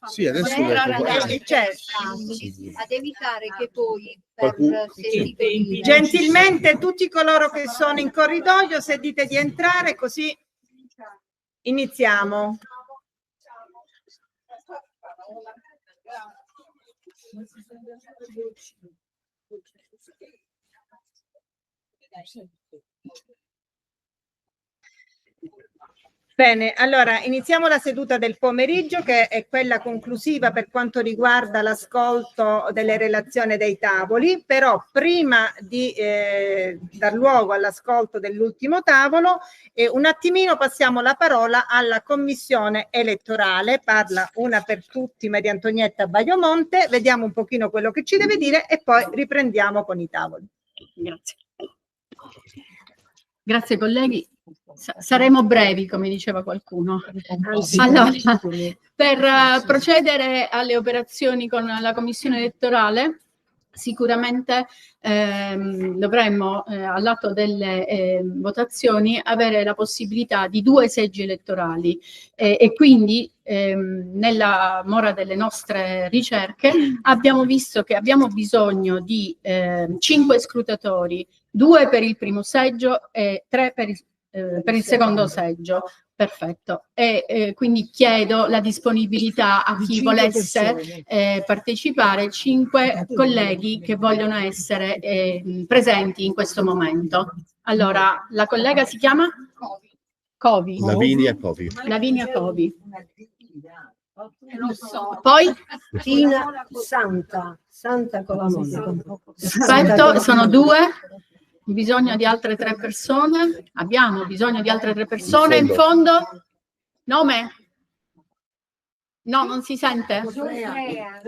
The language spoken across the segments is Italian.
Sì, adesso ad evitare che poi gentilmente tutti coloro che sono in corridoio, se dite di entrare, così iniziamo. Bene, allora iniziamo la seduta del pomeriggio, che è quella conclusiva per quanto riguarda l'ascolto delle relazioni dei tavoli, però prima di dar luogo all'ascolto dell'ultimo tavolo, un attimino passiamo la parola alla commissione elettorale. Parla una per tutti Maria Antonietta Baiomonte, vediamo un pochino quello che ci deve dire e poi riprendiamo con i tavoli. Grazie. Grazie colleghi. Saremo brevi, come diceva qualcuno. Allora, per procedere alle operazioni con la commissione elettorale, sicuramente dovremmo, all'atto delle votazioni, avere la possibilità di 2 seggi elettorali e quindi nella mora delle nostre ricerche abbiamo visto che abbiamo bisogno di 5 scrutatori, 2 per il primo seggio e 3 per il secondo seggio. Perfetto. E quindi chiedo la disponibilità a chi volesse partecipare, 5 colleghi che vogliono essere presenti in questo momento. Allora, la collega si chiama? Covi. Lavinia Covi. Lavinia Covi. Poi? Tina Santa con la moglie. Aspetto, sono 2. Bisogno di altre 3 persone. Abbiamo bisogno di altre 3 persone. In fondo? Nome? No, non si sente?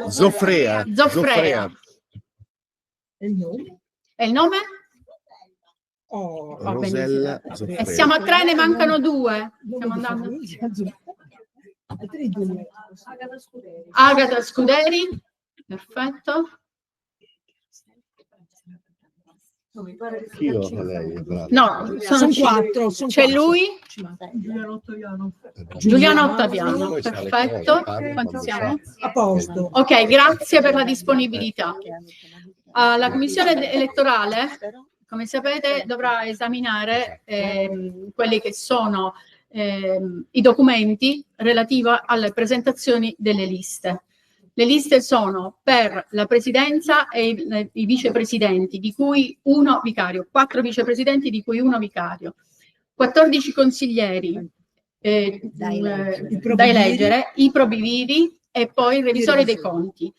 Zoffrea. E il nome? Rosella E Zoffrea. siamo a 3, ne mancano 2. Stiamo andando. Agata Scuderi. Perfetto. Io a lei, bravo. No, sono 4. C'è lui? Giuliano Ottaviano. Perfetto. Quanti siamo? A posto. Ok, grazie per la disponibilità. La commissione elettorale, come sapete, dovrà esaminare quelli che sono i documenti relativi alle presentazioni delle liste. Le liste sono per la presidenza e i vicepresidenti, di cui 1 vicario, 4 vicepresidenti, di cui 1 vicario, 14 consiglieri da eleggere, i probiviri e poi il revisore dei conti.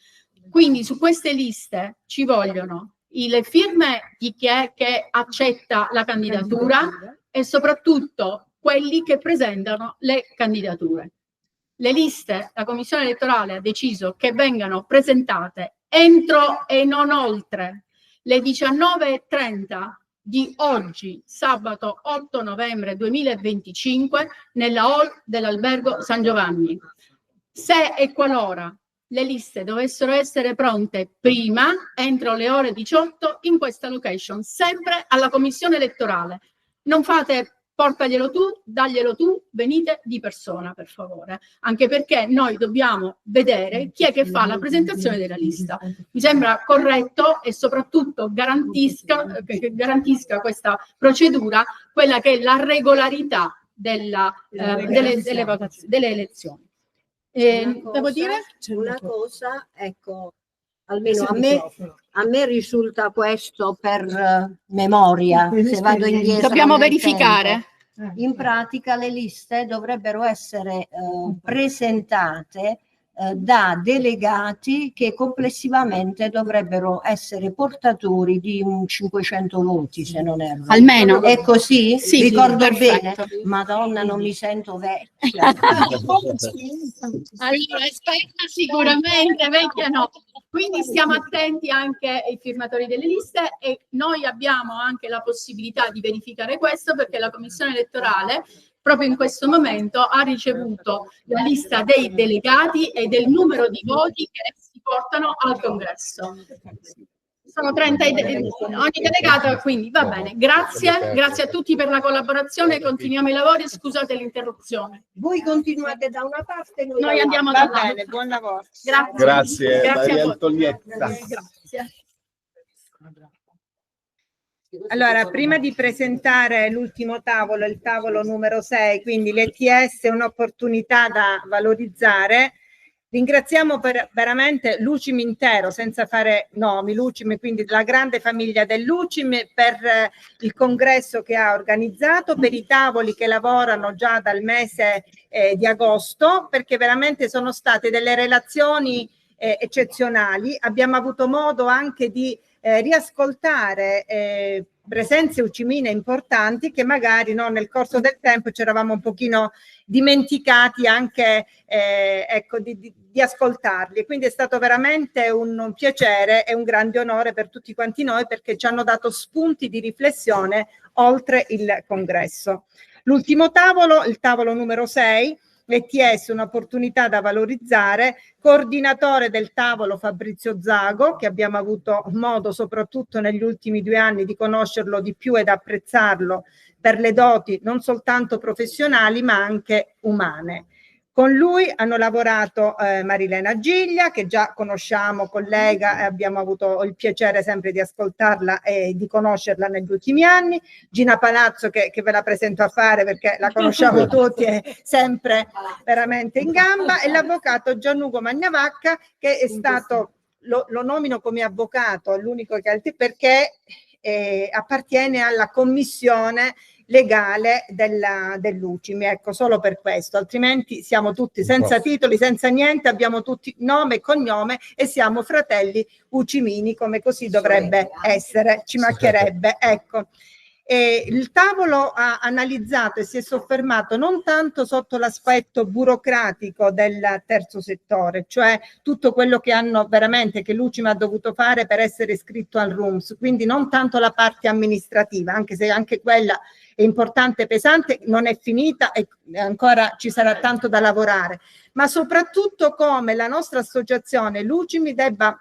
Quindi su queste liste ci vogliono le firme di chi è che accetta la candidatura e soprattutto quelli che presentano le candidature. Le liste, la commissione elettorale ha deciso che vengano presentate entro e non oltre le 19:30 di oggi, sabato 8 novembre 2025, nella hall dell'Albergo San Giovanni. Se e qualora le liste dovessero essere pronte prima, entro le ore 18, in questa location, sempre alla commissione elettorale. Non fate portaglielo tu, daglielo tu, venite di persona per favore, anche perché noi dobbiamo vedere chi è che fa la presentazione della lista. Mi sembra corretto e soprattutto che garantisca questa procedura quella che è la regolarità delle elezioni. Devo dire? Una cosa, ecco, almeno a me risulta questo per memoria, se vado indietro. Dobbiamo verificare. In pratica le liste dovrebbero essere presentate da delegati che complessivamente dovrebbero essere portatori di un 500 voti, se non erro. Almeno. È così? Sì, ricordo perfetto. bene? Madonna, non mi sento vecchia. Allora, esperta sicuramente, vecchia no. Quindi stiamo attenti anche ai firmatori delle liste e noi abbiamo anche la possibilità di verificare questo perché la commissione elettorale proprio in questo momento ha ricevuto la lista dei delegati e del numero di voti che si portano al congresso. Sono 30 ogni delegato, quindi va bene. Grazie a tutti per la collaborazione, continuiamo i lavori, scusate l'interruzione. Voi continuate da una parte, Noi andiamo Va dall'altra. bene, buon lavoro. Grazie, Grazie Maria a voi. Antonietta. Grazie. Allora, prima di presentare l'ultimo tavolo, il tavolo numero 6, quindi l'ETS è un'opportunità da valorizzare, ringraziamo veramente l'UCIM intero, senza fare nomi, l'UCIM, quindi la grande famiglia dell'UCIM, per il congresso che ha organizzato, per i tavoli che lavorano già dal mese di agosto, perché veramente sono state delle relazioni eccezionali. Abbiamo avuto modo anche di riascoltare presenze ucimine importanti che magari nel corso del tempo ci eravamo un pochino dimenticati anche ecco, di ascoltarli, e quindi è stato veramente un piacere e un grande onore per tutti quanti noi, perché ci hanno dato spunti di riflessione oltre il congresso. L'ultimo tavolo, il tavolo numero 6, l'ETS, un'opportunità da valorizzare, coordinatore del tavolo Fabrizio Zago, che abbiamo avuto modo soprattutto negli ultimi 2 anni di conoscerlo di più ed apprezzarlo per le doti non soltanto professionali ma anche umane. Con lui hanno lavorato Marilena Giglia, che già conosciamo, collega, e abbiamo avuto il piacere sempre di ascoltarla e di conoscerla negli ultimi anni. Gina Palazzo, che ve la presento a fare perché la conosciamo tutti, è sempre veramente in gamba, e l'avvocato Gianluca Magnavacca, che è stato, lo nomino come avvocato, l'unico che perché appartiene alla commissione legale dell'UCIM, ecco, solo per questo, altrimenti siamo tutti senza titoli, senza niente, abbiamo tutti nome e cognome e siamo fratelli ucimini, come così dovrebbe essere, ci mancherebbe, ecco. Il tavolo ha analizzato e si è soffermato non tanto sotto l'aspetto burocratico del terzo settore, cioè tutto quello che hanno veramente, che l'UCIM ha dovuto fare per essere iscritto al RUMS, quindi non tanto la parte amministrativa, anche se anche quella è importante e pesante, non è finita e ancora ci sarà tanto da lavorare, ma soprattutto come la nostra associazione, l'UCIM, debba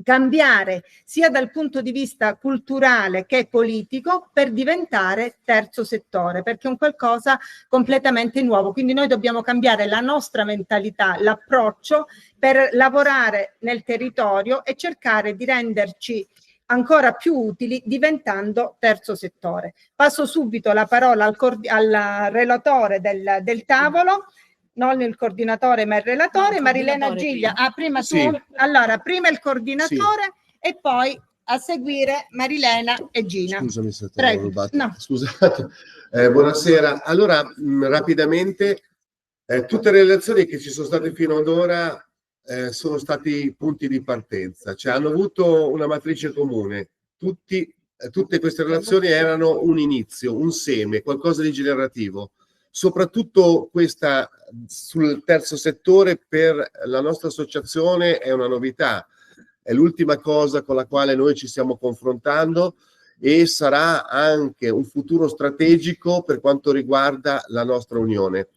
cambiare sia dal punto di vista culturale che politico per diventare terzo settore, perché è un qualcosa completamente nuovo, quindi noi dobbiamo cambiare la nostra mentalità, l'approccio per lavorare nel territorio e cercare di renderci ancora più utili diventando terzo settore. Passo subito la parola al relatore del tavolo, non il coordinatore ma il relatore, Marilena Giglia. Prima tu? Sì. Allora, prima il coordinatore e poi a seguire Marilena e Gina. Scusami se ti Prego. ho rubato. No. Scusate. Buonasera. Allora, rapidamente, tutte le relazioni che ci sono state fino ad ora sono stati punti di partenza, cioè hanno avuto una matrice comune. Tutte queste relazioni erano un inizio, un seme, qualcosa di generativo. Soprattutto questa sul terzo settore per la nostra associazione è una novità, è l'ultima cosa con la quale noi ci stiamo confrontando e sarà anche un futuro strategico per quanto riguarda la nostra unione.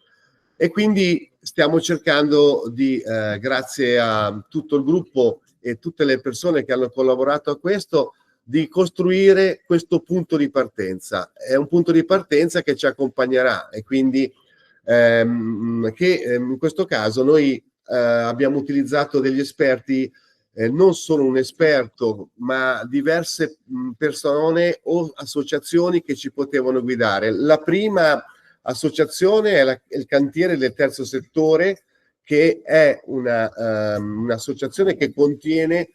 E quindi stiamo cercando di, grazie a tutto il gruppo e tutte le persone che hanno collaborato a questo, di costruire questo punto di partenza. È un punto di partenza che ci accompagnerà e quindi in questo caso noi abbiamo utilizzato degli esperti, non solo un esperto, ma diverse persone o associazioni che ci potevano guidare. La prima associazione è il cantiere del terzo settore, che è un'associazione che contiene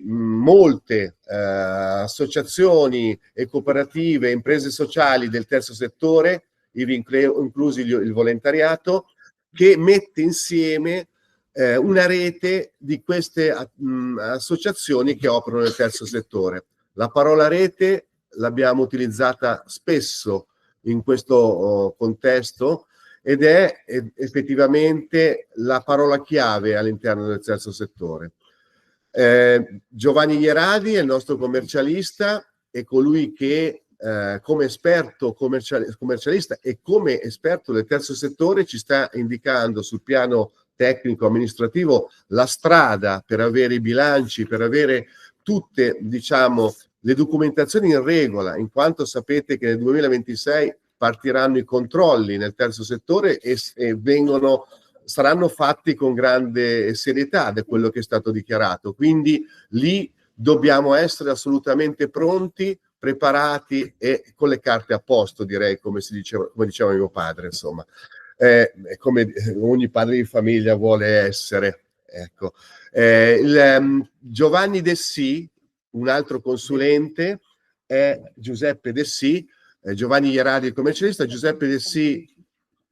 molte associazioni e cooperative, imprese sociali del terzo settore, inclusi il volontariato, che mette insieme una rete di queste associazioni che operano nel terzo settore. La parola rete l'abbiamo utilizzata spesso in questo contesto ed è effettivamente la parola chiave all'interno del terzo settore. Giovanni Ieradi è il nostro commercialista, è colui che come esperto commercialista e come esperto del terzo settore ci sta indicando sul piano tecnico amministrativo la strada per avere i bilanci, per avere tutte, diciamo, le documentazioni in regola, in quanto sapete che nel 2026 partiranno i controlli nel terzo settore e saranno fatti con grande serietà da quello che è stato dichiarato. Quindi lì dobbiamo essere assolutamente pronti, preparati e con le carte a posto, direi, come diceva mio padre, insomma. Come ogni padre di famiglia vuole essere. Ecco. Giovanni Dessì, un altro consulente, è Giuseppe Dessì. Giovanni Ieradi, il commercialista. Giuseppe Dessì,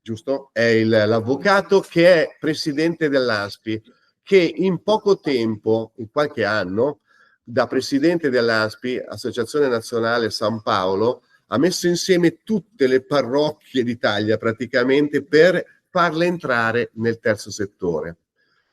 giusto, è l'avvocato che è presidente dell'ASPI, che in poco tempo, in qualche anno, da presidente dell'ASPI, Associazione Nazionale San Paolo, ha messo insieme tutte le parrocchie d'Italia praticamente per farle entrare nel terzo settore.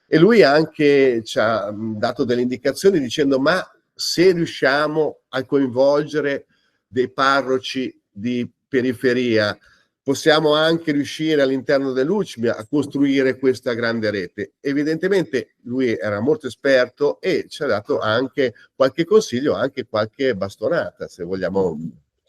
E lui anche ci ha dato delle indicazioni dicendo: ma se riusciamo a coinvolgere dei parroci di periferia, possiamo anche riuscire all'interno dell'UCMIA a costruire questa grande rete. Evidentemente lui era molto esperto e ci ha dato anche qualche consiglio, anche qualche bastonata, se vogliamo,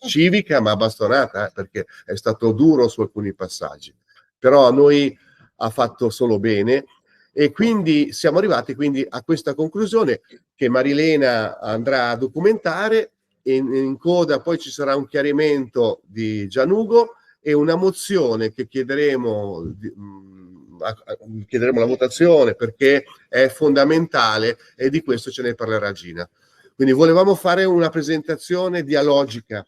civica, ma bastonata, perché è stato duro su alcuni passaggi. Però a noi ha fatto solo bene e quindi siamo arrivati quindi a questa conclusione che Marilena andrà a documentare e in coda poi ci sarà un chiarimento di Gianugo e una mozione che chiederemo la votazione perché è fondamentale e di questo ce ne parlerà Gina. Quindi volevamo fare una presentazione dialogica.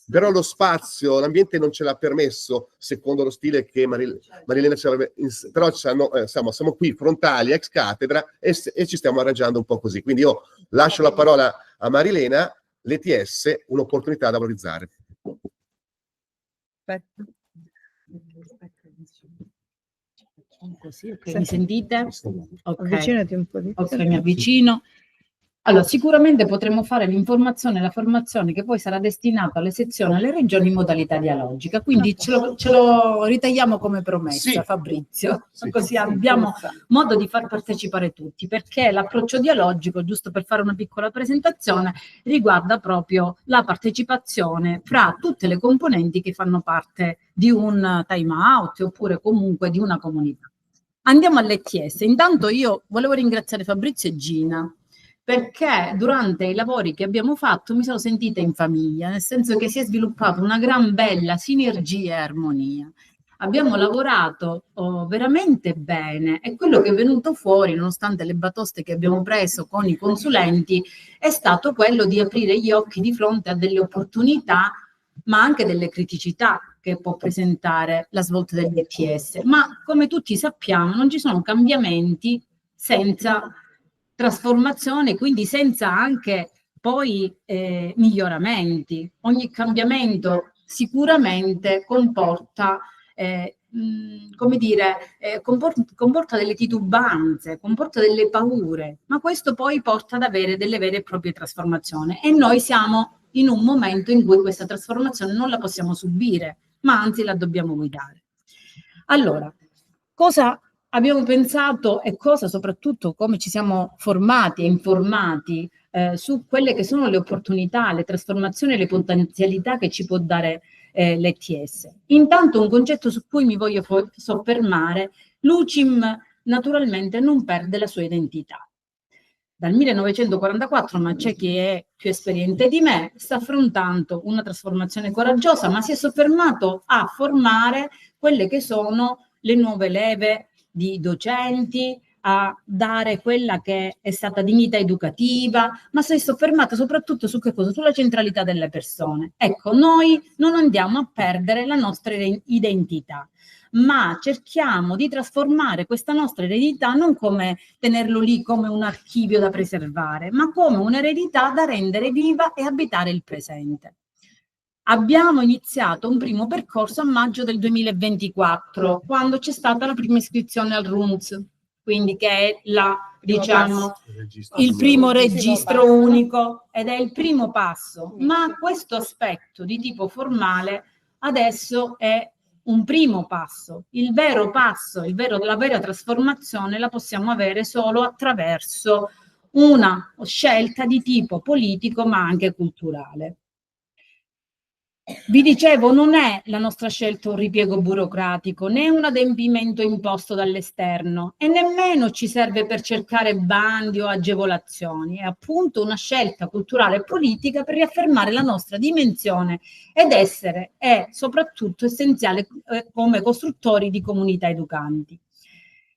Però lo spazio, l'ambiente non ce l'ha permesso, secondo lo stile che Marilena ci aveva. Però siamo qui frontali, ex cattedra, e ci stiamo arrangiando un po' così. Quindi io lascio la parola a Marilena, l'ETS, un'opportunità da valorizzare. Così, okay. Mi sentite? Okay. Avvicinati un po' di più. Ok, mi avvicino. Allora, sicuramente potremo fare l'informazione e la formazione che poi sarà destinata alle sezioni, alle regioni in modalità dialogica, quindi ce lo ritagliamo come promessa, sì. Fabrizio, sì. Così abbiamo modo di far partecipare tutti, perché l'approccio dialogico, giusto per fare una piccola presentazione, riguarda proprio la partecipazione fra tutte le componenti che fanno parte di un time out oppure comunque di una comunità. Andiamo all'ETS. Intanto io volevo ringraziare Fabrizio e Gina, perché durante i lavori che abbiamo fatto mi sono sentita in famiglia, nel senso che si è sviluppata una gran bella sinergia e armonia. Abbiamo lavorato veramente bene e quello che è venuto fuori, nonostante le batoste che abbiamo preso con i consulenti, è stato quello di aprire gli occhi di fronte a delle opportunità, ma anche delle criticità che può presentare la svolta dell'ETS. Ma come tutti sappiamo, non ci sono cambiamenti senza trasformazione, quindi senza anche poi miglioramenti. Ogni cambiamento sicuramente comporta, come dire, comporta delle titubanze, comporta delle paure, ma questo poi porta ad avere delle vere e proprie trasformazioni e noi siamo in un momento in cui questa trasformazione non la possiamo subire, ma anzi la dobbiamo guidare. Allora, cosa abbiamo pensato e cosa soprattutto come ci siamo formati e informati su quelle che sono le opportunità, le trasformazioni e le potenzialità che ci può dare l'ETS. Intanto un concetto su cui mi voglio soffermare: l'UCIM naturalmente non perde la sua identità. Dal 1944, ma c'è chi è più esperiente di me, sta affrontando una trasformazione coraggiosa, ma si è soffermato a formare quelle che sono le nuove leve di docenti, a dare quella che è stata dignità educativa, ma si è soffermata soprattutto su che cosa? Sulla centralità delle persone. Ecco, noi non andiamo a perdere la nostra identità, ma cerchiamo di trasformare questa nostra eredità non come tenerlo lì come un archivio da preservare, ma come un'eredità da rendere viva e abitare il presente. Abbiamo iniziato un primo percorso a maggio del 2024, quando c'è stata la prima iscrizione al RUNS, quindi che è il primo registro unico ed è il primo passo, ma questo aspetto di tipo formale adesso è un primo passo. Il vero passo, la vera trasformazione la possiamo avere solo attraverso una scelta di tipo politico ma anche culturale. Vi dicevo, non è la nostra scelta un ripiego burocratico, né un adempimento imposto dall'esterno e nemmeno ci serve per cercare bandi o agevolazioni, è appunto una scelta culturale e politica per riaffermare la nostra dimensione ed essere soprattutto essenziale come costruttori di comunità educanti.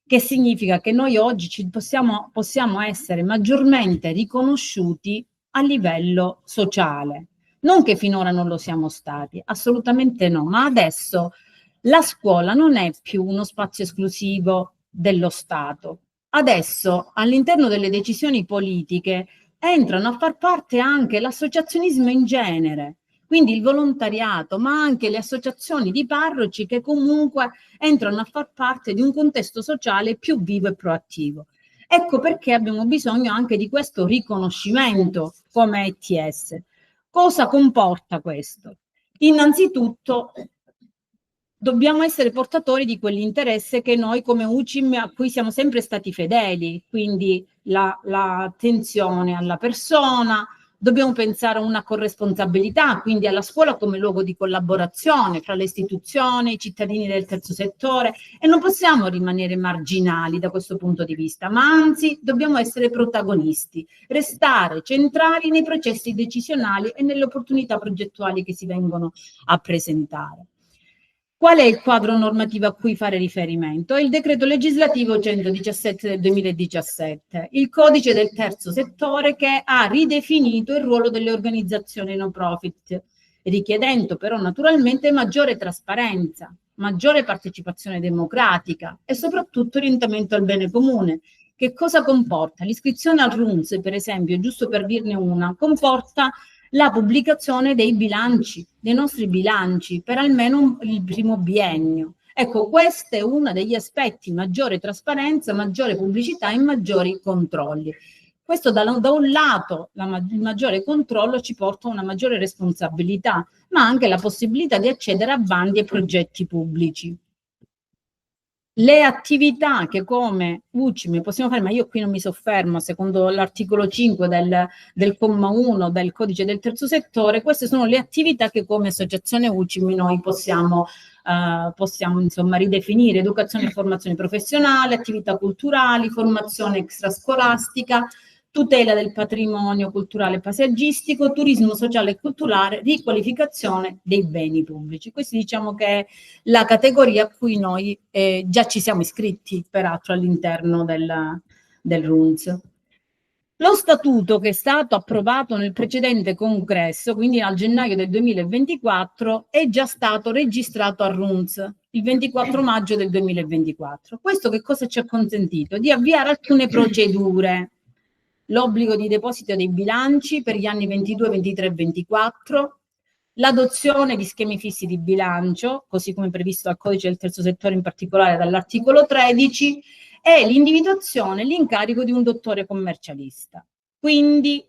Che significa che noi oggi possiamo essere maggiormente riconosciuti a livello sociale. Non che finora non lo siamo stati, assolutamente no, ma adesso la scuola non è più uno spazio esclusivo dello Stato. Adesso all'interno delle decisioni politiche entrano a far parte anche l'associazionismo in genere, quindi il volontariato, ma anche le associazioni di parroci che comunque entrano a far parte di un contesto sociale più vivo e proattivo. Ecco perché abbiamo bisogno anche di questo riconoscimento come ETS. Cosa comporta questo? Innanzitutto dobbiamo essere portatori di quell'interesse che noi come UCIM a cui siamo sempre stati fedeli, quindi l'attenzione alla persona, dobbiamo pensare a una corresponsabilità, quindi alla scuola come luogo di collaborazione fra le istituzioni, i cittadini del terzo settore e non possiamo rimanere marginali da questo punto di vista, ma anzi dobbiamo essere protagonisti, restare centrali nei processi decisionali e nelle opportunità progettuali che si vengono a presentare. Qual è il quadro normativo a cui fare riferimento? È il decreto legislativo 117 del 2017, il codice del terzo settore che ha ridefinito il ruolo delle organizzazioni no profit, richiedendo però naturalmente maggiore trasparenza, maggiore partecipazione democratica e soprattutto orientamento al bene comune. Che cosa comporta? L'iscrizione al RUNS, per esempio, giusto per dirne una, comporta la pubblicazione dei bilanci, dei nostri bilanci, per almeno il primo biennio. Ecco, questo è uno degli aspetti: maggiore trasparenza, maggiore pubblicità e maggiori controlli. Questo da un lato, il maggiore controllo ci porta a una maggiore responsabilità, ma anche la possibilità di accedere a bandi e progetti pubblici. Le attività che come UCIM possiamo fare, ma io qui non mi soffermo, secondo l'articolo 5 del comma 1 del codice del terzo settore, queste sono le attività che come associazione UCIM noi possiamo insomma ridefinire: educazione e formazione professionale, attività culturali, formazione extrascolastica, tutela del patrimonio culturale e paesaggistico, turismo sociale e culturale, riqualificazione dei beni pubblici. Questa diciamo che è la categoria a cui noi già ci siamo iscritti, peraltro, all'interno del RUNS. Lo statuto che è stato approvato nel precedente congresso, quindi a gennaio del 2024, è già stato registrato al RUNS il 24 maggio del 2024. Questo che cosa ci ha consentito? Di avviare alcune procedure. L'obbligo di deposito dei bilanci per gli anni 22, 23 e 24, l'adozione di schemi fissi di bilancio, così come previsto dal codice del terzo settore, in particolare dall'articolo 13, e l'individuazione e l'incarico di un dottore commercialista. Quindi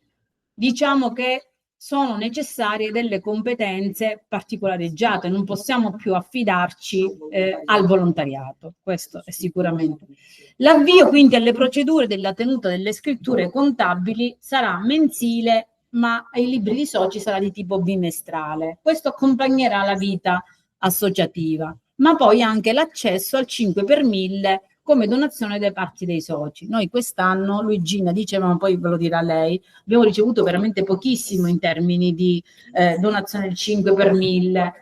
diciamo che sono necessarie delle competenze particolareggiate, non possiamo più affidarci al volontariato, questo è sicuramente. L'avvio quindi alle procedure della tenuta delle scritture contabili sarà mensile, ma ai libri di soci sarà di tipo bimestrale. Questo accompagnerà la vita associativa, ma poi anche l'accesso al 5 per 1000 come donazione da parte dei soci. Noi quest'anno, Luigina diceva, ma poi ve lo dirà lei, abbiamo ricevuto veramente pochissimo in termini di donazione del 5 per 1000.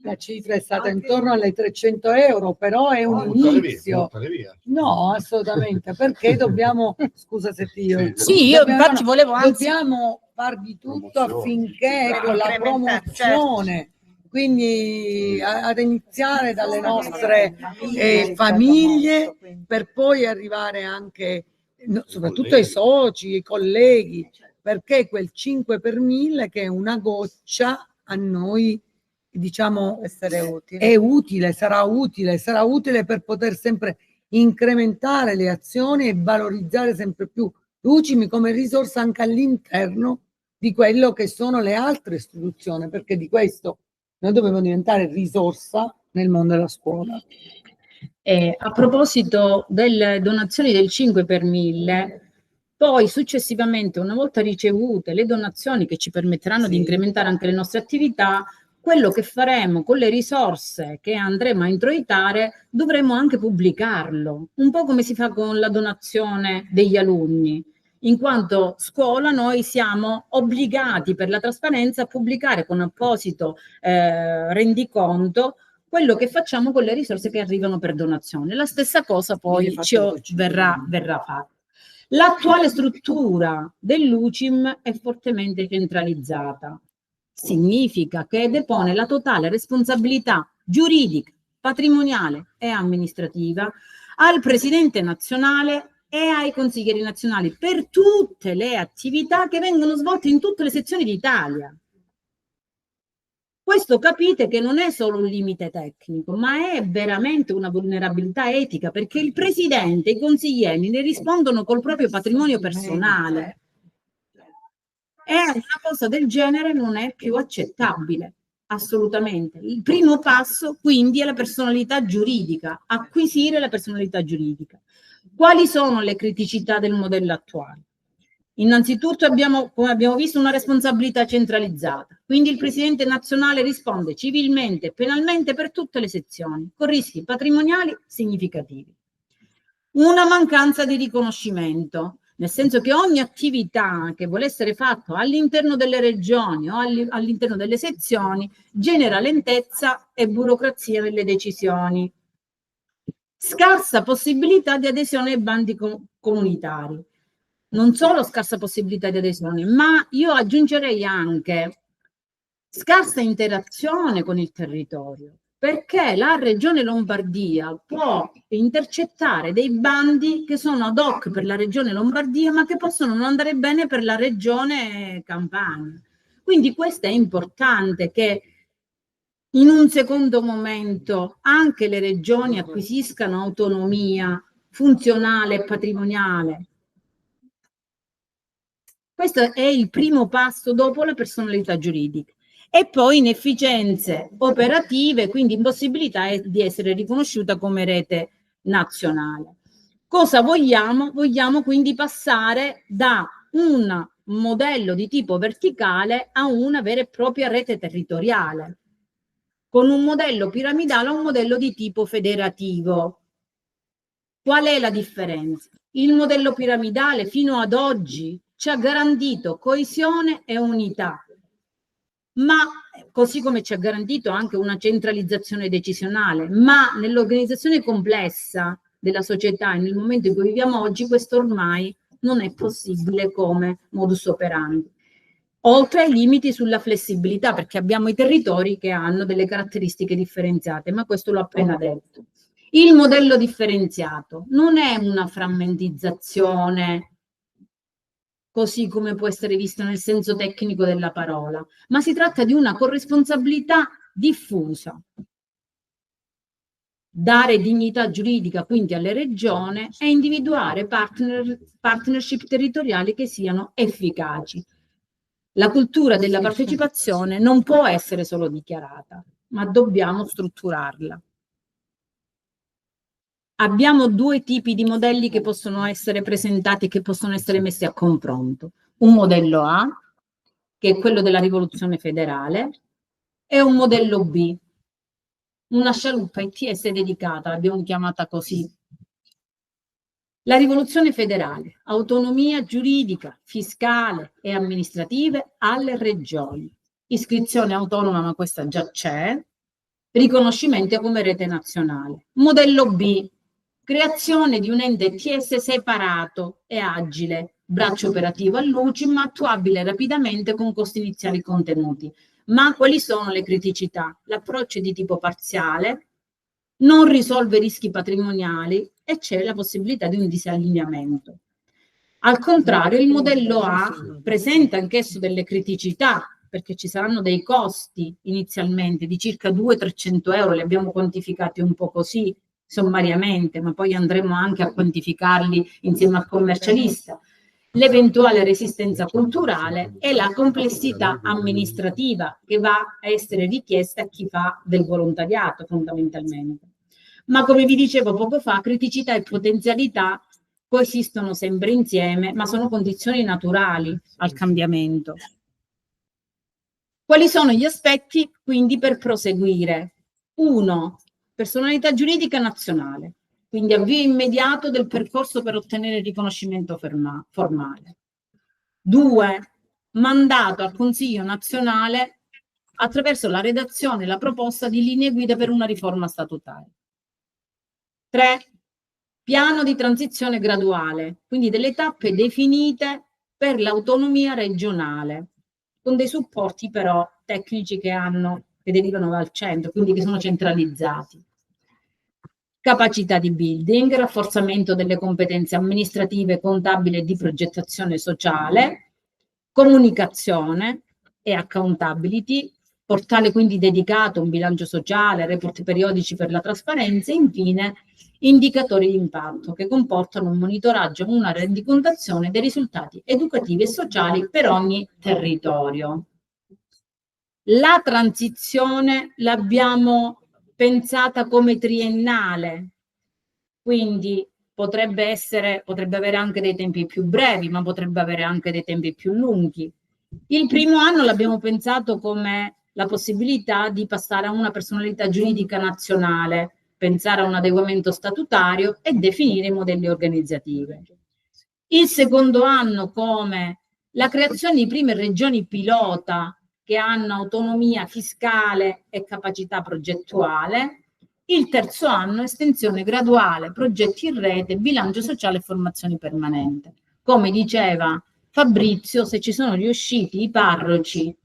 La cifra è stata intorno alle 300 euro, però è un inizio. No, assolutamente, perché dobbiamo, scusa se ti io. Sì, io infatti volevo dobbiamo far di tutto affinché con la promozione, quindi ad iniziare dalle nostre famiglie, per poi arrivare anche, soprattutto ai soci, ai colleghi, perché quel 5 per 1000 che è una goccia a noi, diciamo, è utile, sarà utile per poter sempre incrementare le azioni e valorizzare sempre più l'UCIM come risorsa anche all'interno di quello che sono le altre istituzioni, perché di questo noi dobbiamo diventare risorsa nel mondo della scuola. A proposito delle donazioni del 5 per 1000, poi successivamente, una volta ricevute le donazioni che ci permetteranno di incrementare anche le nostre attività, quello che faremo con le risorse che andremo a introitare dovremo anche pubblicarlo, un po' come si fa con la donazione degli alunni. In quanto scuola noi siamo obbligati per la trasparenza a pubblicare con apposito rendiconto quello che facciamo con le risorse che arrivano per donazione. La stessa cosa poi verrà fatta. L'attuale struttura dell'UCIM è fortemente centralizzata. Significa che depone la totale responsabilità giuridica, patrimoniale e amministrativa al presidente nazionale e ai consiglieri nazionali per tutte le attività che vengono svolte in tutte le sezioni d'Italia. Questo capite che non è solo un limite tecnico, ma è veramente una vulnerabilità etica, perché il presidente e i consiglieri ne rispondono col proprio patrimonio personale. E una cosa del genere non è più accettabile, assolutamente. Il primo passo quindi è la personalità giuridica, acquisire la personalità giuridica. Quali sono le criticità del modello attuale? Innanzitutto abbiamo, come abbiamo visto, una responsabilità centralizzata, quindi il presidente nazionale risponde civilmente e penalmente per tutte le sezioni, con rischi patrimoniali significativi. Una mancanza di riconoscimento, nel senso che ogni attività che vuole essere fatta all'interno delle regioni o all'interno delle sezioni genera lentezza e burocrazia nelle decisioni. Scarsa possibilità di adesione ai bandi comunitari. Non solo scarsa possibilità di adesione, ma io aggiungerei anche scarsa interazione con il territorio, perché la Regione Lombardia può intercettare dei bandi che sono ad hoc per la Regione Lombardia, ma che possono non andare bene per la Regione Campania. Quindi questo è importante, che in un secondo momento anche le regioni acquisiscano autonomia funzionale e patrimoniale. Questo è il primo passo dopo la personalità giuridica. E poi inefficienze operative, quindi impossibilità di essere riconosciuta come rete nazionale. Cosa vogliamo? Vogliamo quindi passare da un modello di tipo verticale a una vera e propria rete territoriale, con un modello piramidale a un modello di tipo federativo. Qual è la differenza? Il modello piramidale fino ad oggi ci ha garantito coesione e unità, ma così come ci ha garantito anche una centralizzazione decisionale, ma nell'organizzazione complessa della società e nel momento in cui viviamo oggi questo ormai non è possibile come modus operandi. Oltre ai limiti sulla flessibilità, perché abbiamo i territori che hanno delle caratteristiche differenziate, ma questo l'ho appena detto. Il modello differenziato non è una frammentizzazione così come può essere visto nel senso tecnico della parola, ma si tratta di una corresponsabilità diffusa. Dare dignità giuridica quindi alle regioni e individuare partnership territoriali che siano efficaci. La cultura della partecipazione non può essere solo dichiarata, ma dobbiamo strutturarla. Abbiamo due tipi di modelli che possono essere presentati e che possono essere messi a confronto. Un modello A, che è quello della rivoluzione federale, e un modello B, una scialuppa ITS dedicata, l'abbiamo chiamata così. La rivoluzione federale, autonomia giuridica, fiscale e amministrativa alle regioni. Iscrizione autonoma, ma questa già c'è. Riconoscimento come rete nazionale. Modello B, creazione di un ente ITS separato e agile, braccio operativo all'UCIM, ma attuabile rapidamente con costi iniziali contenuti. Ma quali sono le criticità? L'approccio è di tipo parziale, non risolve rischi patrimoniali e c'è la possibilità di un disallineamento. Al contrario, il modello A presenta anch'esso delle criticità, perché ci saranno dei costi inizialmente di circa 200-300 euro, li abbiamo quantificati un po' così, sommariamente, ma poi andremo anche a quantificarli insieme al commercialista. l'eventuale resistenza culturale e la complessità amministrativa che va a essere richiesta a chi fa del volontariato fondamentalmente. Ma come vi dicevo poco fa, criticità e potenzialità coesistono sempre insieme, ma sono condizioni naturali al cambiamento. Quali sono gli aspetti quindi per proseguire? 1. Personalità giuridica nazionale, quindi avvio immediato del percorso per ottenere il riconoscimento formale. 2. Mandato al Consiglio nazionale attraverso la redazione e la proposta di linee guida per una riforma statutaria. 3. Piano di transizione graduale, quindi delle tappe definite per l'autonomia regionale, con dei supporti però tecnici che derivano dal centro, quindi che sono centralizzati. Capacità di building, rafforzamento delle competenze amministrative, contabili e di progettazione sociale, comunicazione e accountability, portale quindi dedicato a un bilancio sociale, report periodici per la trasparenza e infine indicatori di impatto che comportano un monitoraggio e una rendicontazione dei risultati educativi e sociali per ogni territorio. La transizione l'abbiamo pensata come triennale, quindi potrebbe avere anche dei tempi più brevi, ma potrebbe avere anche dei tempi più lunghi. Il primo anno l'abbiamo pensato come la possibilità di passare a una personalità giuridica nazionale, pensare a un adeguamento statutario e definire i modelli organizzativi. Il secondo anno come la creazione di prime regioni pilota che hanno autonomia fiscale e capacità progettuale. Il terzo anno estensione graduale, progetti in rete, bilancio sociale e formazione permanente. Come diceva Fabrizio, se ci sono riusciti i parroci,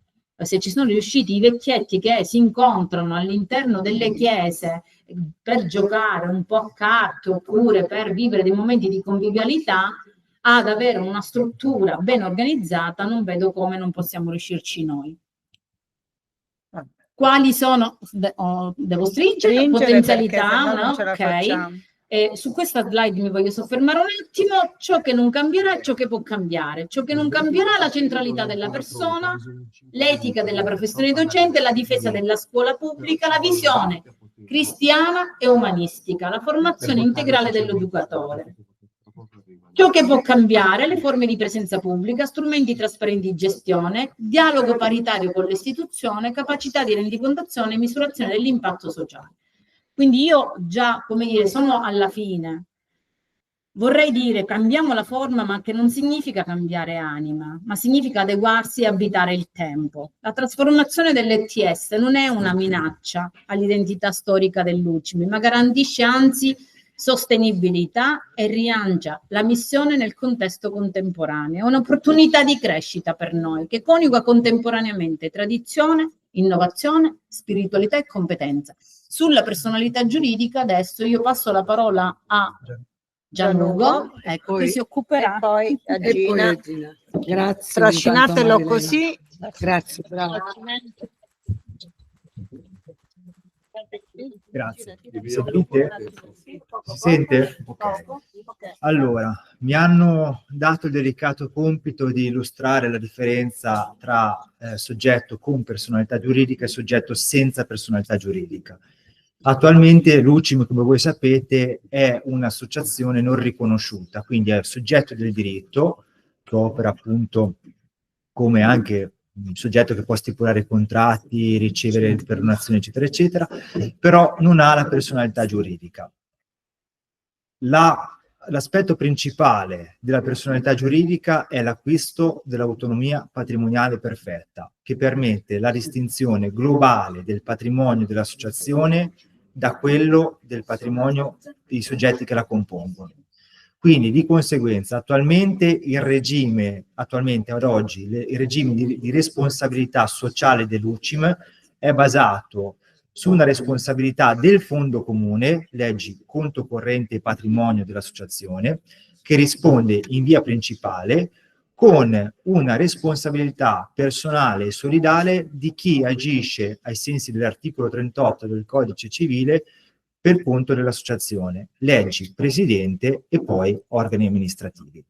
se ci sono riusciti i vecchietti che si incontrano all'interno delle chiese per giocare un po' a carte oppure per vivere dei momenti di convivialità, ad avere una struttura ben organizzata, non vedo come non possiamo riuscirci noi. Quali sono? Devo stringere potenzialità, no? Ok. Su questa slide mi voglio soffermare un attimo. Ciò che non cambierà è ciò che può cambiare. Ciò che non cambierà è la centralità della persona, l'etica della professione docente, la difesa della scuola pubblica, la visione cristiana e umanistica, la formazione integrale dell'educatore. Ciò che può cambiare, le forme di presenza pubblica, strumenti trasparenti di gestione, dialogo paritario con l'istituzione, capacità di rendicontazione e misurazione dell'impatto sociale. Quindi io già, come dire, sono alla fine. Vorrei dire cambiamo la forma, ma che non significa cambiare anima, ma significa adeguarsi e abitare il tempo. La trasformazione dell'ETS non è una minaccia all'identità storica dell'UCIMI, ma garantisce anzi sostenibilità e rilancia la missione nel contesto contemporaneo. È un'opportunità di crescita per noi che coniuga contemporaneamente tradizione, innovazione, spiritualità e competenza. Sulla personalità giuridica adesso io passo la parola a Gianlugo, ecco, che si occuperà. E poi a Gina. Grazie. Trascinatelo così. Grazie, bravo. Grazie. Sentite? Si sente? Ok. Allora, mi hanno dato il delicato compito di illustrare la differenza tra soggetto con personalità giuridica e soggetto senza personalità giuridica. Attualmente l'UCIM, come voi sapete, è un'associazione non riconosciuta, quindi è soggetto del diritto, che opera appunto come anche un soggetto che può stipulare contratti, ricevere per donazioni, eccetera, eccetera, però non ha la personalità giuridica. L'aspetto principale della personalità giuridica è l'acquisto dell'autonomia patrimoniale perfetta, che permette la distinzione globale del patrimonio dell'associazione da quello del patrimonio dei soggetti che la compongono. Quindi, di conseguenza, attualmente il regime di responsabilità sociale dell'UCIM è basato su una responsabilità del fondo comune, leggi conto corrente e patrimonio dell'associazione, che risponde in via principale con una responsabilità personale e solidale di chi agisce ai sensi dell'articolo 38 del Codice Civile per conto dell'associazione, leggi, presidente e poi organi amministrativi.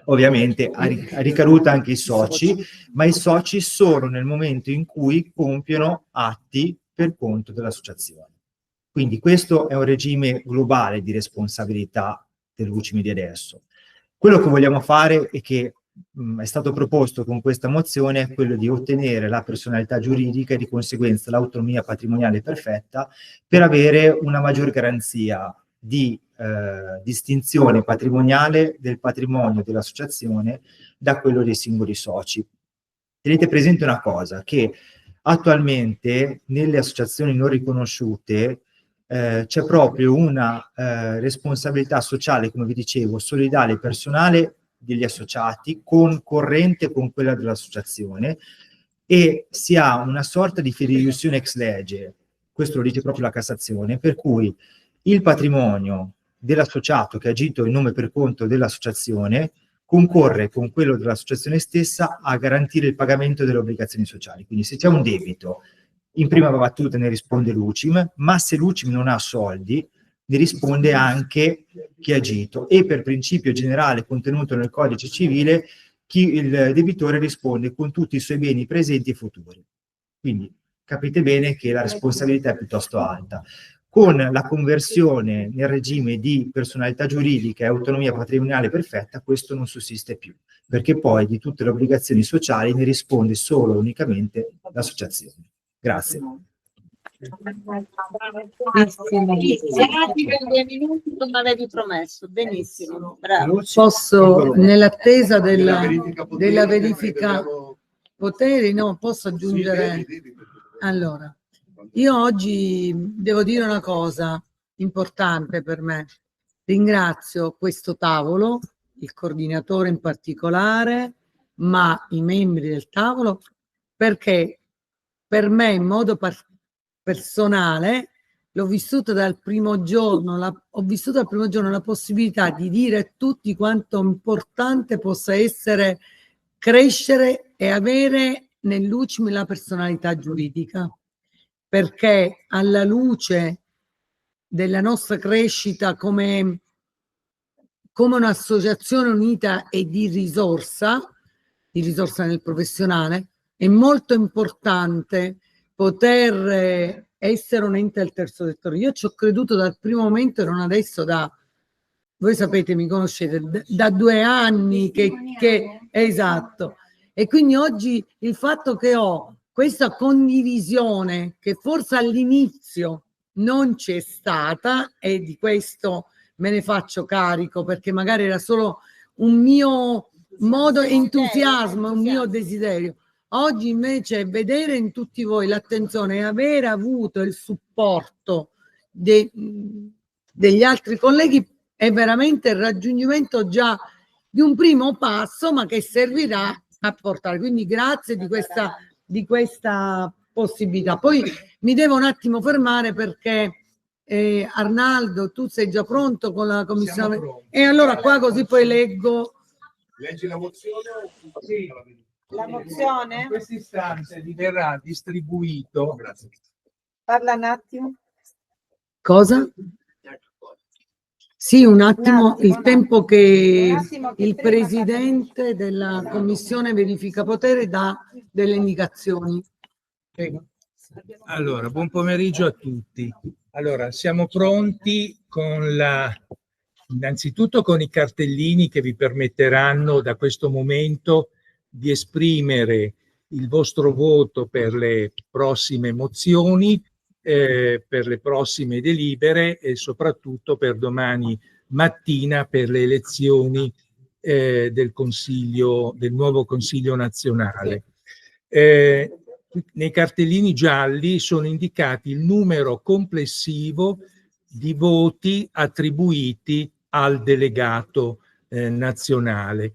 Ovviamente ha ricaduta anche i soci, ma i soci solo nel momento in cui compiono atti per conto dell'associazione. Quindi questo è un regime globale di responsabilità dell'UCIMI di adesso. Quello che vogliamo fare e che è stato proposto con questa mozione è quello di ottenere la personalità giuridica e di conseguenza l'autonomia patrimoniale perfetta per avere una maggior garanzia di distinzione patrimoniale del patrimonio dell'associazione da quello dei singoli soci. Tenete presente una cosa, che attualmente nelle associazioni non riconosciute c'è proprio una responsabilità sociale, come vi dicevo, solidale e personale degli associati, concorrente con quella dell'associazione, e si ha una sorta di fideiussione ex lege, questo lo dice proprio la Cassazione, per cui il patrimonio dell'associato che ha agito in nome per conto dell'associazione concorre con quello dell'associazione stessa a garantire il pagamento delle obbligazioni sociali. Quindi se c'è un debito, in prima battuta ne risponde l'UCIM, ma se l'UCIM non ha soldi, ne risponde anche chi ha agito, e per principio generale contenuto nel codice civile il debitore risponde con tutti i suoi beni presenti e futuri. Quindi capite bene che la responsabilità è piuttosto alta. Con la conversione nel regime di personalità giuridica e autonomia patrimoniale perfetta, questo non sussiste più, perché poi di tutte le obbligazioni sociali ne risponde solo e unicamente l'associazione. Grazie. Benissimo, bravo. Posso, nell'attesa della verifica poteri, no, posso aggiungere? Allora, io oggi devo dire una cosa importante per me. Ringrazio questo tavolo, il coordinatore in particolare, ma i membri del tavolo, perché per me in modo personale l'ho vissuto dal primo giorno, ho vissuto dal primo giorno la possibilità di dire a tutti quanto importante possa essere crescere e avere nell'UCIMI la personalità giuridica, perché alla luce della nostra crescita come un'associazione unita e di risorsa nel professionale, è molto importante poter essere un ente del terzo settore. Io ci ho creduto dal primo momento e non adesso voi sapete, mi conoscete, da 2 anni che esatto. E quindi oggi il fatto che ho questa condivisione che forse all'inizio non c'è stata, e di questo me ne faccio carico, perché magari era solo un mio modo, entusiasmo, un mio desiderio. Oggi invece vedere in tutti voi l'attenzione e aver avuto il supporto degli altri colleghi è veramente il raggiungimento già di un primo passo, ma che servirà a portare. Quindi grazie di questa possibilità. Poi mi devo un attimo fermare perché Arnaldo, tu sei già pronto con la commissione? E allora qua così poi leggo. Leggi la mozione? Sì. La mozione? In questa istanza vi verrà distribuito. Grazie. Parla un attimo. Cosa? Sì, un attimo, il tempo che il presidente della commissione verifica potere dà delle indicazioni. Prego. Allora, buon pomeriggio a tutti. Allora, siamo pronti innanzitutto con i cartellini che vi permetteranno da questo momento di esprimere il vostro voto per le prossime mozioni, per le prossime delibere e soprattutto per domani mattina per le elezioni del nuovo Consiglio nazionale. Nei cartellini gialli sono indicati il numero complessivo di voti attribuiti al delegato nazionale.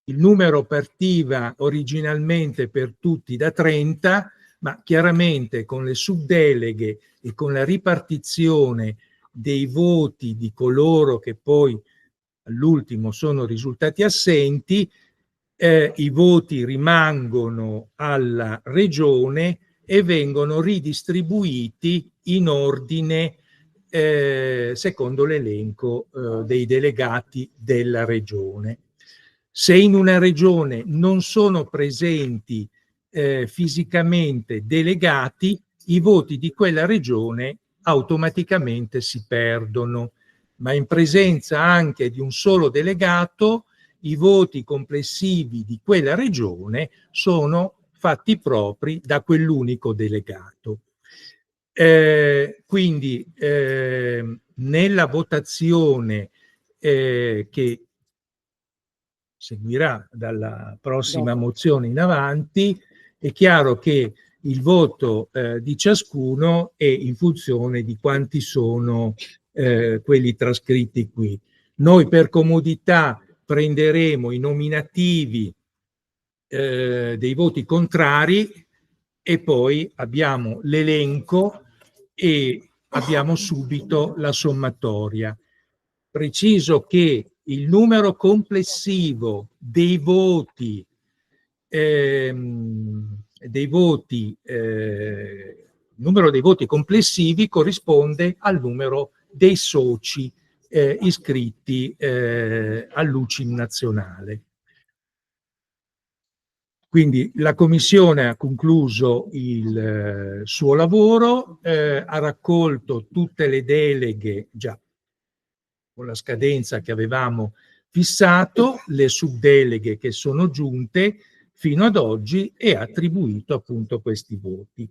Il numero partiva originalmente per tutti da 30, ma chiaramente con le subdeleghe e con la ripartizione dei voti di coloro che poi all'ultimo sono risultati assenti, i voti rimangono alla regione e vengono ridistribuiti in ordine secondo l'elenco dei delegati della regione. Se in una regione non sono presenti fisicamente delegati, i voti di quella regione automaticamente si perdono, ma in presenza anche di un solo delegato, i voti complessivi di quella regione sono fatti propri da quell'unico delegato. Quindi nella votazione che seguirà dalla prossima mozione in avanti, è chiaro che il voto di ciascuno è in funzione di quanti sono quelli trascritti qui. Noi per comodità prenderemo i nominativi dei voti contrari e poi abbiamo l'elenco e abbiamo subito la sommatoria. Preciso che il numero complessivo dei voti numero dei voti complessivi corrisponde al numero dei soci iscritti all'UCIM nazionale. Quindi la Commissione ha concluso il suo lavoro, ha raccolto tutte le deleghe già con la scadenza che avevamo fissato, le subdeleghe che sono giunte fino ad oggi e ha attribuito appunto questi voti.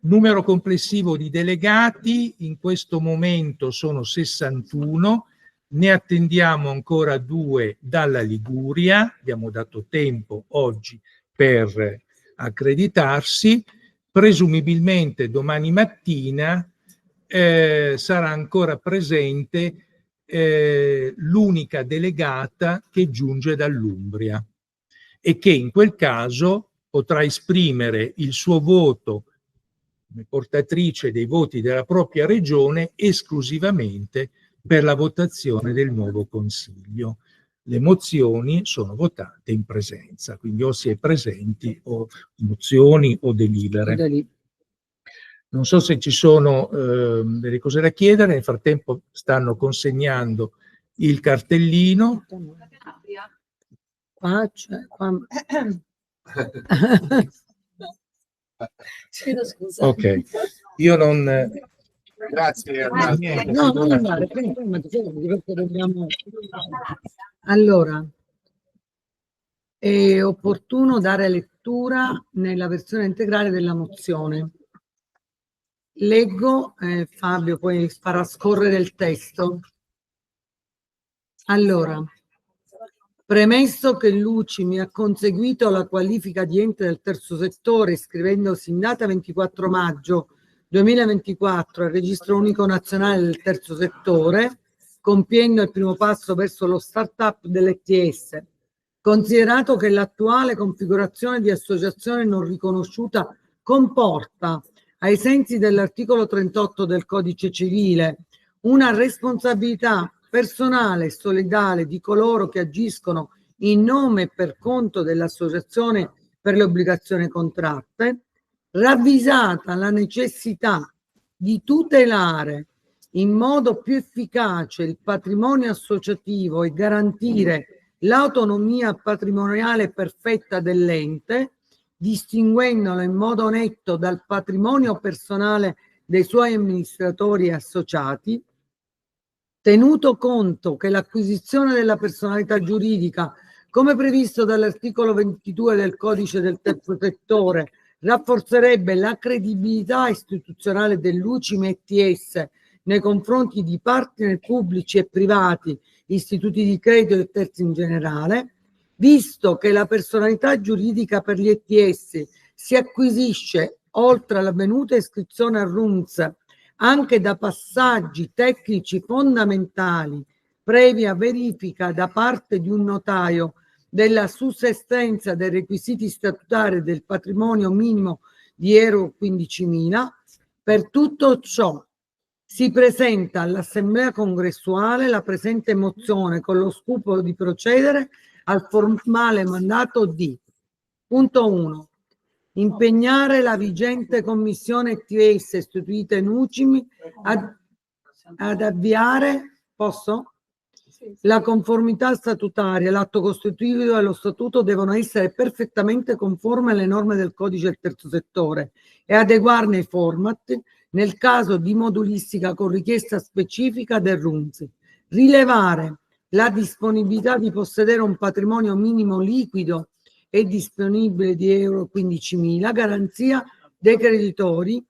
Numero complessivo di delegati in questo momento sono 61, ne attendiamo ancora 2 dalla Liguria, abbiamo dato tempo oggi per accreditarsi, presumibilmente domani mattina sarà ancora presente l'unica delegata che giunge dall'Umbria e che in quel caso potrà esprimere il suo voto come portatrice dei voti della propria regione esclusivamente per la votazione del nuovo Consiglio. Le mozioni sono votate in presenza, quindi o si è presenti o mozioni o delibere. Non so se ci sono delle cose da chiedere, nel frattempo stanno consegnando il cartellino. Scusa. Ok, io non... Grazie. No, allora, è opportuno dare lettura nella versione integrale della mozione. Leggo, Fabio poi farà scorrere il testo. Allora, premesso che l'UCIM ha conseguito la qualifica di ente del terzo settore iscrivendosi in data 24 maggio 2024 al registro unico nazionale del terzo settore, compiendo il primo passo verso lo start-up dell'ETS, considerato che l'attuale configurazione di associazione non riconosciuta comporta, ai sensi dell'articolo 38 del Codice Civile, una responsabilità personale e solidale di coloro che agiscono in nome e per conto dell'associazione per le obbligazioni contratte, ravvisata la necessità di tutelare in modo più efficace il patrimonio associativo e garantire l'autonomia patrimoniale perfetta dell'ente, distinguendolo in modo netto dal patrimonio personale dei suoi amministratori e associati, tenuto conto che l'acquisizione della personalità giuridica, come previsto dall'articolo 22 del Codice del terzo settore, rafforzerebbe la credibilità istituzionale dell'UCIM ETS nei confronti di partner pubblici e privati, istituti di credito e terzi in generale, visto che la personalità giuridica per gli ETS si acquisisce, oltre all'avvenuta iscrizione al RUNTS, anche da passaggi tecnici fondamentali, previa verifica da parte di un notaio della sussistenza dei requisiti statutari del patrimonio minimo di euro 15.000, per tutto ciò si presenta all'Assemblea Congressuale la presente mozione con lo scopo di procedere al formale mandato di: punto 1. impegnare la vigente commissione TS istituita in UCIMI ad avviare, la conformità statutaria, l'atto costitutivo e lo statuto devono essere perfettamente conformi alle norme del codice del terzo settore e adeguarne i format nel caso di modulistica con richiesta specifica del RUNZI. Rilevare la disponibilità di possedere un patrimonio minimo liquido e disponibile di euro 15.000, garanzia dei creditori,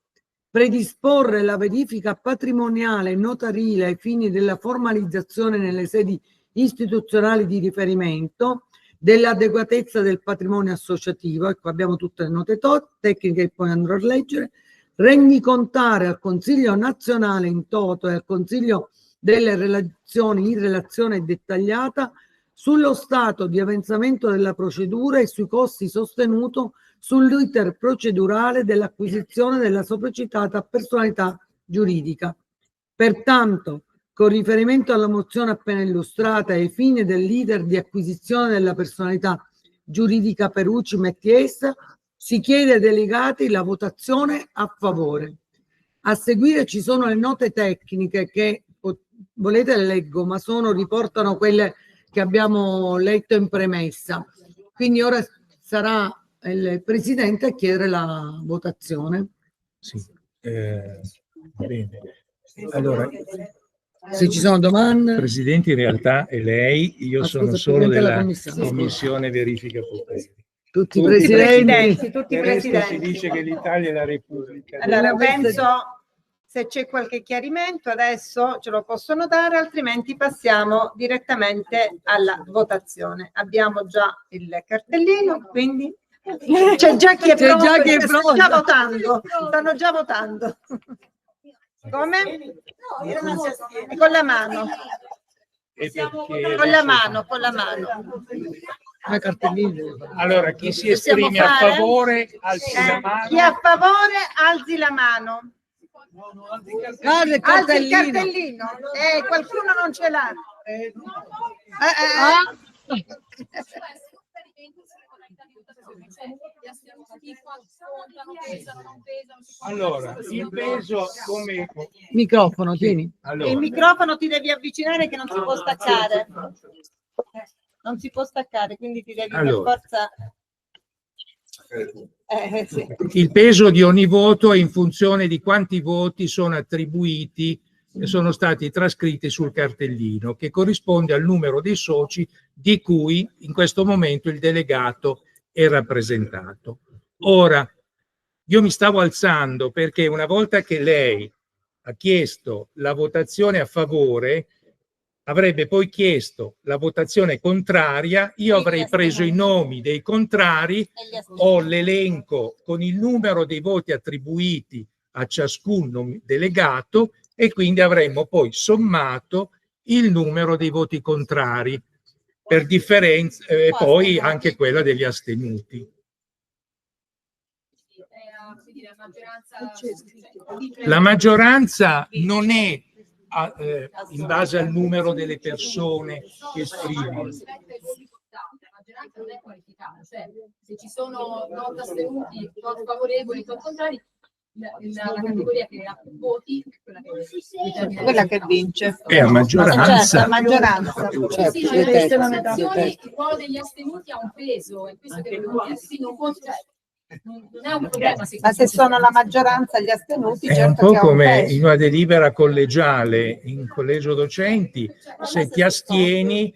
predisporre la verifica patrimoniale notarile ai fini della formalizzazione nelle sedi istituzionali di riferimento, dell'adeguatezza del patrimonio associativo, ecco abbiamo tutte le note tecniche che poi andrò a leggere, rendicontare al Consiglio nazionale in toto e al Consiglio delle relazioni in relazione dettagliata sullo stato di avanzamento della procedura e sui costi sostenuti sull'iter procedurale dell'acquisizione della sopracitata personalità giuridica. Pertanto, con riferimento alla mozione appena illustrata e ai fini dell'iter di acquisizione della personalità giuridica per UCIM e TS, si chiede ai delegati la votazione a favore. A seguire ci sono le note tecniche che volete le leggo, ma riportano quelle che abbiamo letto in premessa. Quindi ora sarà il Presidente a chiedere la votazione. Sì, bene. Allora, se ci sono domande. Presidente, in realtà è lei, io sono solo della Commissione Verifica Poteri. Tutti i presidenti. Si dice che l'Italia è la Repubblica. Allora, penso se c'è qualche chiarimento adesso ce lo possono dare, altrimenti passiamo direttamente alla votazione. Abbiamo già il cartellino, quindi c'è già chi è pronto, stanno già votando, stanno già votando. Come? Con la mano. Con la mano, con la mano. Allora, chi si esprime a favore, alzi la mano. Chi è a favore, alzi la mano. Alzi il cartellino. Qualcuno non ce l'ha. Allora, il peso come microfono, tieni. Allora. Il microfono ti devi avvicinare che non si può staccare. Non si può staccare, quindi ti devi per forza. Sì. Il peso di ogni voto è in funzione di quanti voti sono attribuiti e sono stati trascritti sul cartellino, che corrisponde al numero dei soci di cui in questo momento il delegato è rappresentato. Ora, io mi stavo alzando perché una volta che lei ha chiesto la votazione a favore, avrebbe poi chiesto la votazione contraria, io avrei preso i nomi dei contrari o l'elenco con il numero dei voti attribuiti a ciascun delegato e quindi avremmo poi sommato il numero dei voti contrari per differenza e poi anche quella degli astenuti. La maggioranza non è in base al numero delle persone che esprimono. Se ci sono 8 astenuti, 8 favorevoli, 8 contrari, la categoria che ha più voti quella che vince è a maggioranza. Maggioranza. Sì, nelle votazioni il ruolo degli astenuti ha un peso e questo che non è un problema. Ma se sono la maggioranza gli astenuti, è certo un po' che come in una delibera collegiale in collegio docenti, se ti astieni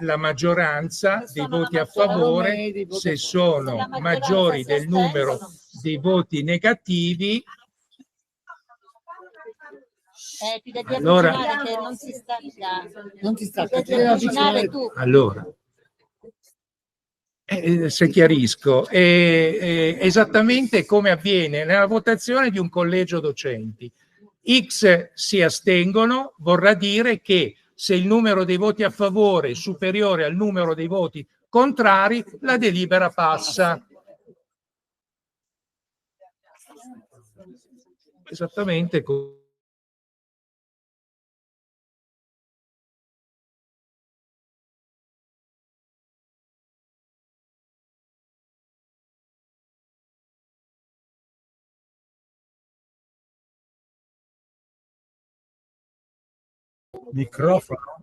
la maggioranza dei voti a favore, se sono maggiori del numero dei voti negativi, ti devi allora, avvicinare che non si stacca. Non ti stacca, Ti devi avvicinare tu. Allora, se chiarisco, è esattamente come avviene nella votazione di un collegio docenti. X si astengono, vorrà dire che se il numero dei voti a favore è superiore al numero dei voti contrari, la delibera passa. Esattamente come Microfono.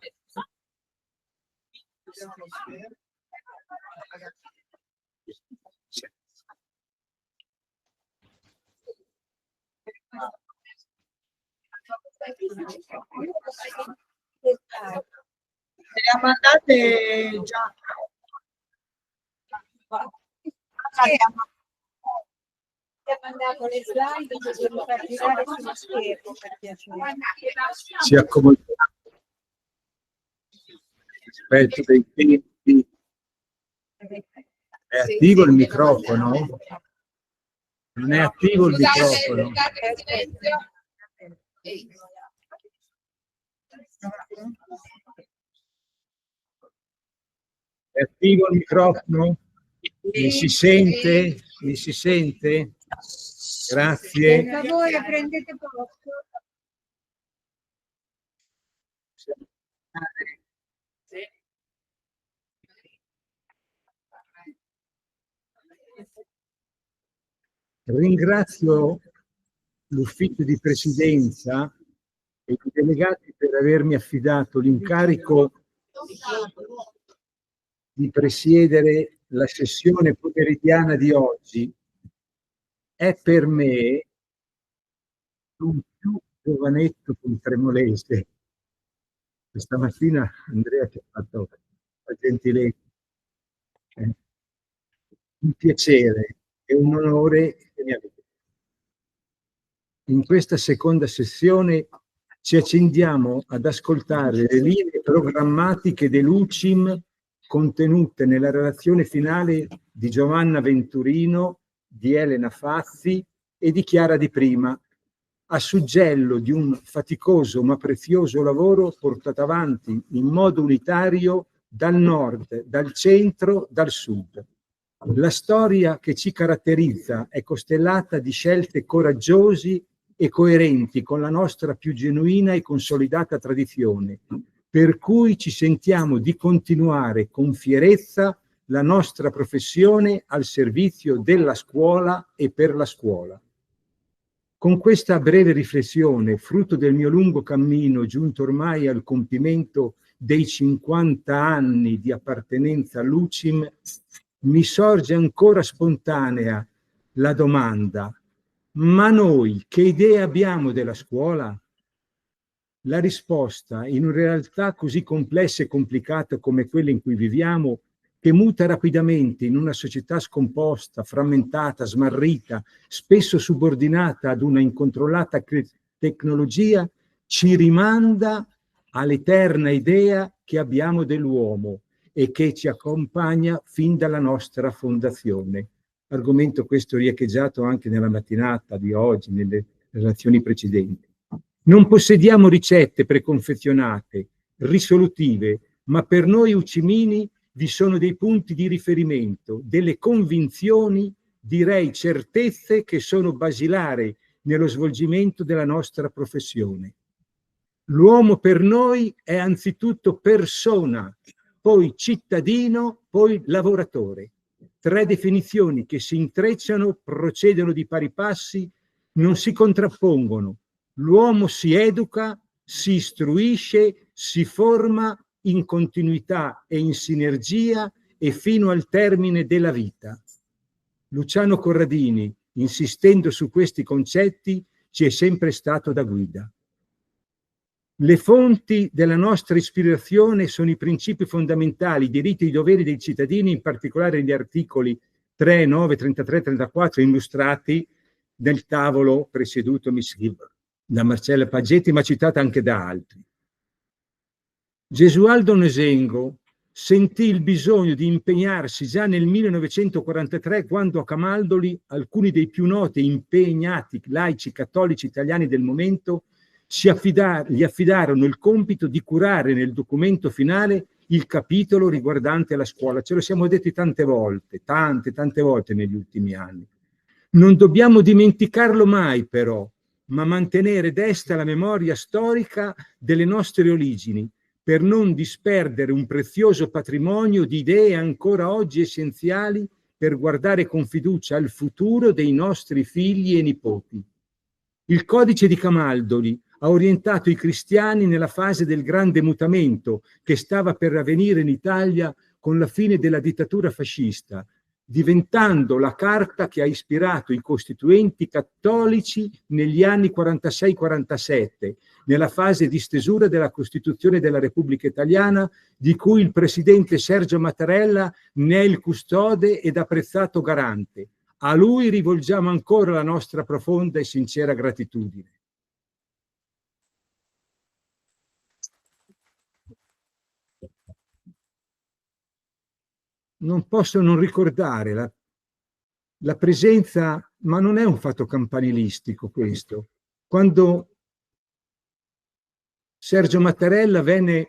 Le ha mandate già. Ha mandato le slide che devo far girare sullo schermo, per piacere. Si accomoda rispetto dei tempi. È attivo il microfono? Non è attivo il microfono? È attivo il microfono? Mi si sente? Mi si sente? Grazie. Per favore, prendete posto. Ringrazio l'ufficio di presidenza e i delegati per avermi affidato l'incarico di presiedere la sessione pomeridiana di oggi. È per me un più giovanetto che un tremolese. Questa mattina Andrea ci ha fatto la gentilezza. Un piacere e un onore che mi avete. In questa seconda sessione ci accingiamo ad ascoltare le linee programmatiche dell'UCIM contenute nella relazione finale di Giovanna Venturino, di Elena Fazzi e di Chiara Di Prima, a suggello di un faticoso ma prezioso lavoro portato avanti in modo unitario dal nord, dal centro, dal sud. La storia che ci caratterizza è costellata di scelte coraggiose e coerenti con la nostra più genuina e consolidata tradizione, per cui ci sentiamo di continuare con fierezza la nostra professione al servizio della scuola e per la scuola. Con questa breve riflessione, frutto del mio lungo cammino giunto ormai al compimento dei 50 anni di appartenenza all'UCIM, mi sorge ancora spontanea la domanda: ma noi che idea abbiamo della scuola? La risposta, in una realtà così complessa e complicata come quella in cui viviamo, che muta rapidamente in una società scomposta, frammentata, smarrita, spesso subordinata ad una incontrollata tecnologia, ci rimanda all'eterna idea che abbiamo dell'uomo e che ci accompagna fin dalla nostra fondazione. Argomento questo riecheggiato anche nella mattinata di oggi, nelle relazioni precedenti. Non possediamo ricette preconfezionate, risolutive, ma per noi ucimini vi sono dei punti di riferimento, delle convinzioni, direi certezze che sono basilari nello svolgimento della nostra professione. L'uomo per noi è anzitutto persona, poi cittadino, poi lavoratore. 3 definizioni che si intrecciano, procedono di pari passi, non si contrappongono. L'uomo si educa, si istruisce, si forma in continuità e in sinergia e fino al termine della vita. Luciano Corradini, insistendo su questi concetti, ci è sempre stato da guida. Le fonti della nostra ispirazione sono i principi fondamentali, i diritti e i doveri dei cittadini, in particolare gli articoli 3, 9, 33 e 34 illustrati nel tavolo presieduto da Marcella Paggetti, ma citata anche da altri. Gesualdo Nosengo sentì il bisogno di impegnarsi già nel 1943, quando a Camaldoli alcuni dei più noti e impegnati laici cattolici italiani del momento gli affidarono il compito di curare nel documento finale il capitolo riguardante la scuola. Ce lo siamo detti tante volte, tante volte negli ultimi anni. Non dobbiamo dimenticarlo mai, però, ma mantenere desta la memoria storica delle nostre origini, per non disperdere un prezioso patrimonio di idee ancora oggi essenziali per guardare con fiducia al futuro dei nostri figli e nipoti. Il codice di Camaldoli, ha orientato i cristiani nella fase del grande mutamento che stava per avvenire in Italia con la fine della dittatura fascista, diventando la carta che ha ispirato i costituenti cattolici negli anni 46-47, nella fase di stesura della Costituzione della Repubblica Italiana, di cui il presidente Sergio Mattarella ne è il custode ed apprezzato garante. A lui rivolgiamo ancora la nostra profonda e sincera gratitudine. Non posso non ricordare la presenza, ma non è un fatto campanilistico questo, quando Sergio Mattarella venne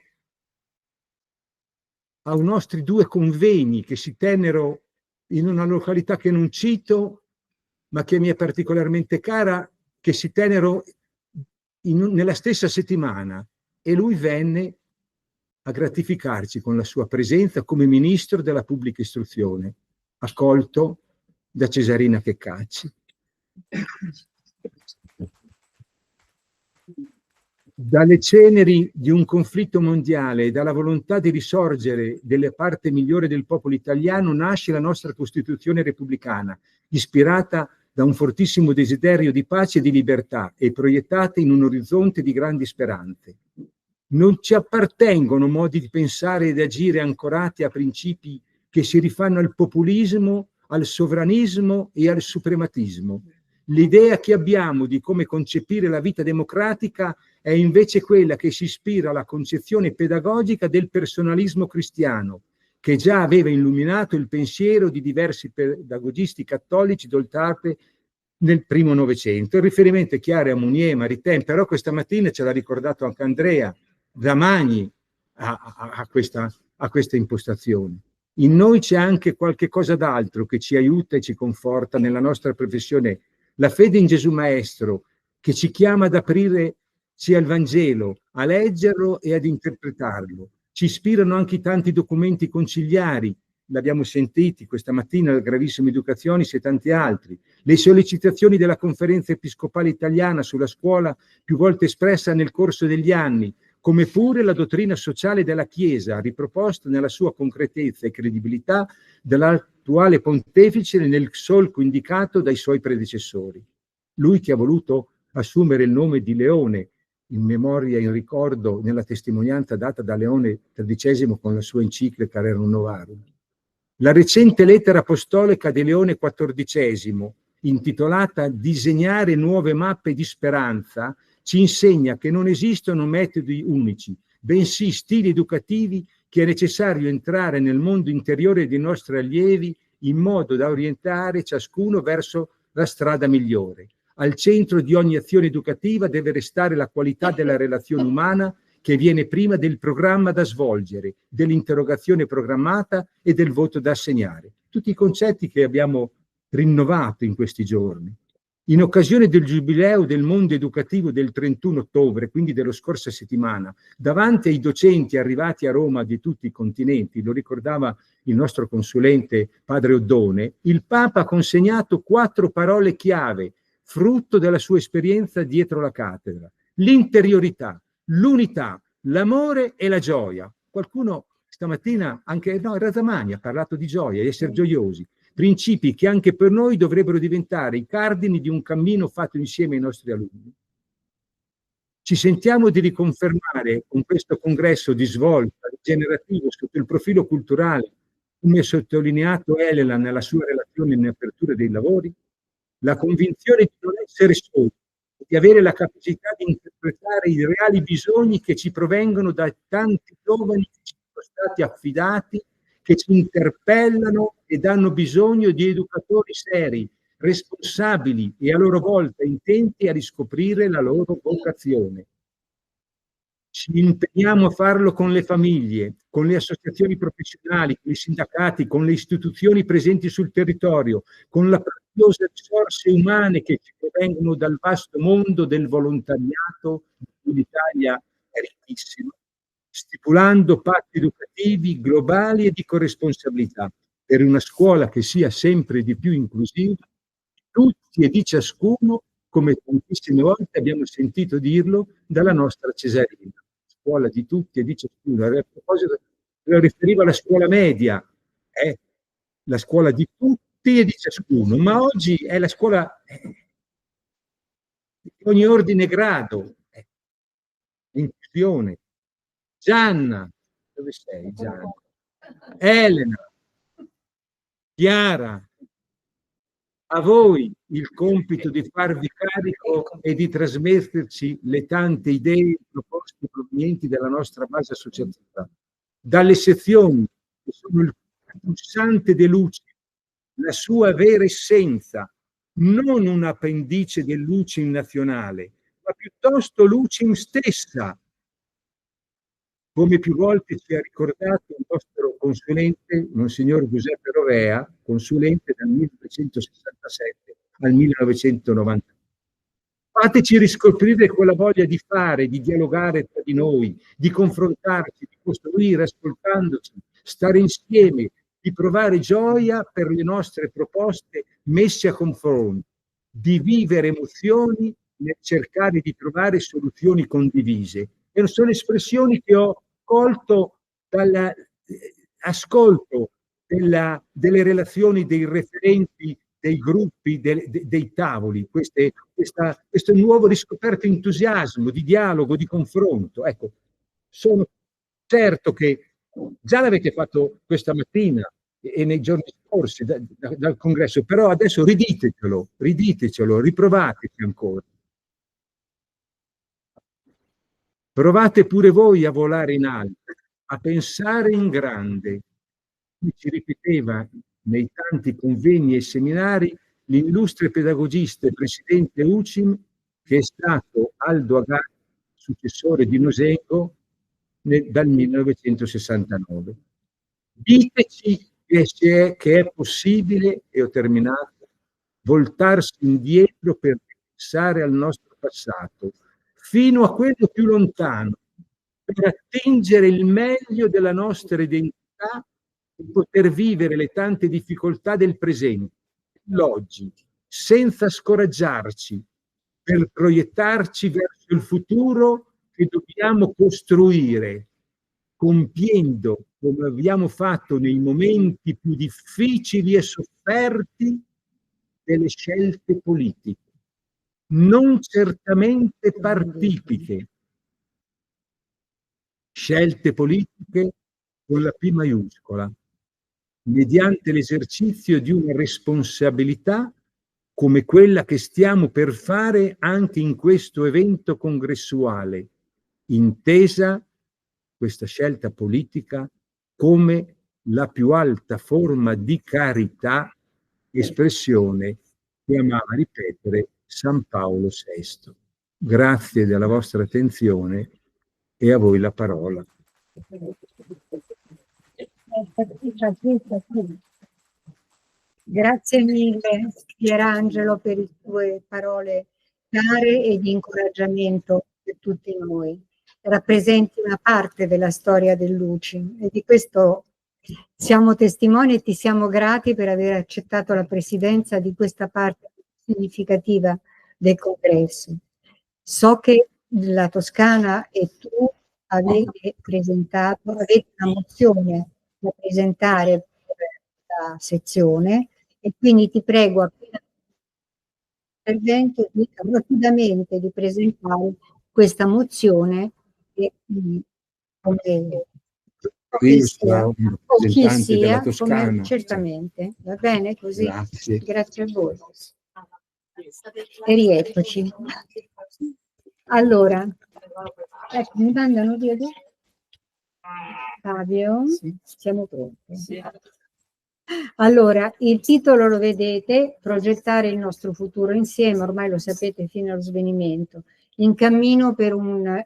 a un nostri 2 convegni che si tennero in una località che non cito, ma che mi è particolarmente cara, che si tennero nella stessa settimana, e lui venne a gratificarci con la sua presenza come ministro della pubblica istruzione, accolto da Cesarina Checcacci. Dalle ceneri di un conflitto mondiale e dalla volontà di risorgere delle parte migliore del popolo italiano nasce la nostra Costituzione repubblicana, ispirata da un fortissimo desiderio di pace e di libertà e proiettata in un orizzonte di grandi speranze. Non ci appartengono modi di pensare ed agire ancorati a principi che si rifanno al populismo, al sovranismo e al suprematismo. L'idea che abbiamo di come concepire la vita democratica è invece quella che si ispira alla concezione pedagogica del personalismo cristiano, che già aveva illuminato il pensiero di diversi pedagogisti cattolici d'Oltralpe nel primo Novecento. Il riferimento è chiaro a Mounier e Maritain, però questa mattina ce l'ha ricordato anche Andrea Damagni a questa impostazione. In noi c'è anche qualche cosa d'altro che ci aiuta e ci conforta nella nostra professione. La fede in Gesù Maestro, che ci chiama ad aprirci al Vangelo, a leggerlo e ad interpretarlo. Ci ispirano anche i tanti documenti conciliari, l'abbiamo sentiti questa mattina, la Gravissima Educationis e tanti altri. Le sollecitazioni della Conferenza Episcopale Italiana sulla scuola, più volte espressa nel corso degli anni, come pure la dottrina sociale della Chiesa, riproposta nella sua concretezza e credibilità dall'attuale pontefice nel solco indicato dai suoi predecessori. Lui che ha voluto assumere il nome di Leone, in memoria e in ricordo nella testimonianza data da Leone XIII con la sua enciclica Rerum Novarum. La recente lettera apostolica di Leone XIV, intitolata Disegnare nuove mappe di speranza, ci insegna che non esistono metodi unici, bensì stili educativi che è necessario entrare nel mondo interiore dei nostri allievi in modo da orientare ciascuno verso la strada migliore. Al centro di ogni azione educativa deve restare la qualità della relazione umana che viene prima del programma da svolgere, dell'interrogazione programmata e del voto da assegnare. Tutti i concetti che abbiamo rinnovato in questi giorni. In occasione del giubileo del mondo educativo del 31 ottobre, quindi della scorsa settimana, davanti ai docenti arrivati a Roma di tutti i continenti, lo ricordava il nostro consulente padre Oddone, il Papa ha consegnato 4 parole chiave, frutto della sua esperienza dietro la cattedra: l'interiorità, l'unità, l'amore e la gioia. Qualcuno stamattina, anche Razamani ha parlato di gioia, di essere gioiosi. Principi che anche per noi dovrebbero diventare i cardini di un cammino fatto insieme ai nostri alunni. Ci sentiamo di riconfermare con questo congresso di svolta generativo sotto il profilo culturale, come ha sottolineato Elena nella sua relazione in apertura dei lavori, la convinzione di non essere soli, di avere la capacità di interpretare i reali bisogni che ci provengono da tanti giovani che ci sono stati affidati, che ci interpellano ed hanno bisogno di educatori seri, responsabili e a loro volta intenti a riscoprire la loro vocazione. Ci impegniamo a farlo con le famiglie, con le associazioni professionali, con i sindacati, con le istituzioni presenti sul territorio, con le preziose risorse umane che ci provengono dal vasto mondo del volontariato, di cui l'Italia è ricchissima, stipulando patti educativi globali e di corresponsabilità per una scuola che sia sempre di più inclusiva, tutti e di ciascuno come tantissime volte abbiamo sentito dirlo dalla nostra Cesarina, scuola di tutti e di ciascuno. A proposito, riferiva alla scuola media, la scuola di tutti e di ciascuno, ma oggi è la scuola di ogni ordine e grado, inclusione. Gianna, dove sei Gianna? Elena, Chiara, a voi il compito di farvi carico e di trasmetterci le tante idee e proposte provenienti dalla nostra base associativa, dalle sezioni che sono il pulsante dell'UCIM, la sua vera essenza, non un appendice dell'UCIM nazionale, ma piuttosto l'UCIM stessa, come più volte ci ha ricordato il nostro consulente, Monsignor Giuseppe Rovea, consulente dal 1967 al 1990. Fateci riscoprire quella voglia di fare, di dialogare tra di noi, di confrontarci, di costruire ascoltandoci, stare insieme, di provare gioia per le nostre proposte messe a confronto, di vivere emozioni nel cercare di trovare soluzioni condivise. E sono espressioni che ho colto dall'ascolto delle relazioni dei referenti, dei gruppi, dei tavoli, questo nuovo riscoperto entusiasmo di dialogo, di confronto. Ecco, sono certo che già l'avete fatto questa mattina e nei giorni scorsi dal congresso, però adesso riditecelo, riprovateci ancora. Provate pure voi a volare in alto, a pensare in grande. Ci ripeteva nei tanti convegni e seminari l'illustre pedagogista e presidente UCIM, che è stato Aldo Agà, successore di Nosengo, dal 1969. Diteci che è possibile, e ho terminato, voltarsi indietro per pensare al nostro passato, fino a quello più lontano, per attingere il meglio della nostra identità e poter vivere le tante difficoltà del presente, l'oggi, senza scoraggiarci, per proiettarci verso il futuro che dobbiamo costruire, compiendo, come abbiamo fatto nei momenti più difficili e sofferti, delle scelte politiche, non certamente partitiche, scelte politiche con la P maiuscola, mediante l'esercizio di una responsabilità come quella che stiamo per fare anche in questo evento congressuale, intesa questa scelta politica come la più alta forma di carità, espressione che amava ripetere San Paolo VI. Grazie della vostra attenzione e a voi la parola. Grazie mille Pierangelo per le tue parole care e di incoraggiamento per tutti noi. Rappresenti una parte della storia dell'UCIM e di questo siamo testimoni e ti siamo grati per aver accettato la presidenza di questa parte significativa del congresso. So che la Toscana e tu avete una mozione da presentare per la sezione e quindi ti prego appena intervento rapidamente di presentare questa mozione e come Io sono un rappresentante della Toscana. Certamente, va bene così? Grazie. Grazie a voi. E rieccoci. Allora, ecco, mi mandano via Fabio, sì. Siamo pronti. Sì. Allora, il titolo lo vedete, progettare il nostro futuro insieme, ormai lo sapete fino allo svenimento, in cammino per un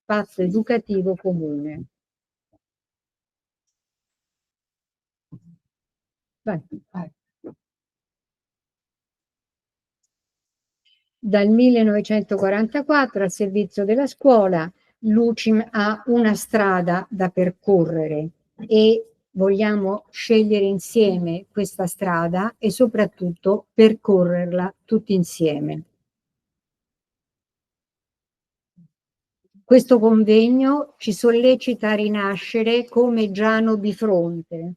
passo educativo comune. Vai. Dal 1944 al servizio della scuola, l'UCIM ha una strada da percorrere e vogliamo scegliere insieme questa strada e soprattutto percorrerla tutti insieme. Questo convegno ci sollecita a rinascere come Giano Bifronte,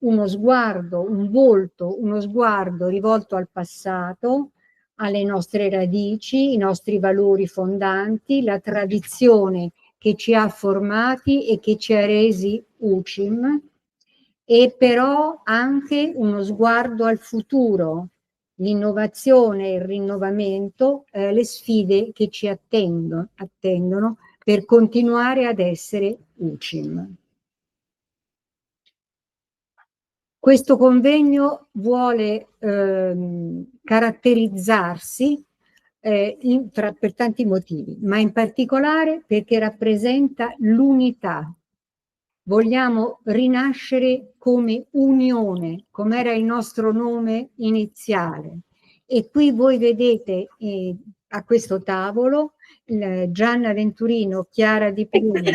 uno sguardo, un volto, uno sguardo rivolto al passato, alle nostre radici, i nostri valori fondanti, la tradizione che ci ha formati e che ci ha resi UCIM, e però anche uno sguardo al futuro, l'innovazione, il rinnovamento, le sfide che ci attendono per continuare ad essere UCIM. Questo convegno vuole caratterizzarsi per tanti motivi, ma in particolare perché rappresenta l'unità. Vogliamo rinascere come unione, come era il nostro nome iniziale. E qui voi vedete a questo tavolo Gianna Venturino, Chiara Di Pruni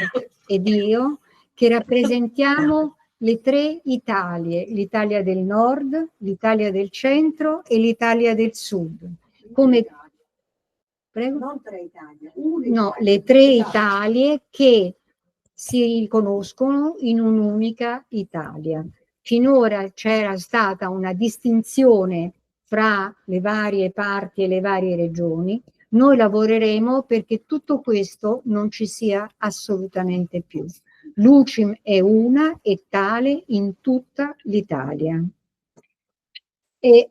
ed io, che rappresentiamo le tre Italie, l'Italia del Nord, l'Italia del Centro e l'Italia del Sud. Come... Prego? Non tre Italie. No, le tre Italie che si riconoscono in un'unica Italia. Finora c'era stata una distinzione fra le varie parti e le varie regioni. Noi lavoreremo perché tutto questo non ci sia assolutamente più. L'UCIM è una e tale in tutta l'Italia. E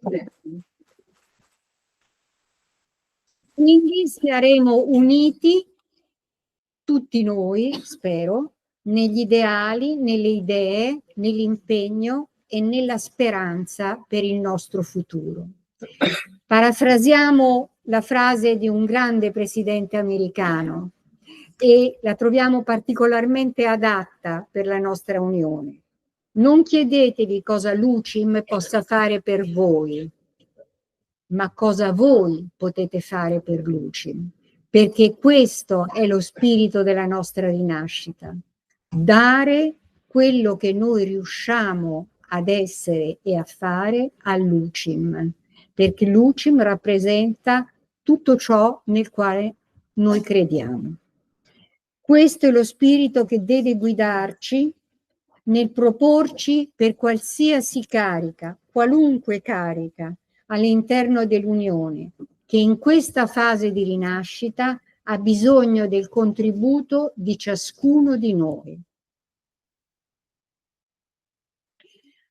quindi saremo uniti tutti noi, spero, negli ideali, nelle idee, nell'impegno e nella speranza per il nostro futuro. Parafrasiamo la frase di un grande presidente americano e la troviamo particolarmente adatta per la nostra Unione. Non chiedetevi cosa l'UCIM possa fare per voi, ma cosa voi potete fare per l'UCIM, perché questo è lo spirito della nostra rinascita. Dare quello che noi riusciamo ad essere e a fare all'UCIM, perché l'UCIM rappresenta tutto ciò nel quale noi crediamo. Questo è lo spirito che deve guidarci nel proporci per qualsiasi carica, qualunque carica, all'interno dell'Unione, che in questa fase di rinascita ha bisogno del contributo di ciascuno di noi.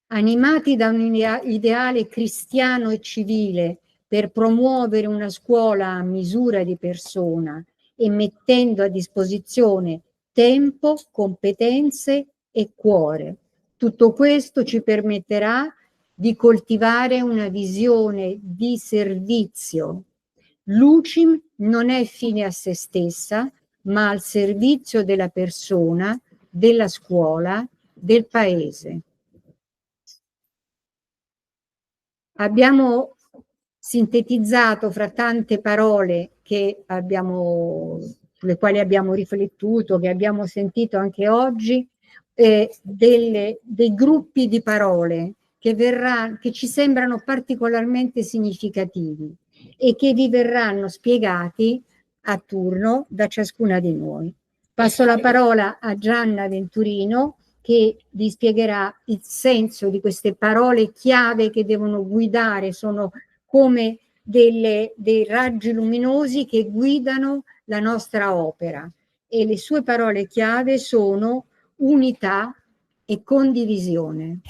Animati da un ideale cristiano e civile per promuovere una scuola a misura di persona e mettendo a disposizione tempo, competenze e cuore. Tutto questo ci permetterà di coltivare una visione di servizio. L'UCIM non è fine a se stessa, ma al servizio della persona, della scuola, del paese. Abbiamo sintetizzato fra tante parole sulle quali abbiamo riflettuto, che abbiamo sentito anche oggi, dei gruppi di parole che ci sembrano particolarmente significativi e che vi verranno spiegati a turno da ciascuna di noi. Passo la parola a Gianna Venturino, che vi spiegherà il senso di queste parole chiave che devono guidare, sono come dei raggi luminosi che guidano la nostra opera, e le sue parole chiave sono unità e condivisione.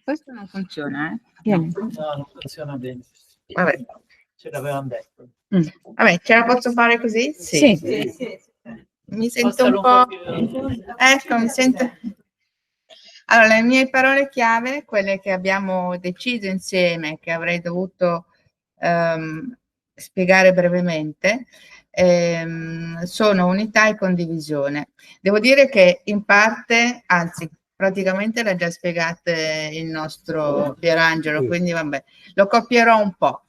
Questo non funziona, No, non funziona bene. Vabbè. Ce l'avevamo detto. Vabbè, ce la posso fare così? Sì. Mi sento un po'... Ecco, mi sento... Allora, le mie parole chiave, quelle che abbiamo deciso insieme, che avrei dovuto spiegare brevemente, sono unità e condivisione. Devo dire che in parte, anzi, praticamente l'ha già spiegato il nostro Pierangelo, quindi vabbè, lo copierò un po'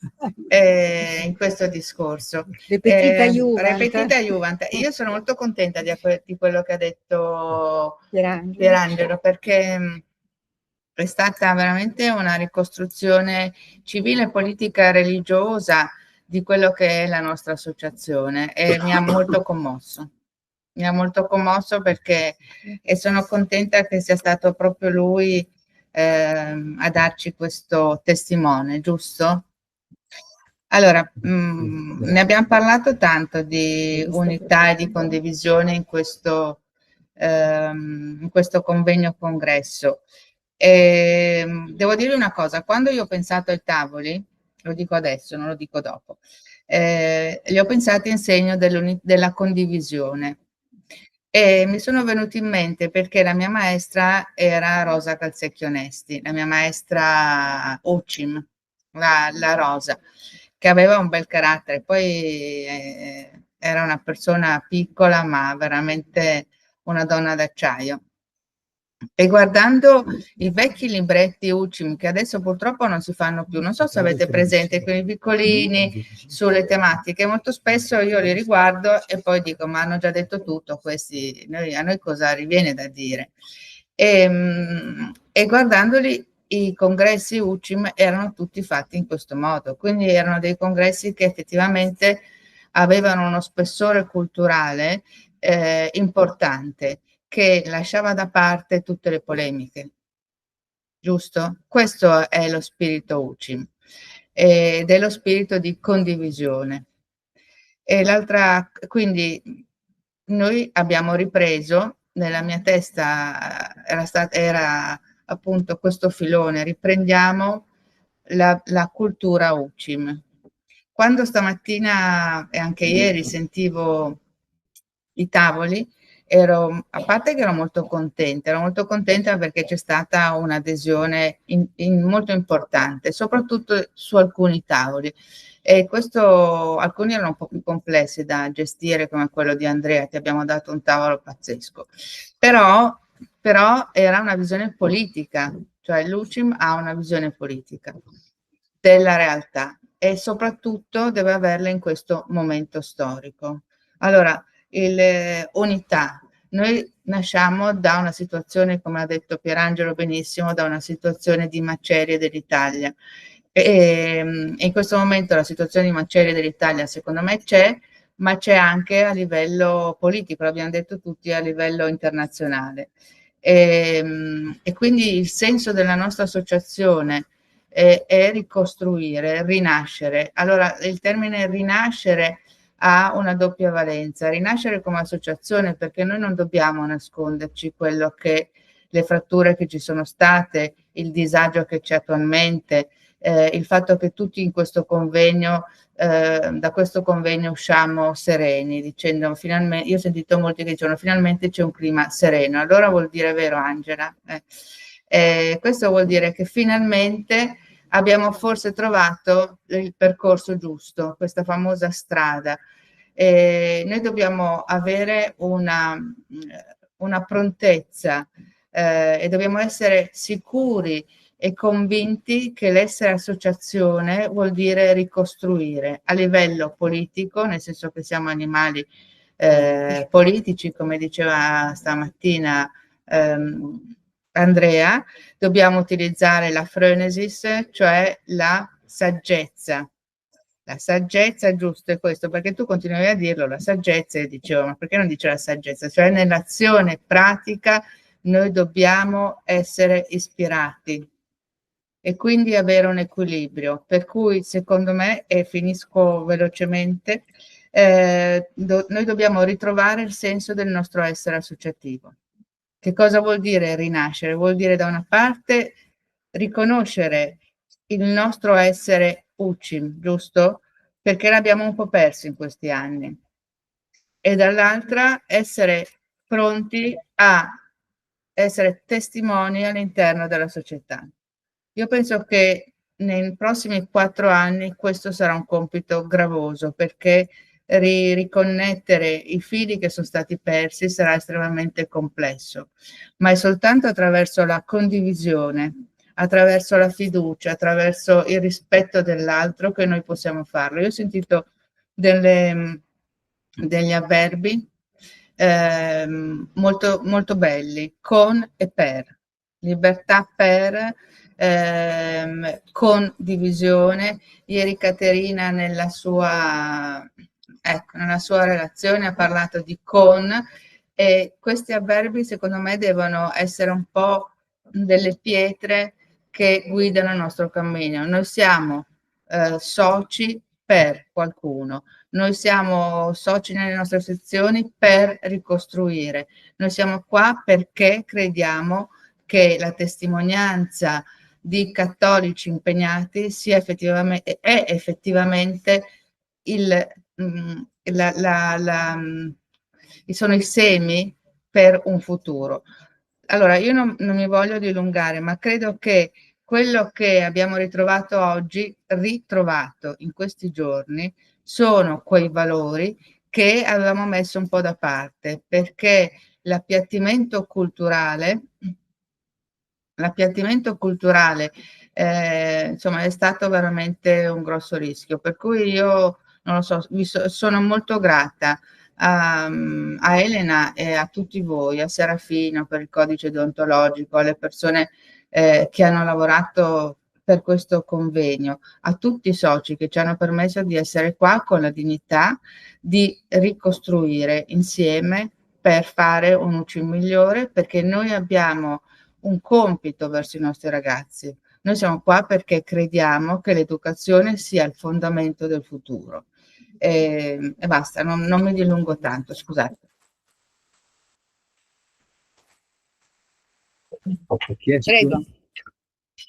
in questo discorso. Repetita Juvant. Io sono molto contenta di quello che ha detto Pierangelo, perché è stata veramente una ricostruzione civile, politica, religiosa di quello che è la nostra associazione e mi ha molto commosso. Mi ha molto commosso perché e sono contenta che sia stato proprio lui a darci questo testimone, giusto? Allora, ne abbiamo parlato tanto di unità e di condivisione in questo convegno congresso. Devo dirvi una cosa, quando io ho pensato ai tavoli, lo dico adesso, non lo dico dopo, li ho pensati in segno della condivisione. E mi sono venuti in mente perché la mia maestra era Rosa Calzecchi Onesti, la mia maestra UCIM, la Rosa, che aveva un bel carattere. Poi era una persona piccola, ma veramente una donna d'acciaio. E guardando i vecchi libretti UCIM, che adesso purtroppo non si fanno più, non so se avete presente quei piccolini sulle tematiche, molto spesso io li riguardo e poi dico, ma hanno già detto tutto questi, a noi cosa riviene da dire? E guardandoli, i congressi UCIM erano tutti fatti in questo modo, quindi erano dei congressi che effettivamente avevano uno spessore culturale importante, che lasciava da parte tutte le polemiche, giusto? Questo è lo spirito UCIM ed è lo spirito di condivisione. E quindi noi abbiamo ripreso, nella mia testa era appunto questo filone, riprendiamo la cultura UCIM. Quando stamattina e anche ieri sentivo i tavoli, a parte che ero molto contenta perché c'è stata un'adesione molto importante, soprattutto su alcuni tavoli. E alcuni erano un po' più complessi da gestire, come quello di Andrea, ti abbiamo dato un tavolo pazzesco. Però era una visione politica, cioè l'UCIM ha una visione politica della realtà e soprattutto deve averla in questo momento storico. Allora, unità. Noi nasciamo da una situazione, come ha detto Pierangelo benissimo, da una situazione di macerie dell'Italia. E in questo momento la situazione di macerie dell'Italia secondo me c'è, ma c'è anche a livello politico, l'abbiamo detto tutti, a livello internazionale. E quindi il senso della nostra associazione è ricostruire, rinascere. Allora, il termine rinascere ha una doppia valenza, rinascere come associazione, perché noi non dobbiamo nasconderci le fratture che ci sono state, il disagio che c'è attualmente, il fatto che tutti in questo convegno, da questo convegno usciamo sereni, dicendo finalmente, io ho sentito molti che dicono finalmente c'è un clima sereno, allora vuol dire vero Angela? Questo vuol dire che finalmente abbiamo forse trovato il percorso giusto, questa famosa strada. Noi dobbiamo avere una prontezza e dobbiamo essere sicuri e convinti che l'essere associazione vuol dire ricostruire a livello politico, nel senso che siamo animali politici, come diceva stamattina Andrea, dobbiamo utilizzare la phronesis, cioè la saggezza. La saggezza, giusto, è questo, perché tu continuavi a dirlo, la saggezza, e dicevo, ma perché non dice la saggezza? Cioè nell'azione pratica noi dobbiamo essere ispirati e quindi avere un equilibrio, per cui secondo me, e finisco velocemente, noi dobbiamo ritrovare il senso del nostro essere associativo. Che cosa vuol dire rinascere? Vuol dire da una parte riconoscere il nostro essere UCIM, giusto? Perché l'abbiamo un po' perso in questi anni. E dall'altra essere pronti a essere testimoni all'interno della società. Io penso che nei prossimi 4 anni questo sarà un compito gravoso, perché riconnettere i fili che sono stati persi sarà estremamente complesso, ma è soltanto attraverso la condivisione, attraverso la fiducia, attraverso il rispetto dell'altro che noi possiamo farlo. Io ho sentito degli avverbi molto, molto belli, con e per, libertà per, condivisione. Ieri Caterina nella sua relazione ha parlato di con, e questi avverbi secondo me devono essere un po' delle pietre che guidano il nostro cammino. Noi siamo soci per qualcuno, noi siamo soci nelle nostre sezioni per ricostruire, noi siamo qua perché crediamo che la testimonianza di cattolici impegnati è effettivamente sono i semi per un futuro. Allora, io non mi voglio dilungare, ma credo che quello che abbiamo ritrovato oggi, ritrovato in questi giorni, sono quei valori che avevamo messo un po' da parte, perché l'appiattimento culturale insomma, è stato veramente un grosso rischio, per cui io non lo so, sono molto grata a Elena e a tutti voi, a Serafino per il codice deontologico, alle persone che hanno lavorato per questo convegno, a tutti i soci che ci hanno permesso di essere qua con la dignità di ricostruire insieme per fare un UCI migliore, perché noi abbiamo un compito verso i nostri ragazzi. Noi siamo qua perché crediamo che l'educazione sia il fondamento del futuro. E basta, non mi dilungo tanto, scusate.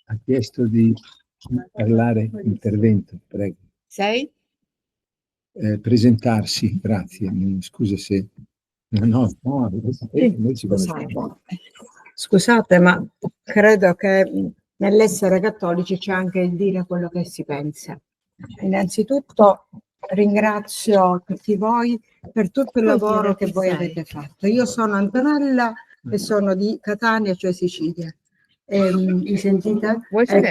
Ha chiesto di parlare, intervento, prego. Sei? Presentarsi, grazie. Scusa se... Scusate, ma credo che nell'essere cattolici c'è anche il dire quello che si pensa. Innanzitutto ringrazio tutti voi per tutto il lavoro che voi avete fatto. Io sono Antonella e sono di Catania, cioè Sicilia. Mi sentite?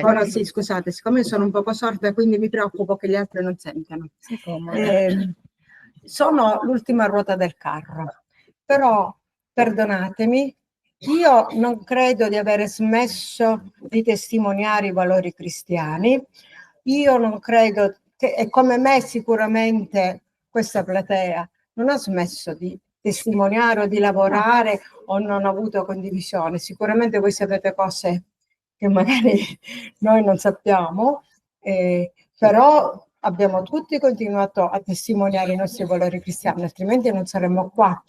Ora sì, scusate, siccome sono un poco sorda, quindi mi preoccupo che gli altri non sentano. Sono l'ultima ruota del carro, però perdonatemi, io non credo di avere smesso di testimoniare i valori cristiani. Io non credo che, e come me sicuramente questa platea non ha smesso di testimoniare o di lavorare o non ha avuto condivisione. Sicuramente voi sapete cose che magari noi non sappiamo, però abbiamo tutti continuato a testimoniare i nostri valori cristiani, altrimenti non saremmo qua.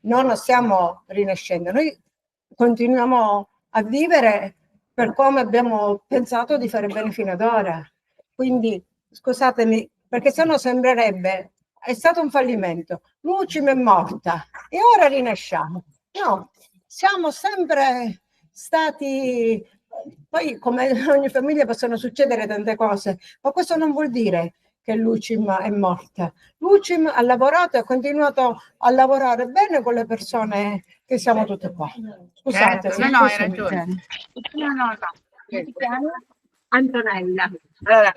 Noi non stiamo rinascendo, noi continuiamo a vivere per come abbiamo pensato di fare bene fino ad ora. Quindi scusatemi, perché sennò sembrerebbe è stato un fallimento, l'UCIM è morta e ora rinasciamo. No, siamo sempre stati, poi come in ogni famiglia possono succedere tante cose, ma questo non vuol dire che l'UCIM è morta. L'UCIM ha lavorato e ha continuato a lavorare bene con le persone che siamo tutte qua. Scusate. No, hai ragione. No. Antonella. Allora,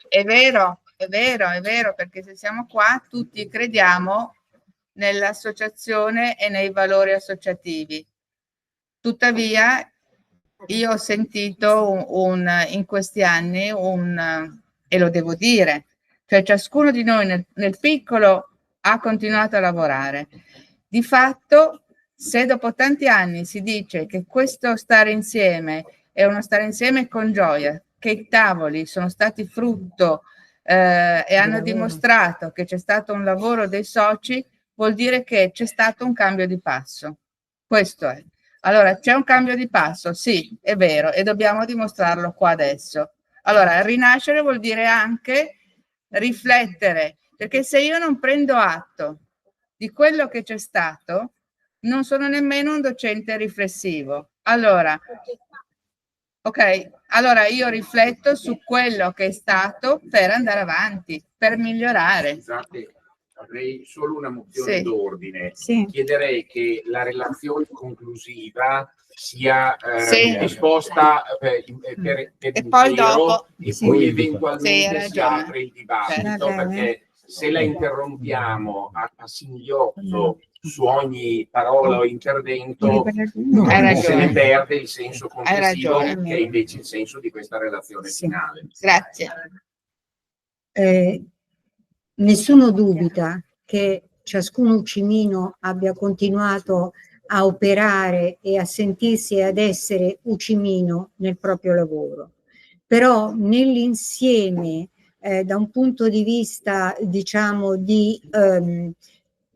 è vero, perché se siamo qua tutti crediamo nell'associazione e nei valori associativi. Tuttavia, io ho sentito in questi anni e lo devo dire, cioè ciascuno di noi nel piccolo ha continuato a lavorare. Di fatto, se dopo tanti anni si dice che questo stare insieme è uno stare insieme con gioia, che i tavoli sono stati frutto e hanno dimostrato che c'è stato un lavoro dei soci, vuol dire che c'è stato un cambio di passo. Questo è. Allora, c'è un cambio di passo? Sì, è vero, e dobbiamo dimostrarlo qua adesso. Allora, rinascere vuol dire anche riflettere, perché se io non prendo atto di quello che c'è stato, non sono nemmeno un docente riflessivo. Allora, ok, allora io rifletto su quello che è stato per andare avanti, per migliorare. Scusate, avrei solo una mozione d'ordine. Chiederei che la relazione conclusiva sia disposta per e poi dopo e poi eventualmente si apre il dibattito, perché se la interrompiamo a singhiozzo su ogni parola o intervento se ne perde il senso complessivo, che è invece il senso di questa relazione finale. Grazie. Nessuno dubita che ciascun ucimino abbia continuato a operare e a sentirsi e ad essere ucimino nel proprio lavoro, però nell'insieme da un punto di vista, diciamo, di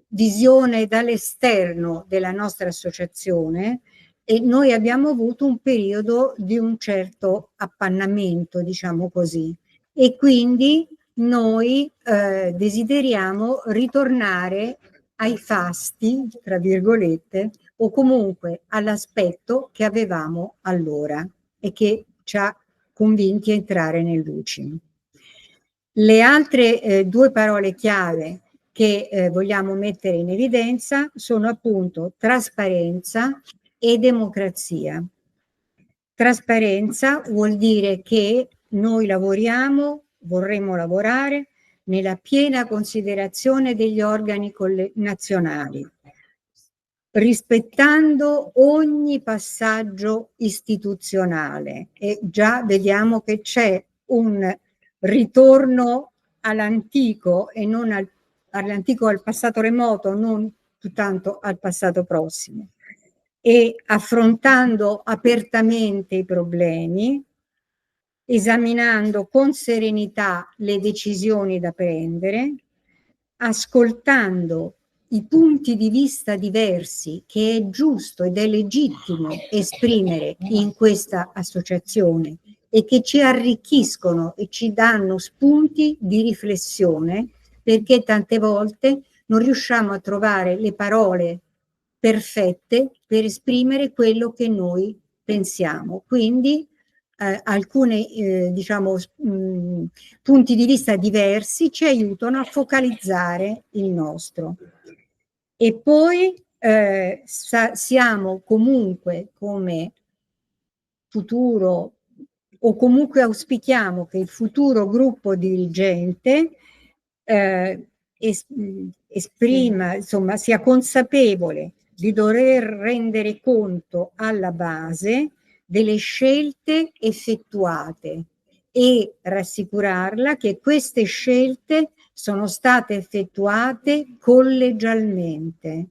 visione dall'esterno della nostra associazione, e noi abbiamo avuto un periodo di un certo appannamento, diciamo così, e quindi noi desideriamo ritornare ai fasti, tra virgolette, o comunque all'aspetto che avevamo allora e che ci ha convinti a entrare nell'Ucim. Le altre due parole chiave che vogliamo mettere in evidenza sono appunto trasparenza e democrazia. Trasparenza vuol dire che noi vorremmo lavorare nella piena considerazione degli organi nazionali, rispettando ogni passaggio istituzionale, e già vediamo che c'è un ritorno all'antico e non all'antico, al passato remoto, non tanto al passato prossimo, e affrontando apertamente i problemi, esaminando con serenità le decisioni da prendere, ascoltando i punti di vista diversi che è giusto ed è legittimo esprimere in questa associazione e che ci arricchiscono e ci danno spunti di riflessione, perché tante volte non riusciamo a trovare le parole perfette per esprimere quello che noi pensiamo. Quindi alcuni diciamo, punti di vista diversi ci aiutano a focalizzare il nostro. E poi siamo comunque come futuro, o comunque auspichiamo che il futuro gruppo dirigente esprima, insomma, sia consapevole di dover rendere conto alla base delle scelte effettuate e rassicurarla che queste scelte sono state effettuate collegialmente,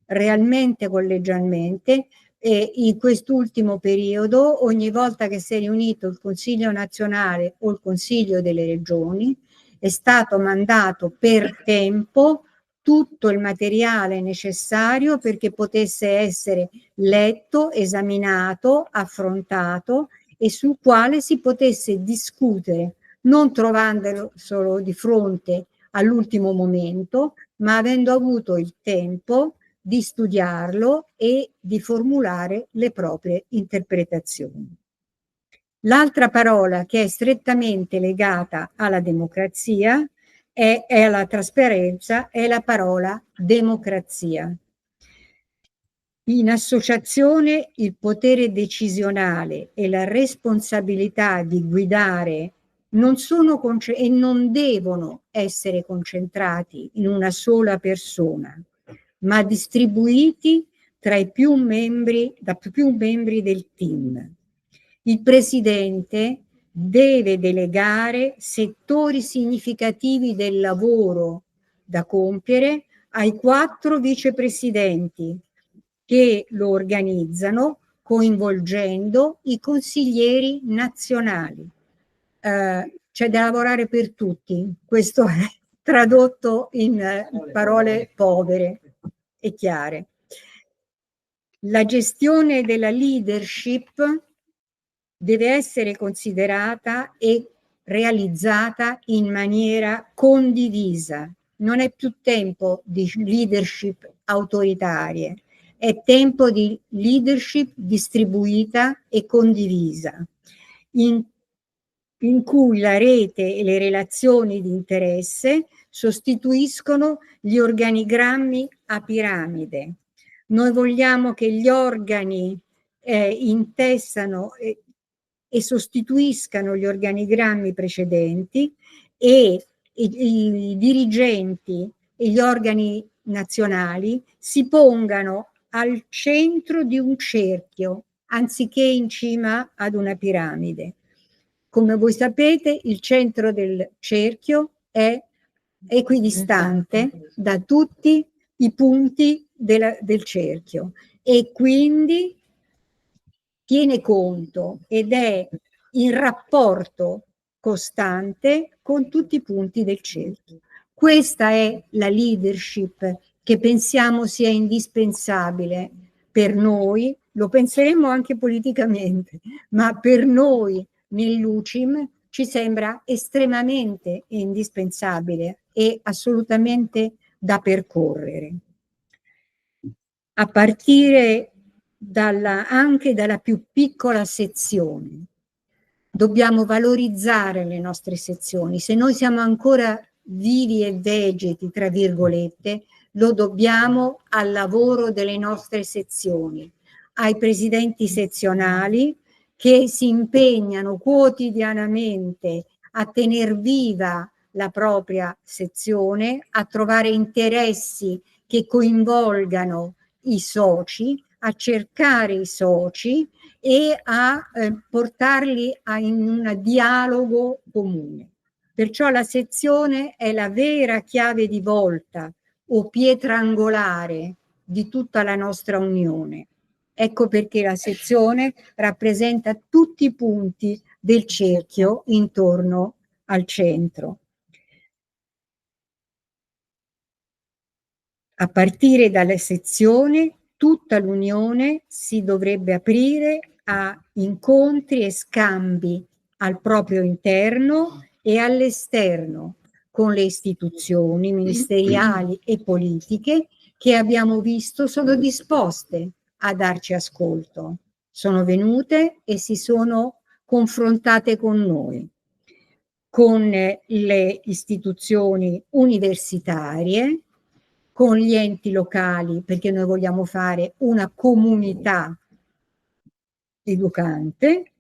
realmente collegialmente, e in quest'ultimo periodo, ogni volta che si è riunito il Consiglio nazionale o il Consiglio delle Regioni, è stato mandato per tempo tutto il materiale necessario perché potesse essere letto, esaminato, affrontato e sul quale si potesse discutere, non trovandolo solo di fronte all'ultimo momento, ma avendo avuto il tempo di studiarlo e di formulare le proprie interpretazioni. L'altra parola che è strettamente legata alla democrazia e alla trasparenza è la parola democrazia. In associazione il potere decisionale e la responsabilità di guidare non sono e non devono essere concentrati in una sola persona, ma distribuiti tra i più membri del team. Il presidente deve delegare settori significativi del lavoro da compiere ai 4 vicepresidenti che lo organizzano, coinvolgendo i consiglieri nazionali. C'è da lavorare per tutti, questo è tradotto in parole povere e chiare. La gestione della leadership deve essere considerata e realizzata in maniera condivisa. Non è più tempo di leadership autoritarie, è tempo di leadership distribuita e condivisa, in cui la rete e le relazioni di interesse sostituiscono gli organigrammi a piramide. Noi vogliamo che gli organi intessano e sostituiscano gli organigrammi precedenti, e i dirigenti e gli organi nazionali si pongano al centro di un cerchio, anziché in cima ad una piramide. Come voi sapete, il centro del cerchio è equidistante da tutti i punti del cerchio e quindi tiene conto ed è in rapporto costante con tutti i punti del cerchio. Questa è la leadership che pensiamo sia indispensabile per noi, lo penseremo anche politicamente, ma per noi nell'UCIM ci sembra estremamente indispensabile e assolutamente da percorrere. A partire anche dalla più piccola sezione. Dobbiamo valorizzare le nostre sezioni. Se noi siamo ancora vivi e vegeti, tra virgolette, lo dobbiamo al lavoro delle nostre sezioni, ai presidenti sezionali che si impegnano quotidianamente a tener viva la propria sezione, a trovare interessi che coinvolgano i soci, a cercare i soci e a portarli in un dialogo comune. Perciò la sezione è la vera chiave di volta o pietra angolare di tutta la nostra unione. Ecco perché la sezione rappresenta tutti i punti del cerchio intorno al centro. A partire dalla sezione, tutta l'Unione si dovrebbe aprire a incontri e scambi al proprio interno e all'esterno con le istituzioni ministeriali e politiche che abbiamo visto sono disposte a darci ascolto. Sono venute e si sono confrontate con noi, con le istituzioni universitarie, con gli enti locali, perché noi vogliamo fare una comunità educante,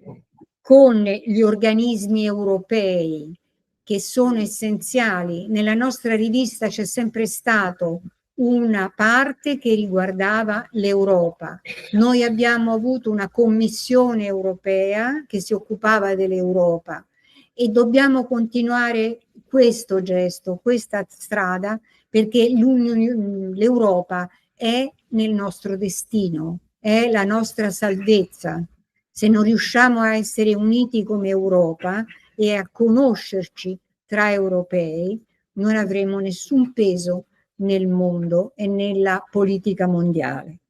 con gli organismi europei che sono essenziali. Nella nostra rivista c'è sempre stato una parte che riguardava l'Europa. Noi abbiamo avuto una commissione europea che si occupava dell'Europa e dobbiamo continuare questo gesto, questa strada, perché l'Europa è nel nostro destino, è la nostra salvezza. Se non riusciamo a essere uniti come Europa e a conoscerci tra europei, non avremo nessun peso nel mondo e nella politica mondiale.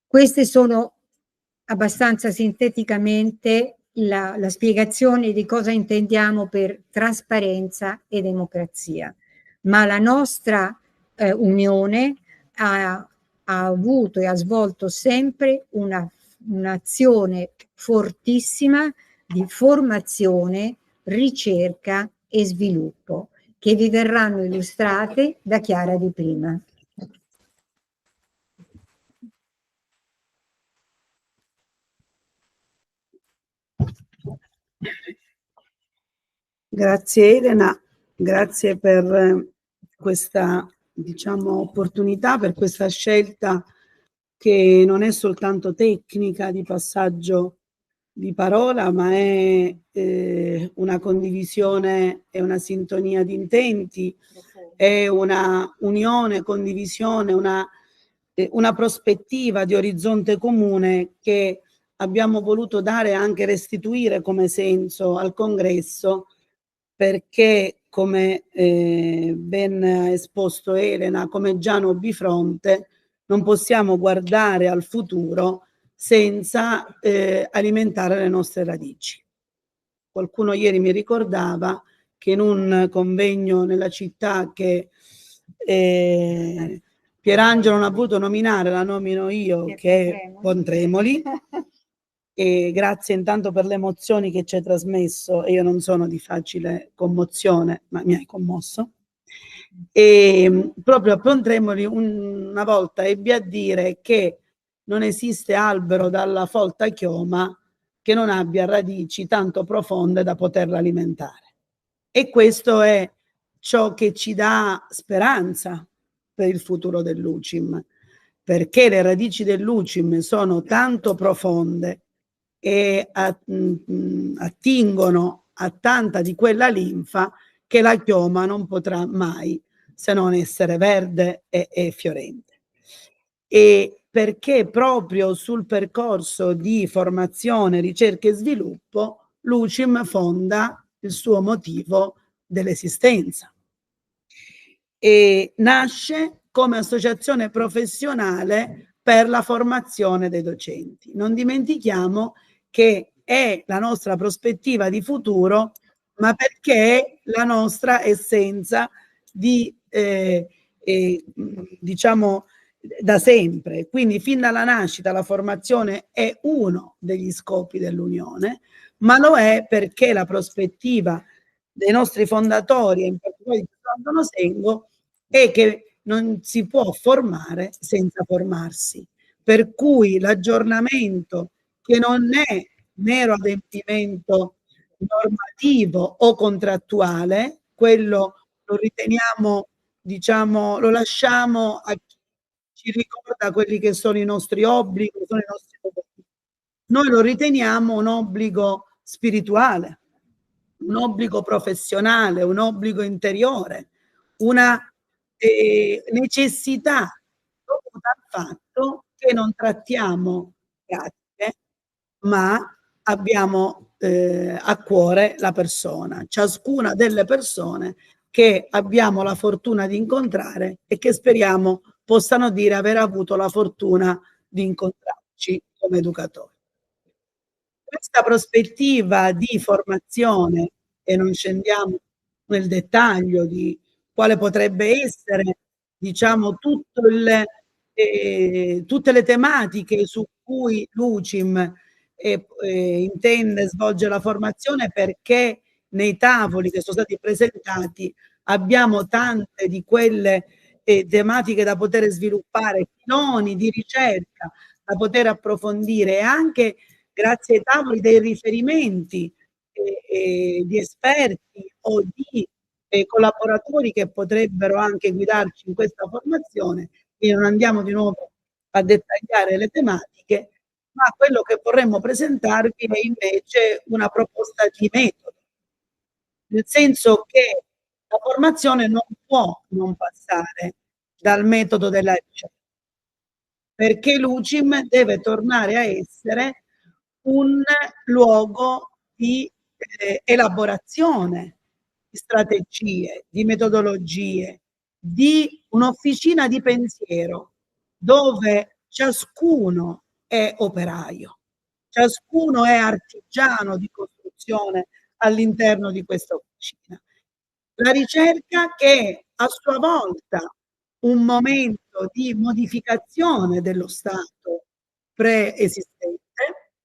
Queste sono abbastanza sinteticamente la spiegazione di cosa intendiamo per trasparenza e democrazia. Ma la nostra Unione ha avuto e ha svolto sempre un'azione fortissima di formazione, ricerca e sviluppo, che vi verranno illustrate da Chiara Di Prima. Grazie Elena, grazie per questa opportunità, per questa scelta che non è soltanto tecnica di passaggio di parola, ma è una condivisione e una sintonia di intenti, è una unione, condivisione, una prospettiva di orizzonte comune che abbiamo voluto dare, anche restituire come senso al congresso, perché come ben esposto Elena, come Giano Bifronte, non possiamo guardare al futuro senza alimentare le nostre radici. Qualcuno ieri mi ricordava che in un convegno nella città che Pierangelo non ha voluto nominare, la nomino io, che è Pontremoli, e grazie intanto per le emozioni che ci hai trasmesso, e io non sono di facile commozione, ma mi hai commosso. E proprio a Pontremoli una volta ebbi a dire che non esiste albero dalla folta chioma che non abbia radici tanto profonde da poterla alimentare. E questo è ciò che ci dà speranza, per il futuro dell'UCIM, perché le radici dell'UCIM sono tanto profonde e attingono a tanta di quella linfa che la chioma non potrà mai se non essere verde e fiorente. E perché proprio sul percorso di formazione, ricerca e sviluppo l'UCIM fonda il suo motivo dell'esistenza e nasce come associazione professionale per la formazione dei docenti. Non dimentichiamo che è la nostra prospettiva di futuro, ma perché è la nostra essenza di diciamo da sempre. Quindi fin dalla nascita la formazione è uno degli scopi dell'Unione, ma lo è perché la prospettiva dei nostri fondatori, e in particolare di Antonio Sengo, è che non si può formare senza formarsi, per cui l'aggiornamento, che non è mero adempimento normativo o contrattuale, quello lo riteniamo, diciamo, lo lasciamo a chi ci ricorda quelli che sono i nostri obblighi, sono i nostri doveri. Noi lo riteniamo un obbligo spirituale, un obbligo professionale, un obbligo interiore, una necessità dovuta al fatto che non trattiamo pratiche, ma abbiamo a cuore la persona, ciascuna delle persone che abbiamo la fortuna di incontrare e che speriamo possano dire aver avuto la fortuna di incontrarci come educatori. Questa prospettiva di formazione, e non scendiamo nel dettaglio di quale potrebbe essere, diciamo, tutte le tematiche su cui l'UCIM intende svolgere la formazione, perché nei tavoli che sono stati presentati abbiamo tante di quelle tematiche da poter sviluppare, filoni di ricerca da poter approfondire, e anche grazie ai tavoli dei riferimenti di esperti o di collaboratori che potrebbero anche guidarci in questa formazione. E non andiamo di nuovo a dettagliare le tematiche, ma quello che vorremmo presentarvi è invece una proposta di metodo, nel senso che la formazione non può non passare dal metodo della ricerca, perché l'UCIM deve tornare a essere un luogo di elaborazione di strategie, di metodologie, di un'officina di pensiero dove ciascuno è operaio, ciascuno è artigiano di costruzione all'interno di questa officina. La ricerca, che è a sua volta un momento di modificazione dello stato preesistente,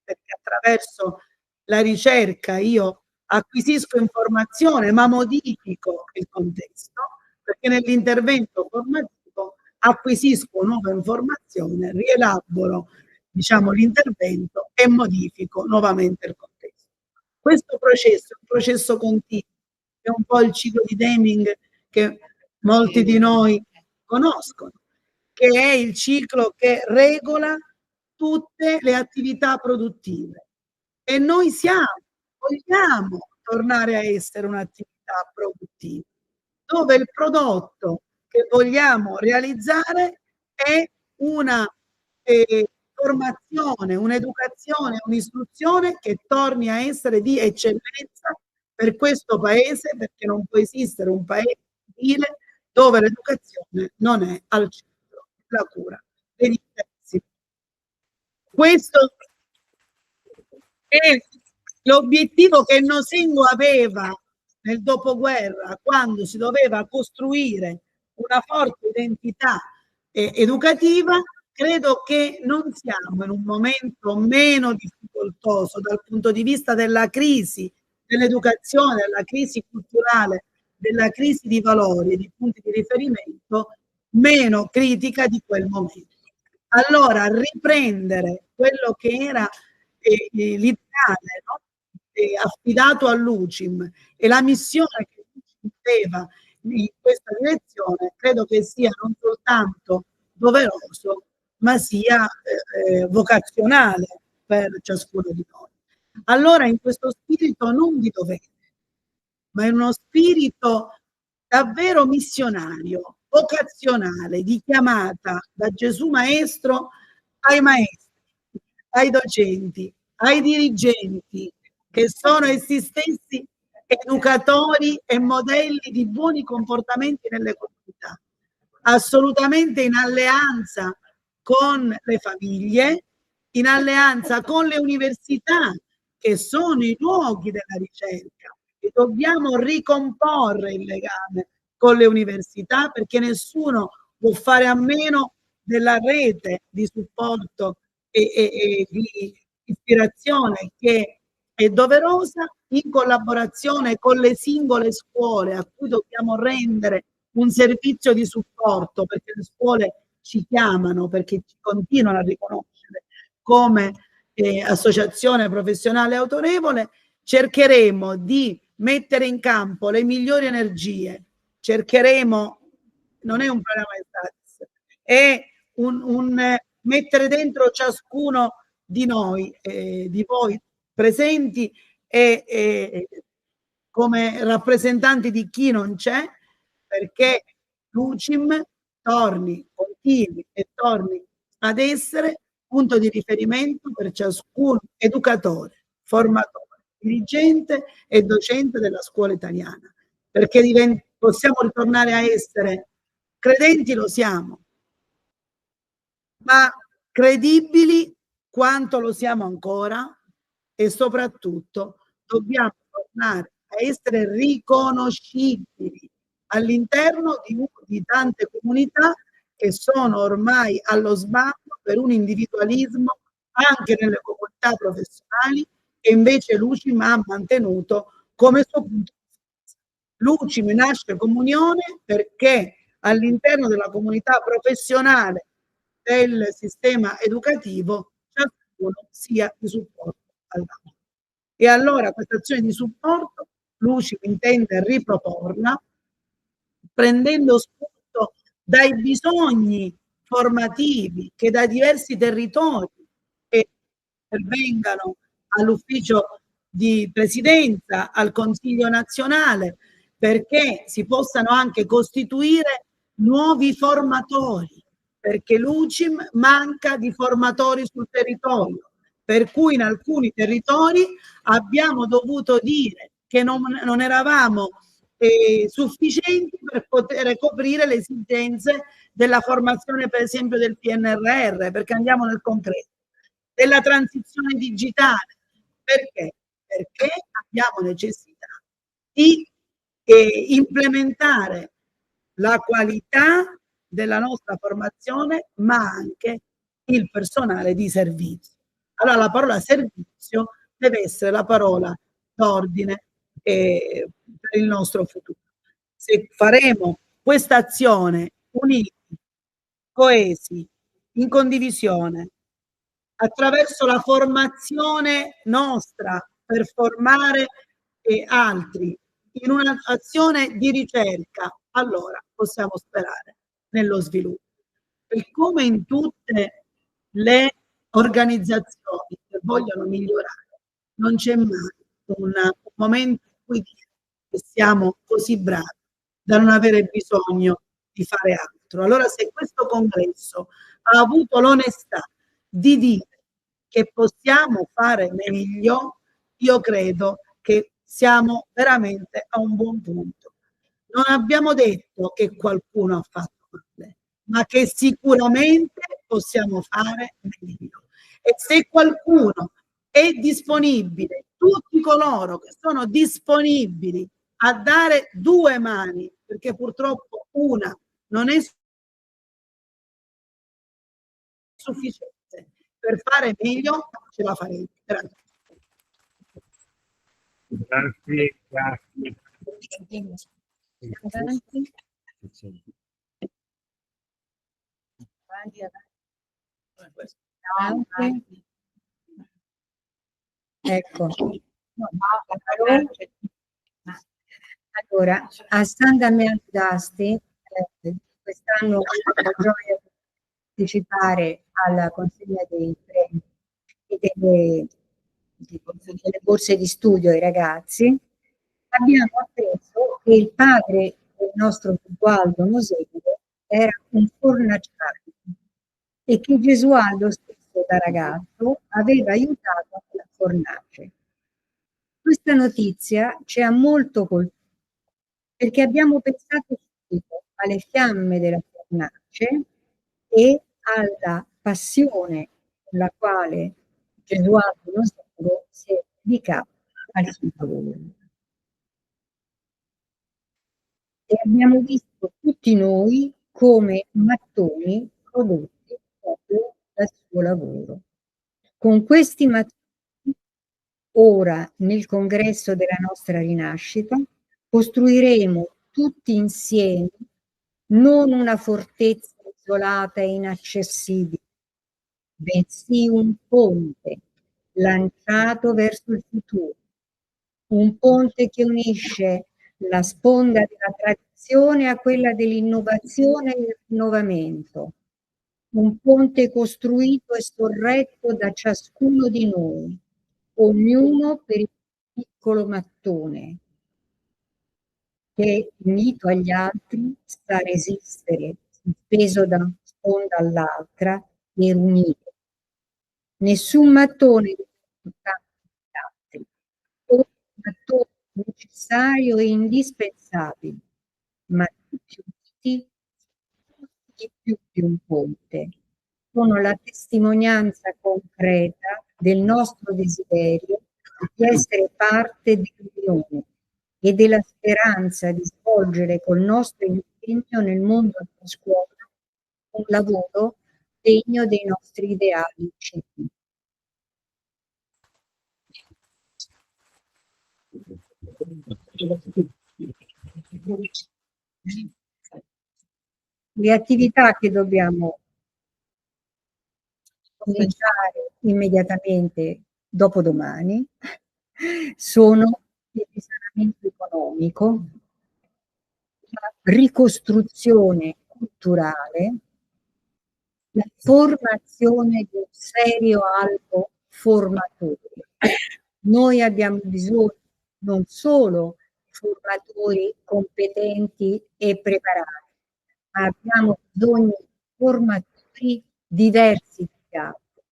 perché attraverso la ricerca io acquisisco informazione ma modifico il contesto, perché nell'intervento formativo acquisisco nuova informazione, rielaboro, diciamo, l'intervento e modifico nuovamente il contesto. Questo processo è un processo continuo, è un po' il ciclo di Deming che molti di noi conoscono, che è il ciclo che regola tutte le attività produttive, e noi vogliamo tornare a essere un'attività produttiva, dove il prodotto che vogliamo realizzare è una formazione, un'educazione, un'istruzione che torni a essere di eccellenza per questo paese, perché non può esistere un paese civile dove l'educazione non è al centro, la cura degli interessi. Questo è l'obiettivo che Nosengo aveva nel dopoguerra, quando si doveva costruire una forte identità educativa. Credo che non siamo in un momento meno difficoltoso dal punto di vista della crisi dell'educazione, della crisi culturale, della crisi di valori e di punti di riferimento, meno critica di quel momento. Allora, riprendere quello che era l'ideale, no? Affidato all'UCIM, e la missione che l'UCIM aveva in questa direzione credo che sia non soltanto doveroso, ma sia vocazionale per ciascuno di noi. Allora, in questo spirito non di dovere, ma in uno spirito davvero missionario, vocazionale, di chiamata da Gesù Maestro ai maestri, ai docenti, ai dirigenti, che sono essi stessi educatori e modelli di buoni comportamenti nelle comunità, assolutamente in alleanza con le famiglie, in alleanza con le università, che sono i luoghi della ricerca, e dobbiamo ricomporre il legame con le università, perché nessuno può fare a meno della rete di supporto e di ispirazione che è doverosa, in collaborazione con le singole scuole a cui dobbiamo rendere un servizio di supporto, perché le scuole ci chiamano, perché ci continuano a riconoscere come associazione professionale autorevole. Cercheremo di mettere in campo le migliori energie, cercheremo, non è un problema di status, è un mettere dentro ciascuno di noi, di voi presenti e come rappresentanti di chi non c'è, perché l'UCIM continui e torni ad essere punto di riferimento per ciascun educatore, formatore, dirigente e docente della scuola italiana, perché possiamo ritornare a essere credenti, lo siamo, ma credibili quanto lo siamo ancora, e soprattutto dobbiamo tornare a essere riconoscibili all'interno di tante comunità che sono ormai allo sbando per un individualismo anche nelle comunità professionali, che invece l'UCIM ha mantenuto come suo punto di forza. L'UCIM nasce come unione perché all'interno della comunità professionale del sistema educativo ciascuno sia di supporto all'altro. E allora questa azione di supporto l'UCIM intende riproporla, prendendo spunto dai bisogni formativi che da diversi territori pervengano all'ufficio di presidenza, al Consiglio nazionale, perché si possano anche costituire nuovi formatori, perché l'UCIM manca di formatori sul territorio, per cui in alcuni territori abbiamo dovuto dire che non eravamo sufficienti per poter coprire le esigenze della formazione, per esempio del PNRR, perché andiamo nel concreto, della transizione digitale. Perché? Perché abbiamo necessità di implementare la qualità della nostra formazione, ma anche il personale di servizio. Allora la parola servizio deve essere la parola d'ordine per il nostro futuro. Se faremo questa azione uniti, coesi, in condivisione, attraverso la formazione nostra per formare altri in un'azione di ricerca, allora possiamo sperare nello sviluppo. E come in tutte le organizzazioni che vogliono migliorare, non c'è mai un momento in cui dire che siamo così bravi da non avere bisogno di fare altro. Allora, se questo congresso ha avuto l'onestà di dire che possiamo fare meglio, io credo che siamo veramente a un buon punto. Non abbiamo detto che qualcuno ha fatto male, ma che sicuramente possiamo fare meglio. E se qualcuno è disponibile, tutti coloro che sono disponibili a dare due mani, perché purtroppo una non è sufficiente per fare meglio, ce la faremo. Grazie. Grazie, grazie. Ecco. Allora, a San Damiano d'Asti quest'anno ho la gioia di partecipare alla consegna dei premi e delle borse di studio ai ragazzi. Abbiamo appreso che il padre del nostro Gesualdo Moselido era un fornaciario e che Gesualdo stesso da ragazzo aveva aiutato alla fornace. Questa notizia ci ha molto colpito perché abbiamo pensato subito alle fiamme della fornace e alla passione con la quale Gesualdo Moselido si è dedicato al suo lavoro. E abbiamo visto tutti noi come mattoni prodotti proprio dal suo lavoro. Con questi mattoni, ora nel congresso della nostra rinascita, costruiremo tutti insieme non una fortezza isolata e inaccessibile, bensì un ponte lanciato verso il futuro, un ponte che unisce la sponda della tradizione a quella dell'innovazione e del rinnovamento, un ponte costruito e sorretto da ciascuno di noi, ognuno per il piccolo mattone, che unito agli altri sa resistere, sospeso da una sponda all'altra e unito. Nessun mattone è altri, un mattone necessario e indispensabile, ma tutti uniti di più di un ponte. Sono la testimonianza concreta del nostro desiderio di essere parte dell'unione e della speranza di svolgere col nostro impegno nel mondo della scuola un lavoro degno dei nostri ideali civili. Le attività che dobbiamo cominciare immediatamente dopodomani sono il risanamento economico, la ricostruzione culturale, la formazione di un serio albo formatore. Noi abbiamo bisogno non solo di formatori competenti e preparati, ma abbiamo bisogno di formatori diversi dagli altri,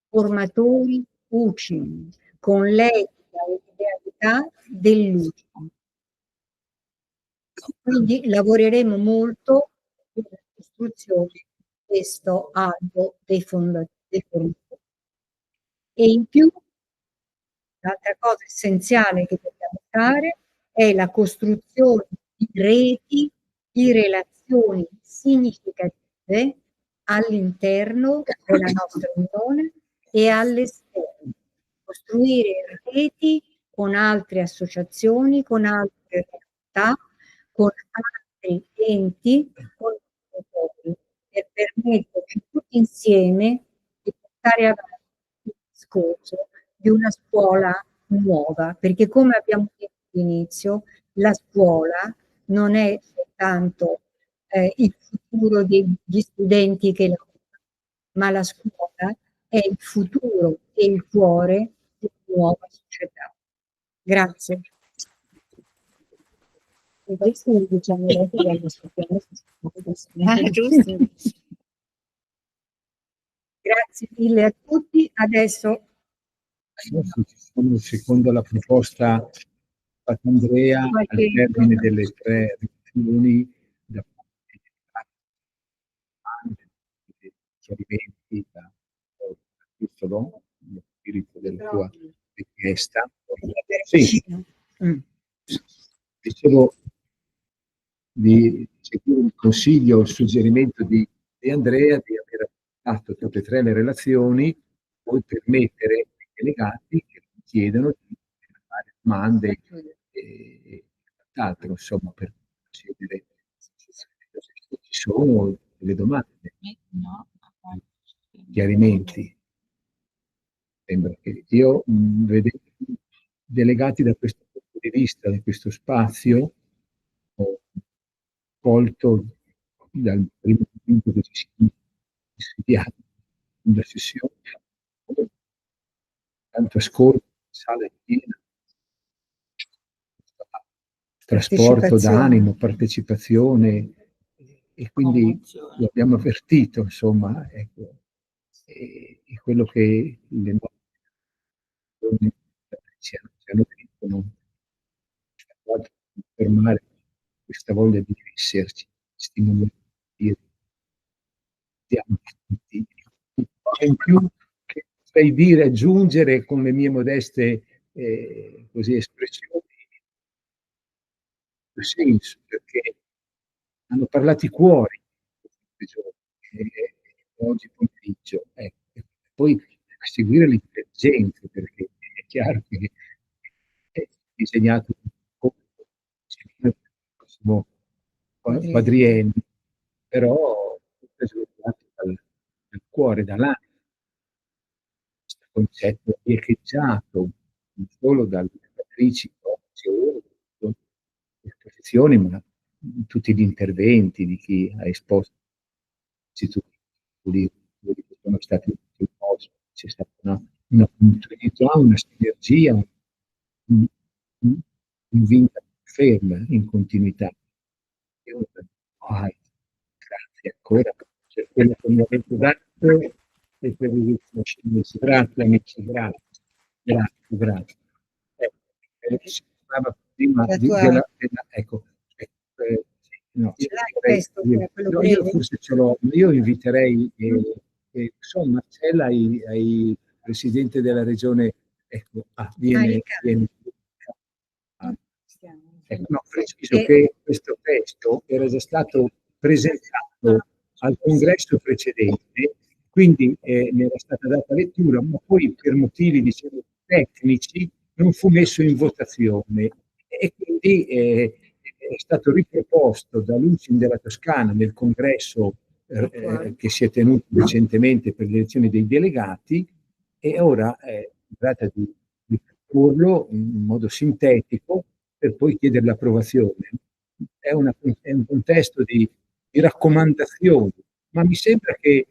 formatori UCIM, con l'etica e l'idealità dell'UCIM. Quindi lavoreremo molto per la costruzione di questo albo dei formatori. E in più, l'altra cosa essenziale che dobbiamo fare è la costruzione di reti di relazioni significative all'interno della nostra unione e all'esterno. Costruire reti con altre associazioni, con altre realtà, con altri enti, con per permetterci tutti insieme di portare avanti il discorso di una scuola nuova, perché come abbiamo detto all'inizio, la scuola non è soltanto il futuro degli studenti che lavorano, ma la scuola è il futuro e il cuore di una nuova società. Grazie. Grazie mille a tutti. Adesso secondo la proposta fatta Andrea, al termine delle 3 riunioni da chiarimenti da Cristolo, lo spirito della tua richiesta. Sì. Dicevo di seguire il consiglio, il suggerimento di Andrea di aver fatto tutte e 3 le relazioni, poi permettere ai delegati che chiedono di fare domande e quant'altro, insomma, per procedere. Ci sono delle domande, chiarimenti. Sembra che io vedevo delegati da questo punto di vista, di questo spazio, colto dal primo momento che ci si insediamo in sessione, tanto ascolto, sala piena, trasporto d'animo, partecipazione, e quindi lo abbiamo avvertito, insomma, ecco, e quello che le nostre ci hanno detto, non fermare questa voglia di esserci, stimolare, in più che potrei dire, aggiungere con le mie modeste così espressioni il senso, perché hanno parlato i cuori oggi pomeriggio, ecco. E poi a seguire l'intelligenza, perché è chiaro che è disegnato il prossimo quadriennio, però tutto sviluppato dal cuore, dall'anima. Questo concetto riecheggiato non solo dalle relatrici oggi, esposizioni, ma in tutti gli interventi di chi ha esposto che sono stati esposti. C'è stata una continuità, una sinergia, un vinta ferma in continuità. Grazie ancora per quello che mi avete dato e per il conoscenza. Grazie amici, grazie. Si parlava prima ecco, no, io forse ce l'ho, io inviterei Marcella ai presidente della regione, ecco, viene. No, preciso che questo testo era già stato presentato al congresso precedente, quindi ne era stata data lettura, ma poi per motivi, diciamo, tecnici non fu messo in votazione, e quindi è stato riproposto da Lucin della Toscana nel congresso che si è tenuto recentemente per le elezioni dei delegati, e ora si tratta di proporlo in modo sintetico per poi chiedere l'approvazione. È un contesto di raccomandazioni, ma mi sembra che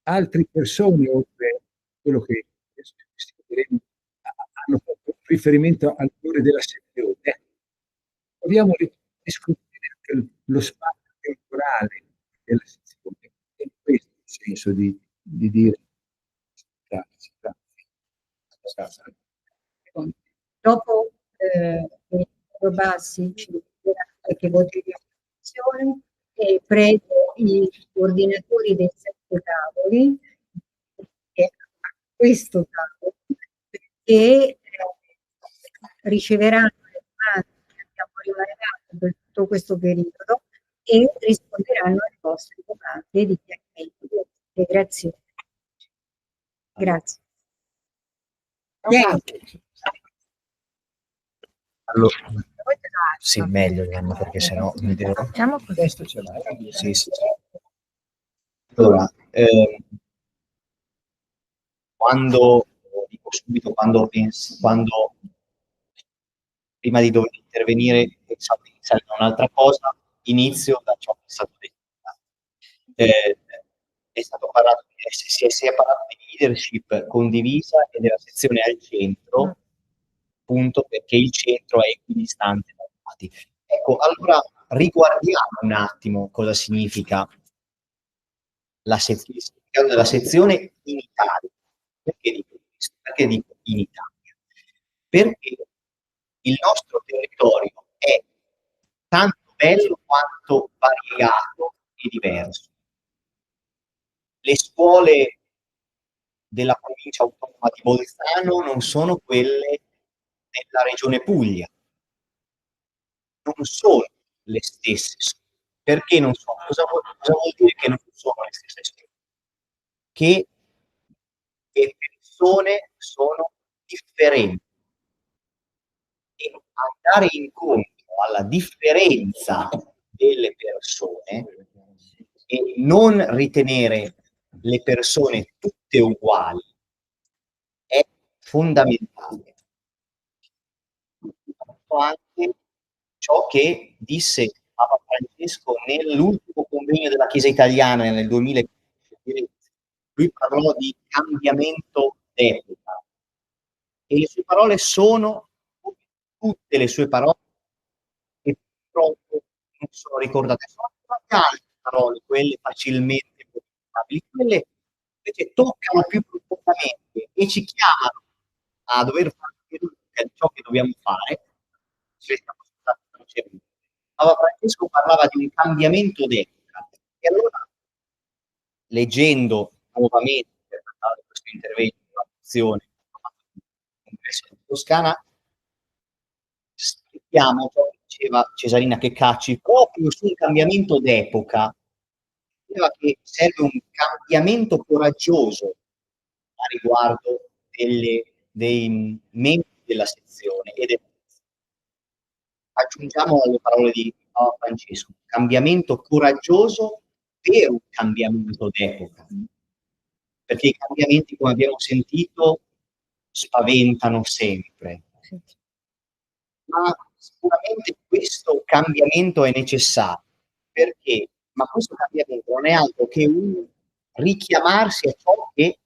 altre persone, oltre quello che diremo, hanno fatto riferimento al valore della sezione. Proviamo a discutere anche lo spazio temporale della sezione, è in questo il senso di dire grazie. Dopo Bassi ci dirà che voti di approvazione, e prego i coordinatori dei 7 tavoli a questo tavolo, perché riceveranno le domande che abbiamo rilevato per tutto questo periodo e risponderanno alle vostre domande di chiarimento, di integrazione. Grazie. Allora, sì, meglio, perché sennò mi devo... Questo ce l'hai? Sì. Allora, dico subito, quando prima di dover intervenire pensavo di iniziare da un'altra cosa, inizio da ciò che è stato detto. È stato parlato, si è parlato di leadership condivisa e della sezione al centro, appunto perché il centro è equidistante dai lati. Ecco, allora riguardiamo un attimo cosa significa il significato della sezione in Italia. Perché dico questo? Perché dico in Italia? Perché il nostro territorio è tanto bello quanto variegato e diverso. Le scuole della provincia autonoma di Bolzano non sono quelle della regione Puglia, non sono le stesse scuole. Perché non sono? Cosa vuol dire che non sono le stesse scuole? Che le persone sono differenti, e andare incontro alla differenza delle persone e non ritenere le persone tutte uguali è fondamentale. Anche ciò che disse Papa Francesco nell'ultimo convegno della Chiesa italiana nel 2015, lui parlò di cambiamento d'epoca e le sue parole sono tutte le sue parole che purtroppo non sono ricordate, sono tante altre parole, quelle facilmente modificabili, quelle invece toccano più profondamente e ci chiamano a dover fare ciò che dobbiamo fare. Papa Francesco parlava di un cambiamento d'epoca e allora, leggendo nuovamente per questo intervento in Congresso di Toscana, spieghiamo ciò che diceva Cesarina Checacci proprio sul cambiamento d'epoca. Diceva che serve un cambiamento coraggioso a riguardo dei membri della sezione e aggiungiamo alle parole di Papa Francesco, cambiamento coraggioso per un cambiamento d'epoca, perché i cambiamenti, come abbiamo sentito, spaventano sempre. Ma sicuramente questo cambiamento è necessario, perché questo cambiamento non è altro che un richiamarsi a ciò che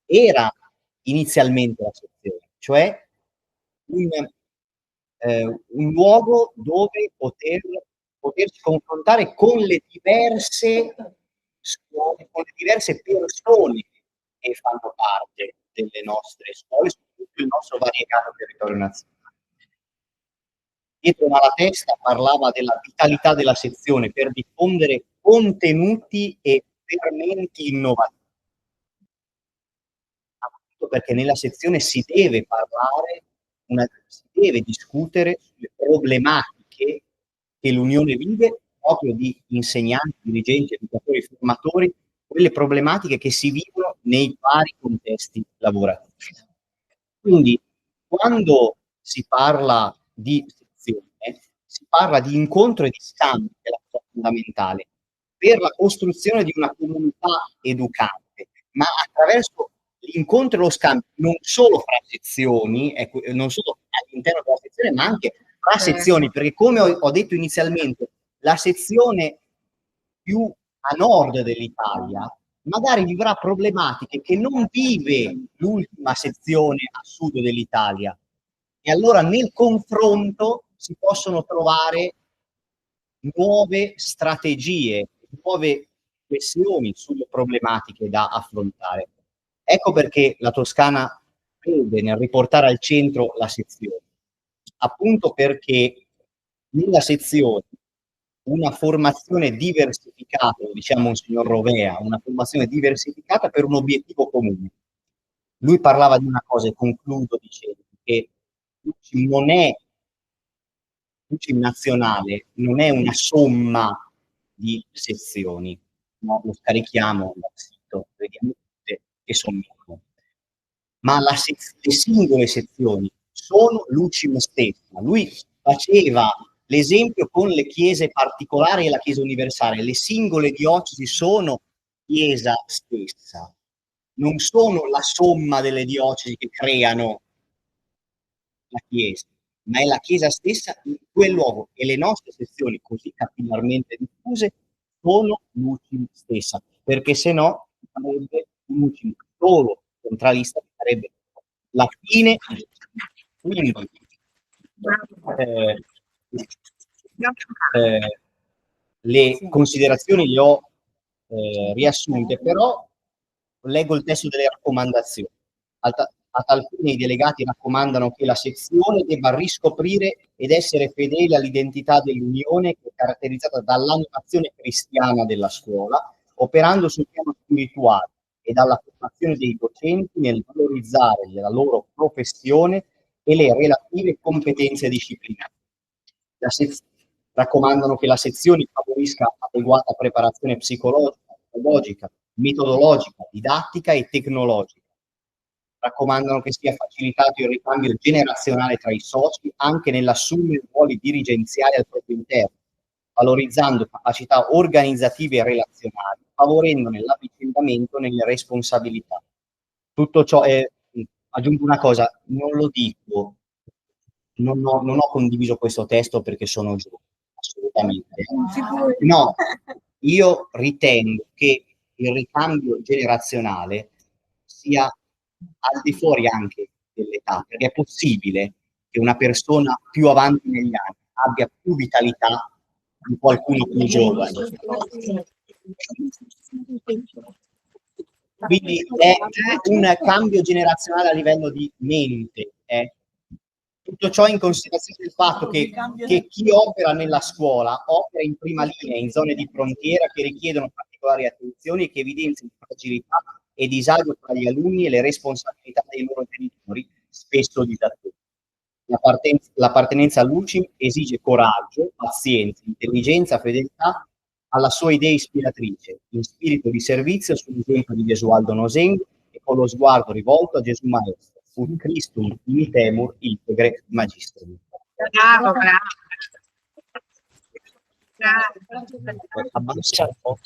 era inizialmente la sezione, cioè un luogo dove potersi confrontare con le diverse scuole, con le diverse persone che fanno parte delle nostre scuole, su tutto il nostro variegato territorio nazionale. Pietro Malatesta parlava della vitalità della sezione per diffondere contenuti e fermenti innovativi. Appunto perché nella sezione si deve parlare, si deve discutere sulle problematiche che l'Unione vive, proprio di insegnanti, dirigenti, educatori, formatori, quelle problematiche che si vivono nei vari contesti lavorativi. Quindi, quando si parla di sezione, si parla di incontro e di scambio, che è la cosa fondamentale, per la costruzione di una comunità educante, ma attraverso l'incontro e lo scambio non solo fra sezioni, non solo all'interno della sezione, ma anche fra sezioni, perché come ho detto inizialmente, la sezione più a nord dell'Italia magari vivrà problematiche che non vive l'ultima sezione a sud dell'Italia, e allora nel confronto si possono trovare nuove strategie, nuove questioni sulle problematiche da affrontare. Ecco perché la Toscana crede nel riportare al centro la sezione, appunto perché nella sezione una formazione diversificata, lo diciamo Monsignor Rovea, una formazione diversificata per un obiettivo comune. Lui parlava di una cosa, e concludo dicendo che l'UCIM nazionale non è una somma di sezioni, no? Lo scarichiamo dal sito, vediamo tutte e sommiamo. Ma le singole sezioni sono l'UCIM stessa. Lui faceva l'esempio con le chiese particolari e la Chiesa universale. Le singole diocesi sono Chiesa stessa, non sono la somma delle diocesi che creano la Chiesa, ma è la Chiesa stessa in quel luogo, e le nostre sezioni così capillarmente diffuse sono l'UCIM stessa, perché se no sarebbe un UCIM solo centralista, che sarebbe la fine. Quindi le considerazioni le ho riassunte, però leggo il testo delle raccomandazioni. A tal fine i delegati raccomandano che la sezione debba riscoprire ed essere fedele all'identità dell'Unione, che è caratterizzata dall'animazione cristiana della scuola, operando sul piano spirituale, e dalla formazione dei docenti nel valorizzare la loro professione e le relative competenze disciplinari. Raccomandano che la sezione favorisca adeguata preparazione psicologica, pedagogica, metodologica, didattica e tecnologica. Raccomandano che sia facilitato il ricambio generazionale tra i soci anche nell'assumere ruoli dirigenziali al proprio interno, valorizzando capacità organizzative e relazionali, favorendone l'avvicendamento nelle responsabilità. Tutto ciò è, aggiungo una cosa, non lo dico, non ho condiviso questo testo perché sono giovane, assolutamente. assolutamente. No, io ritengo che il ricambio generazionale sia al di fuori anche dell'età, perché è possibile che una persona più avanti negli anni abbia più vitalità di qualcuno più giovane. Quindi è un cambio generazionale a livello di mente. Tutto ciò in considerazione del fatto che chi opera nella scuola opera in prima linea, in zone di frontiera che richiedono particolari attenzioni e che evidenziano fragilità e disagio tra gli alunni e le responsabilità dei loro genitori, spesso disattesi. L'appartenenza all'UCIM esige coraggio, pazienza, intelligenza, fedeltà alla sua idea ispiratrice, in spirito di servizio sull'esempio di Gesualdo Nosengo e con lo sguardo rivolto a Gesù Maestro, ut Christum imitemur integre magistrum. Bravo, bravo. Abbassa un po'.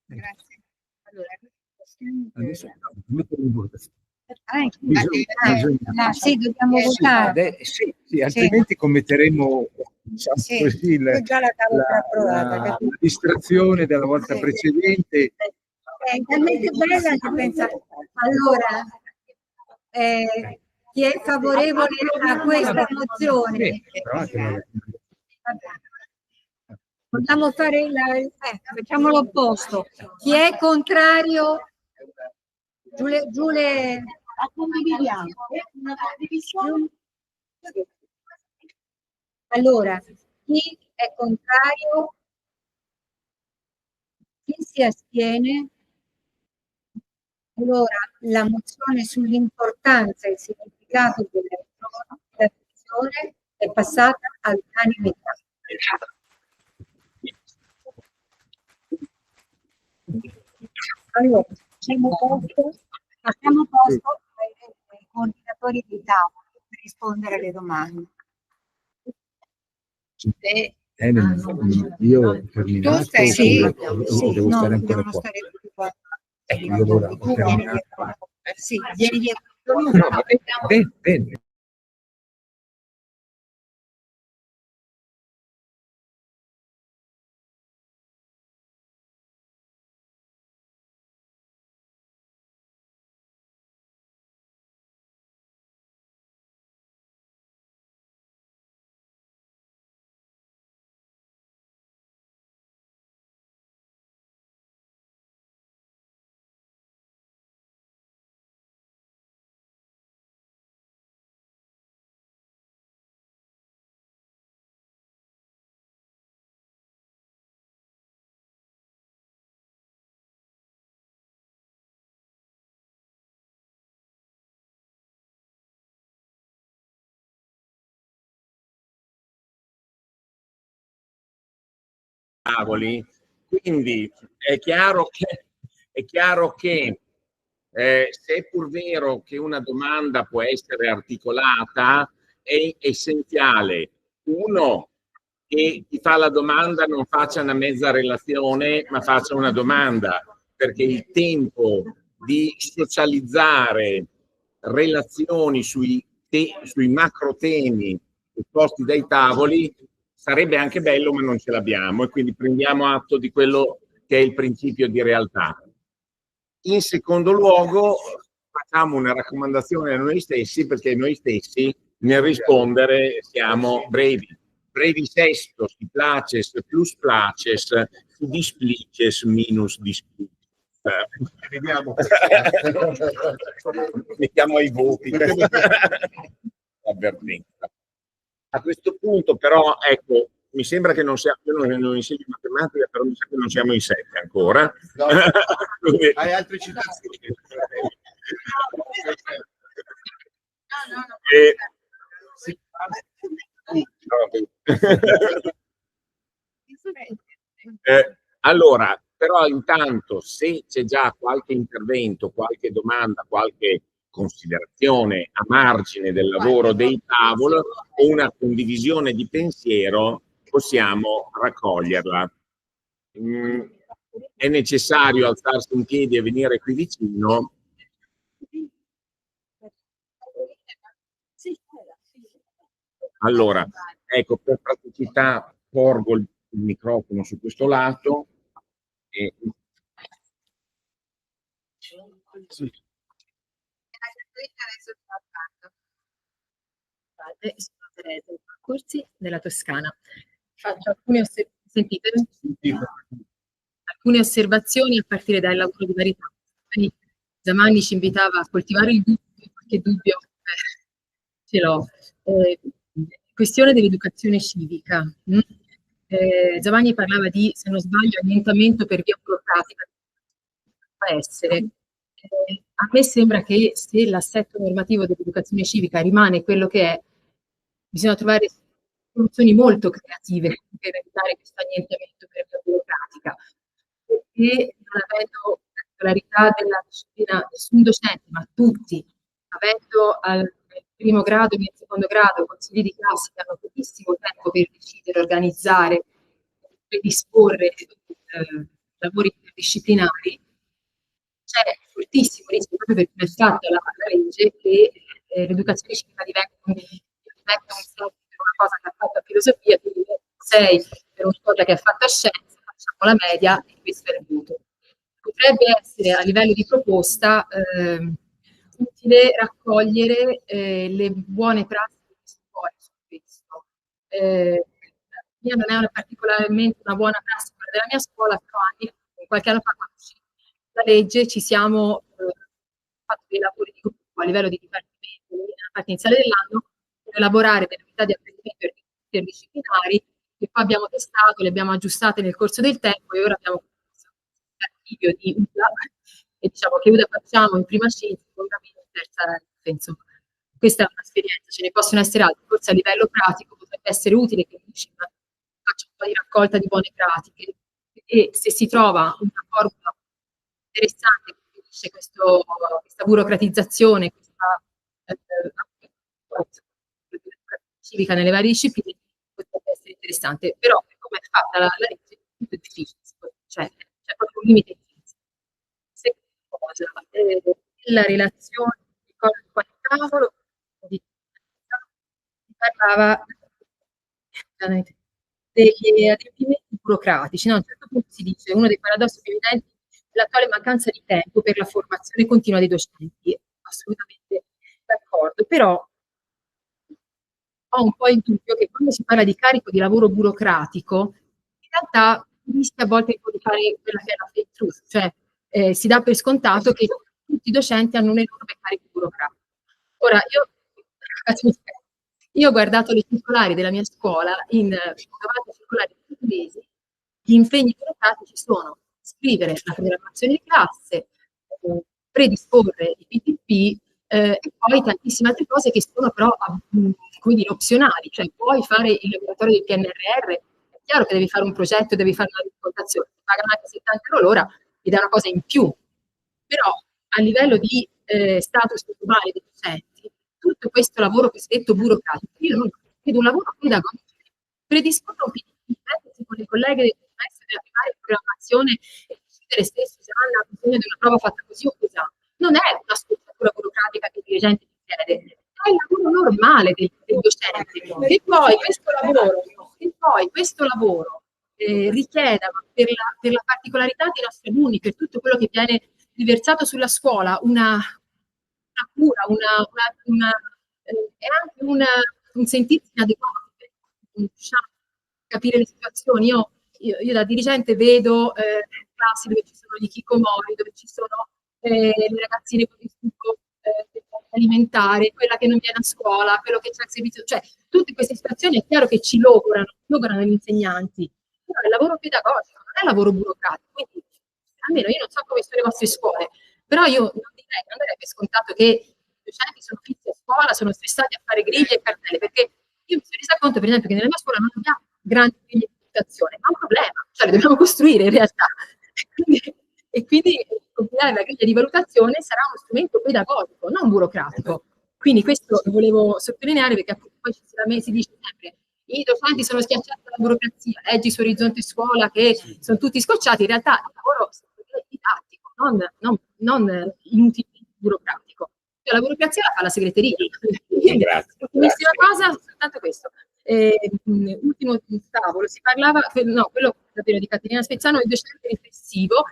Grazie. Adesso mettere in votazione. Sì, dobbiamo votare. Sì, altrimenti commetteremo così la distrazione della volta precedente. È talmente bella che pensare. Allora, chi è favorevole a questa mozione? Vogliamo fare facciamo l'opposto. Chi è contrario? Giule, la condividiamo. Allora, chi è contrario? Chi si astiene? Allora, la mozione sull'importanza e il significato dell'azione è passata all'unanimità. Allora, facciamo posto ai coordinatori di tavolo per rispondere alle domande. Io ho terminato, Sì, devo stare ancora qua. Io allora ho terminato. Sì, vieni dietro. No, va bene, bene. Quindi è chiaro che se è pur vero che una domanda può essere articolata, è essenziale, uno, che chi fa la domanda non faccia una mezza relazione, ma faccia una domanda, perché il tempo di socializzare relazioni sui macro temi esposti dai tavoli sarebbe anche bello, ma non ce l'abbiamo, e quindi prendiamo atto di quello che è il principio di realtà. In secondo luogo, facciamo una raccomandazione a noi stessi, perché noi stessi nel rispondere siamo brevi. Brevi sesto, si places plus places, si displices minus displices. Vediamo. Mettiamo ai voti. Avvertenza. A questo punto però, ecco, mi sembra che non siamo, io non insegno matematica, però mi sa che non siamo in 7 ancora. No. Hai altre citazioni? Allora, però intanto se c'è già qualche intervento, qualche domanda, qualche considerazione a margine del lavoro dei tavoli o una condivisione di pensiero, possiamo raccoglierla. È necessario alzarsi in piedi e venire qui vicino. Allora, ecco, per porgo il microfono su questo lato. E... Sono Teresa Corsi della Toscana. Faccio alcune osservazioni a partire dal lavoro di Marità. Zamanni ci invitava a coltivare il dubbio, qualche dubbio ce l'ho. Questione dell'educazione civica. Zamanni parlava di, se non sbaglio, annientamento per via burocratica. Può essere. A me sembra che se l'assetto normativo dell'educazione civica rimane quello che è, bisogna trovare soluzioni molto creative per evitare questo annientamento per via burocratica, perché non avendo la titolarità della disciplina nessun docente, ma tutti, avendo al primo grado e nel secondo grado consigli di classe che hanno pochissimo tempo per decidere, organizzare, predisporre lavori interdisciplinari, c'è fortissimo rischio, proprio perché è fatta la legge, che l'educazione civica diventa un 6 per una cosa che ha fatto a filosofia, quindi 6 per una cosa che ha fatto a scienze, facciamo la media e questo è il voto. Potrebbe essere a livello di proposta utile raccogliere le buone prassi delle scuole su questo. Mia non è particolarmente una buona prassi quella della mia scuola, però qualche anno fa, quando la legge, ci siamo fatto dei lavori di gruppo a livello di dipartimento nella parte iniziale dell'anno per elaborare delle unità di apprendimento interdisciplinari che poi abbiamo testato, le abbiamo aggiustate nel corso del tempo e ora abbiamo un archivio di UDA e diciamo che UDA facciamo in prima scienza, in seconda media, in terza insomma. Questa è un'esperienza, ce ne possono essere altre, forse a livello pratico potrebbe essere utile che l'UCIM faccia un po' di raccolta di buone pratiche e se si trova una formula interessante che finisce questa burocratizzazione, questa civica nelle varie discipline, potrebbe essere interessante, però come è fatta la legge è molto difficile, cioè c'è proprio un limite. Seconda cosa, la relazione, ricordo qua il tavolo, parlava degli adempimenti burocratici, no? A un certo punto si dice, uno dei paradossi più evidenti l'attuale mancanza di tempo per la formazione continua dei docenti. Assolutamente d'accordo, però ho un po' il dubbio che quando si parla di carico di lavoro burocratico, in realtà rischia a volte di fare quella che è la fake truth, cioè si dà per scontato che tutti i docenti hanno un enorme carico burocratico. Ora, io ho guardato le circolari della mia scuola, in circolari portoghesi, gli impegni burocratici sono scrivere la programmazione di classe, predisporre i PPP e poi tantissime altre cose che sono però come dire, opzionali, cioè puoi fare il laboratorio del PNRR, è chiaro che devi fare un progetto, devi fare una riportazione, ti pagano anche 70 euro l'ora ed è una cosa in più, però a livello di status globale dei docenti, tutto questo lavoro cosiddetto burocratico, io non vedo un lavoro pedagogico, predisporre un PPP con le colleghe del della primaria programmazione e decidere stesso se hanno bisogno di una prova fatta così o così. Non è una struttura burocratica che il dirigente ti chiede, è il lavoro normale del docente. E poi questo lavoro richieda per la particolarità dei nostri alunni, per tutto quello che viene riversato sulla scuola, una cura, e anche un sentirsi inadeguato, capire le situazioni. Io da dirigente vedo classi dove ci sono gli hikikomori, dove ci sono le ragazzine con il succo alimentare, quella che non viene a scuola, quello che c'è al servizio, cioè tutte queste situazioni è chiaro che ci logorano gli insegnanti, però è lavoro pedagogico, non è lavoro burocratico, quindi almeno io non so come sono le vostre scuole, però io non darei per scontato che i docenti sono fissi a scuola, sono stressati a fare griglie e cartelle, perché io mi sono resa conto per esempio che nella mia scuola non abbiamo grandi griglie di valutazione, ma è un problema, cioè le dobbiamo costruire in realtà. E quindi compilare la griglia di valutazione sarà uno strumento pedagogico, non burocratico. Quindi questo lo volevo sottolineare perché appunto poi si dice sempre i docenti sono schiacciati dalla burocrazia, leggi su Orizzonte Scuola che sono tutti scocciati, in realtà il lavoro è didattico, non inutilmente burocratico. Cioè, la burocrazia la fa la segreteria. Grazie. Ultimissima cosa, soltanto questo. Ultimo tavolo, si parlava, no, quello davvero di Caterina Spezzano, il docente riflessivo,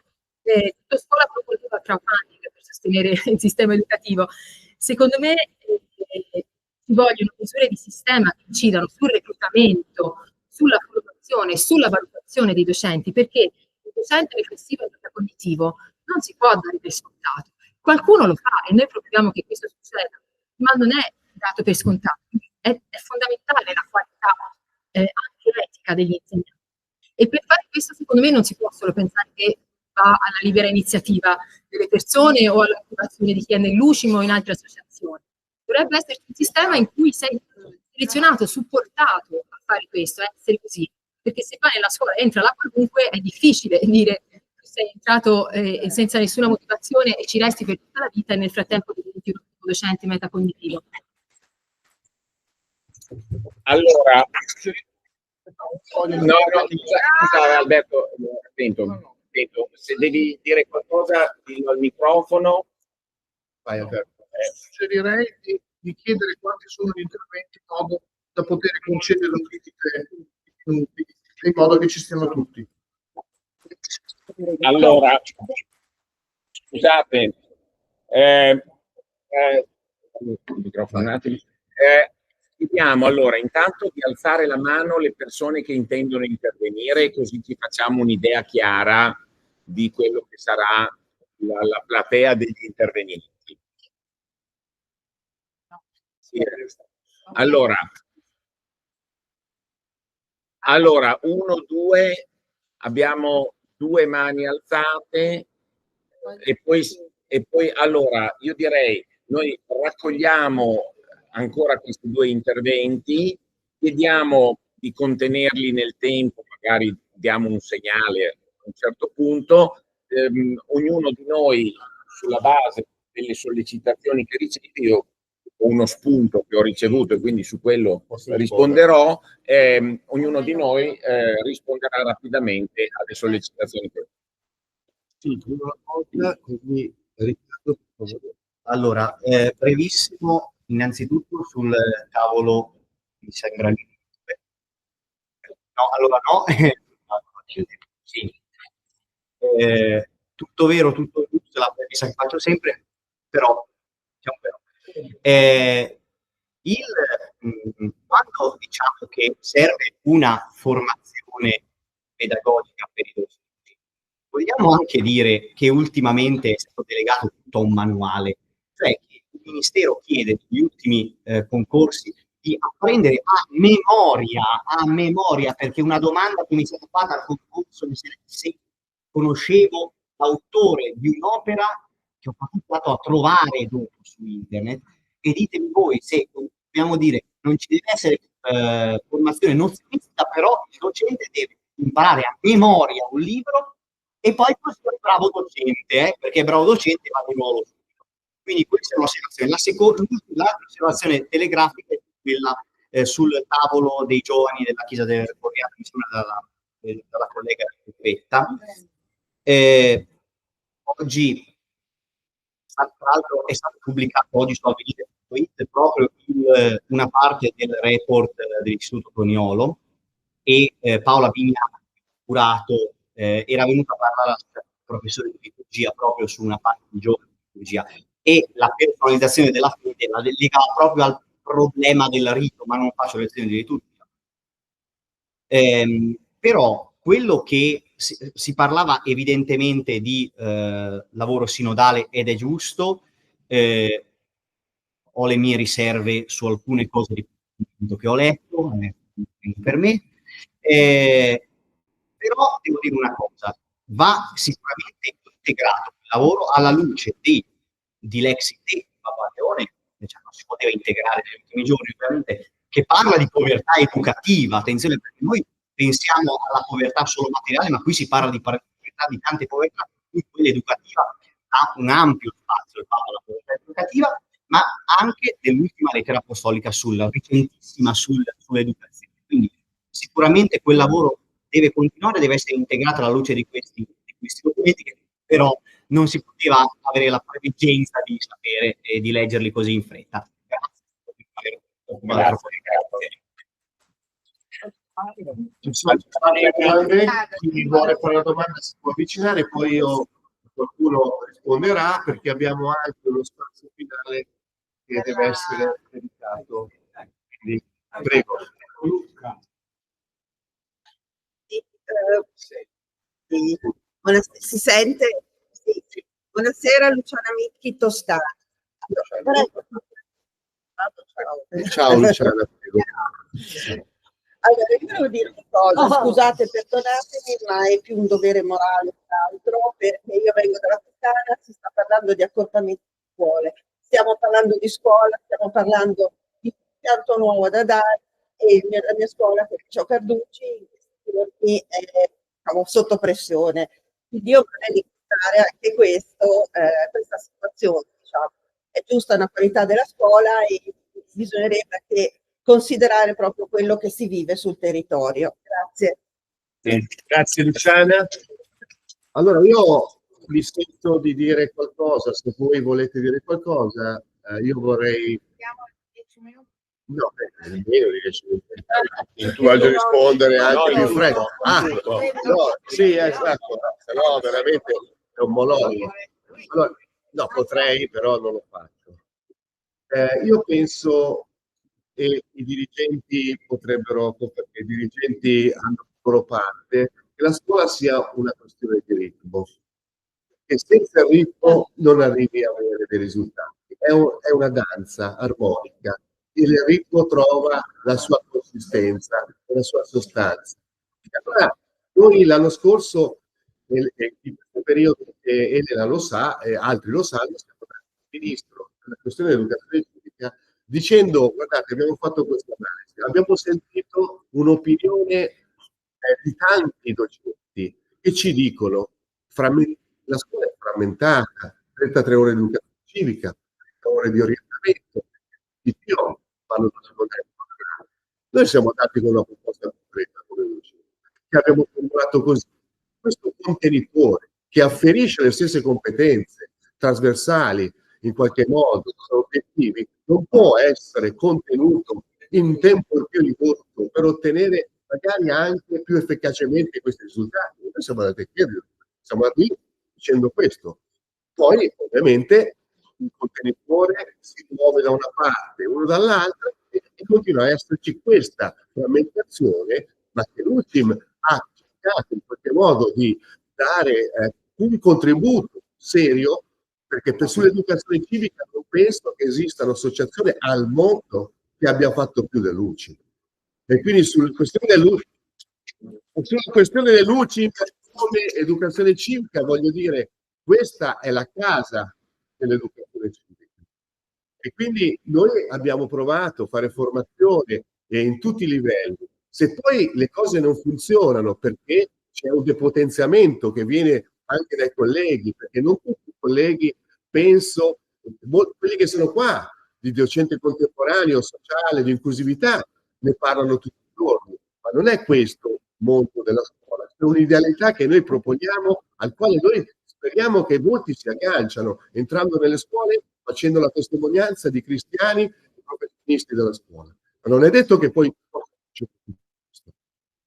tutto scuola proponeva crowdfunding per sostenere il sistema educativo. Secondo me ci vogliono misure di sistema che incidano sul reclutamento, sulla formazione, sulla valutazione dei docenti, perché il docente riflessivo e metacognitivo non si può dare per scontato. Qualcuno lo fa e noi proponiamo che questo succeda, ma non è dato per scontato. È fondamentale la qualità anche etica degli insegnanti. E per fare questo, secondo me, non si può solo pensare che va alla libera iniziativa delle persone o alla motivazione di chi è nell'UCIM o in altre associazioni. Dovrebbe esserci un sistema in cui sei selezionato, supportato a fare questo, essere così. Perché se poi nella scuola entra la qualunque, è difficile dire che sei entrato senza nessuna motivazione e ci resti per tutta la vita e nel frattempo diventi un docente metacognitivo. Allora, scusa Alberto, attento, se devi dire qualcosa dillo al microfono. Vai Alberto. Suggerirei di chiedere quanti sono gli interventi in modo da poter concedere un minuti, in modo che ci stiano tutti. Allora, scusate, il microfono un attimo. Chiediamo allora intanto di alzare la mano le persone che intendono intervenire, così ci facciamo un'idea chiara di quello che sarà la platea degli intervenienti. Sì. Allora, 1, 2, abbiamo 2 mani alzate e poi allora io direi noi raccogliamo ancora questi 2 interventi, chiediamo di contenerli nel tempo, magari diamo un segnale a un certo punto, ognuno di noi sulla base delle sollecitazioni che riceve, io ho uno spunto che ho ricevuto e quindi su quello risponderò, ognuno di noi risponderà rapidamente alle sollecitazioni che sì, una volta così Riccardo, per favore. Allora, brevissimo, innanzitutto sul tavolo mi sembra no, allora no, sì. Tutto vero, tutto giusto, la premessa che faccio sempre, però diciamo però. Quando diciamo che serve una formazione pedagogica per i docenti, vogliamo anche dire che ultimamente è stato delegato tutto a un manuale, cioè che il Ministero chiede negli ultimi concorsi di apprendere a memoria, perché una domanda che mi è stata fatta al concorso se conoscevo l'autore di un'opera che ho fatto a trovare dopo su internet, e ditemi voi se dobbiamo dire non ci deve essere formazione nozionistica, però il docente deve imparare a memoria un libro e poi questo è un bravo docente, perché è bravo docente va di nuovo subito. Quindi questa è un'osservazione. L'osservazione telegrafica è quella sul tavolo dei giovani della Chiesa del Corriere, mi sembra dalla collega Petta. Oggi, tra l'altro, è stato pubblicato oggi su Avvenire.it proprio una parte del report dell'Istituto Toniolo, e Paola Vignani, curato, era venuta a parlare al professore di liturgia proprio su una parte di giovani di liturgia, e la personalizzazione della fede la legava proprio al problema del rito, ma non faccio lezioni di liturgia. Però quello che si parlava evidentemente di lavoro sinodale, ed è giusto, ho le mie riserve su alcune cose che ho letto, per me, però devo dire una cosa, va sicuramente integrato il lavoro alla luce di Lexi di Papaleone, cioè non si poteva integrare negli ultimi giorni, ovviamente, che parla di povertà educativa, attenzione, perché noi pensiamo alla povertà solo materiale, ma qui si parla di povertà, di tante povertà, quindi quella educativa ha un ampio spazio, la povertà educativa, ma anche dell'ultima lettera apostolica recentissima sull'educazione. Quindi sicuramente quel lavoro deve continuare, deve essere integrato alla luce di questi documenti, che però non si poteva avere la preveggenza di sapere e di leggerli così in fretta. Grazie. Ci sono domande, chi vuole fare una domanda si può avvicinare, poi qualcuno risponderà, perché abbiamo anche uno spazio finale che deve essere dedicato. Quindi, prego. Si sente? Sì. Buonasera, Luciana Micchi, Toscana. Ciao Luciana. Allora, io devo dire una cosa, scusate, perdonatemi, ma è più un dovere morale che altro, perché io vengo dalla Toscana, si sta parlando di accorpamento di scuole, stiamo parlando di scuola, stiamo parlando di impianto nuovo da dare, e la mia scuola, che è Carducci, in questi giorni è, diciamo, sotto pressione. Quindi io vorrei ricordare anche questa situazione, diciamo. È giusta una qualità della scuola e bisognerebbe anche considerare proprio quello che si vive sul territorio. Grazie. Grazie Luciana. Allora io vi sento di dire qualcosa, se voi volete dire qualcosa, io vorrei... No, meno di 10 minuti. Tu voglio rispondere anche più fretta. No, sì, esatto, se no veramente è un monologo. Allora, no, potrei, però non lo faccio. Io penso, e i dirigenti potrebbero, perché i dirigenti hanno la loro parte, che la scuola sia una questione di ritmo, e senza il ritmo non arrivi a avere dei risultati. È una danza armonica, il ritmo trova la sua consistenza, la sua sostanza. Allora, noi l'anno scorso, in questo periodo, Elena lo sa e altri lo sanno, stiamo dando al ministro la questione dell'educazione civica, dicendo: guardate, abbiamo fatto questa analisi, abbiamo sentito un'opinione di tanti docenti che ci dicono la scuola è frammentata, 33 ore di educazione civica, 30 ore di orientamento, di più vanno da secondaria. Noi siamo andati con una proposta concreta, come dicevo, che abbiamo formulato così: questo contenitore che afferisce le stesse competenze trasversali, in qualche modo, sono obiettivi, non può essere contenuto in tempo più ridotto per ottenere magari anche più efficacemente questi risultati. Noi siamo andati a chiedere, siamo andati dicendo questo. Poi, ovviamente, il contenitore si muove da una parte, uno dall'altra, e continua a esserci questa frammentazione, ma che l'UTIM ha cercato in qualche modo di dare un contributo serio, perché sull'educazione civica non penso che esistano associazioni al mondo che abbia fatto più dell'UCI. E quindi sulla questione dell'UCI come educazione civica, voglio dire, questa è la casa dell'educazione civica. E quindi noi abbiamo provato a fare formazione in tutti i livelli. Se poi le cose non funzionano perché c'è un depotenziamento che viene anche dai colleghi, perché non tutti i colleghi, penso, quelli che sono qua, di docente contemporaneo, sociale, di inclusività, ne parlano tutti i giorni, ma non è questo il mondo della scuola, è un'idealità che noi proponiamo, al quale noi speriamo che molti si agganciano, entrando nelle scuole, facendo la testimonianza di cristiani e professionisti della scuola. Ma non è detto che poi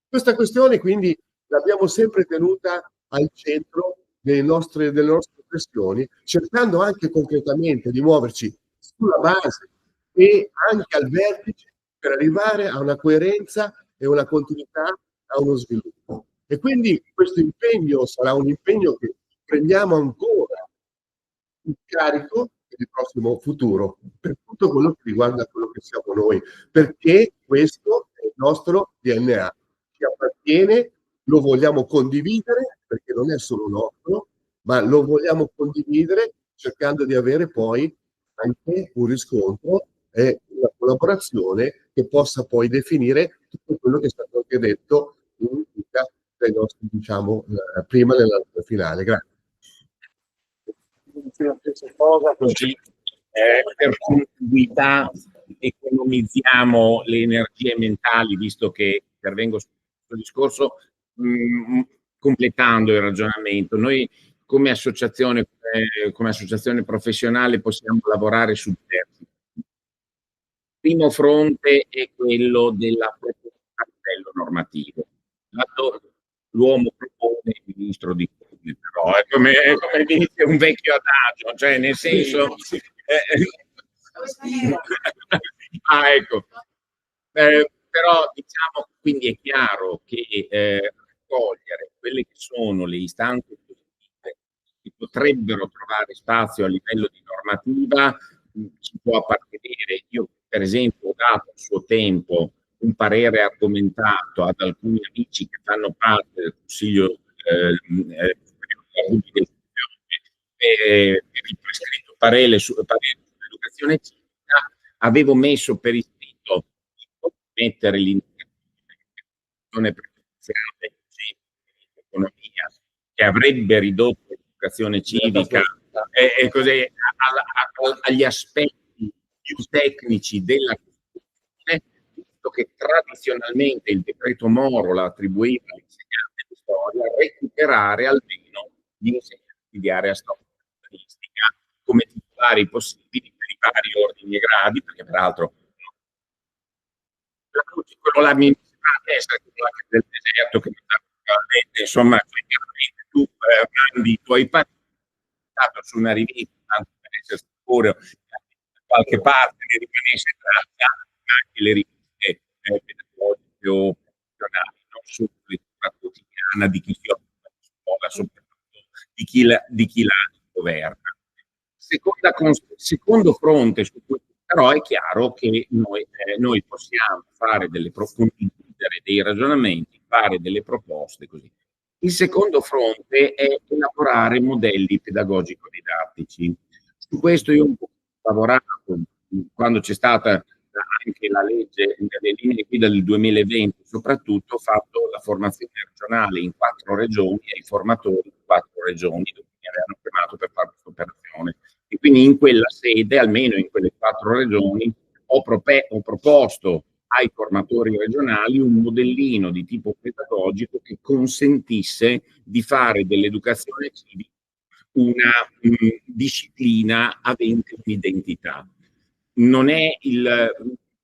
questa questione, quindi, l'abbiamo sempre tenuta al centro delle nostre riflessioni, cercando anche concretamente di muoverci sulla base e anche al vertice per arrivare a una coerenza e una continuità, a uno sviluppo. E quindi questo impegno sarà un impegno che prendiamo ancora in carico per il prossimo futuro, per tutto quello che riguarda quello che siamo noi, perché questo è il nostro DNA, ci appartiene, lo vogliamo condividere, perché non è solo nostro, ma lo vogliamo condividere cercando di avere poi anche un riscontro e una collaborazione che possa poi definire tutto quello che è stato anche detto in vita dai nostri, diciamo, prima nella finale. Grazie. La stessa cosa, così per continuità economizziamo le energie mentali, visto che intervengo su questo discorso, completando il ragionamento. Noi come associazione professionale possiamo lavorare su diversi. Il primo fronte è quello della a livello normativo. L'uomo propone, il ministro dispone, però è come dice un vecchio adagio, cioè nel senso... ecco. Però diciamo, quindi è chiaro che raccogliere quelle che sono le istanze positive che potrebbero trovare spazio a livello di normativa ci può appartenere. Io per esempio ho dato a suo tempo un parere argomentato ad alcuni amici che fanno parte del Consiglio della Pubblica Istruzione per il prescritto parere sull'educazione civica. Avevo messo per iscritto mettere l'indicazione preferenziale in economia che avrebbe ridotto l'educazione civica e così agli aspetti più tecnici della Costituzione, visto che tradizionalmente il decreto Moro la attribuiva all'insegnante di storia, recuperare almeno gli insegnanti di area storica come titolari possibili per i vari ordini e gradi, perché peraltro quello là mi sembra essere quello del deserto che insomma chiaramente tu mandi i tuoi pareri su una rivista tanto per essere sicuro da qualche parte ne rimanesse traccia anche le riviste pedagogiche o professionali, non solo la quotidiana di chi si occupa di scuola, soprattutto di chi la governa. Secondo fronte su cui però è chiaro che noi possiamo fare condividere dei ragionamenti, fare delle proposte così. Il secondo fronte è elaborare modelli pedagogico-didattici. Su questo io ho lavorato quando c'è stata anche la legge delle linee guida del 2020, soprattutto ho fatto la formazione regionale in 4 regioni ai formatori di 4 regioni dove mi avevano chiamato per fare questa operazione. E quindi in quella sede, almeno in quelle 4 regioni, ho proposto ai formatori regionali un modellino di tipo pedagogico che consentisse di fare dell'educazione civica una disciplina avente un'identità. Non è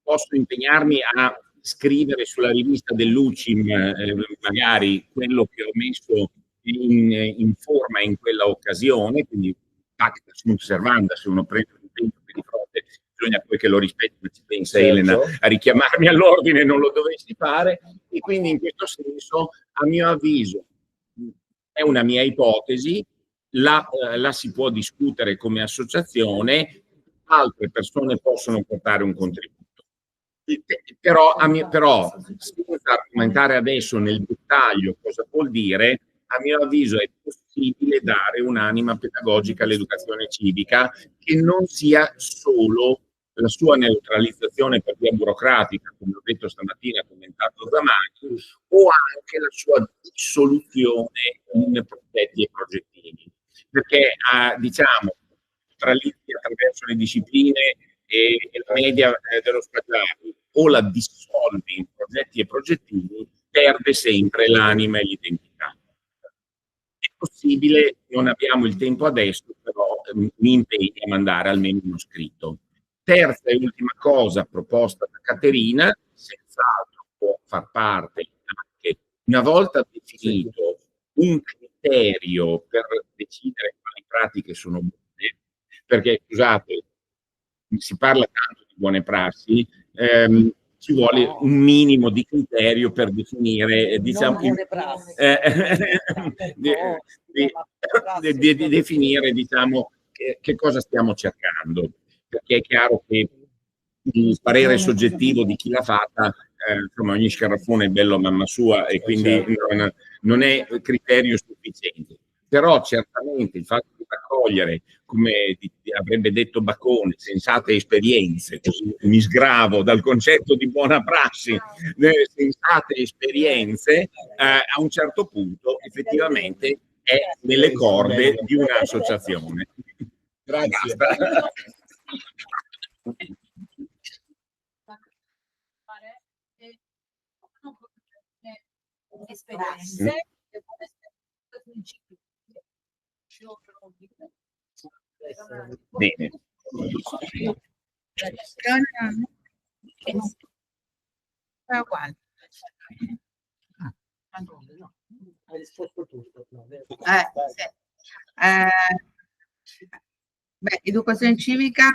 posso impegnarmi a scrivere sulla rivista dell'UCIM magari quello che ho messo in forma in quella occasione, quindi pacta sunt servanda, se uno prende un tempo di fronte bisogna poi che lo rispetti, ci pensa Elena a richiamarmi all'ordine, non lo dovessi fare, e quindi in questo senso a mio avviso è una mia ipotesi, la si può discutere come associazione, altre persone possono portare un contributo. Però senza argomentare adesso nel dettaglio cosa vuol dire, a mio avviso è possibile dare un'anima pedagogica all'educazione civica che non sia solo la sua neutralizzazione per via burocratica, come ho detto stamattina, commentato Zamani, o anche la sua dissoluzione in progetti e progettini. Perché diciamo, attraverso le discipline e la media dello spaziale, o la dissolvi in progetti e progettini, perde sempre l'anima e l'identità. È possibile, non abbiamo il tempo adesso, però mi impegno a mandare almeno uno scritto. Terza e ultima cosa proposta da Caterina, senz'altro può far parte anche, una volta definito un criterio per decidere quali pratiche sono buone, perché scusate, si parla tanto di buone prassi, ci vuole un minimo di criterio per definire, diciamo, definire, diciamo, che cosa stiamo cercando, perché è chiaro che il parere soggettivo di chi l'ha fatta, insomma, ogni scarafone è bello a mamma sua e quindi non è criterio sufficiente. Però certamente il fatto di raccogliere, come avrebbe detto Bacone, sensate esperienze, così mi sgravo dal concetto di buona prassi, sensate esperienze, a un certo punto effettivamente è nelle corde di un'associazione. Grazie. Esperienze bene. Hai risposto tutto. Sì. Educazione civica,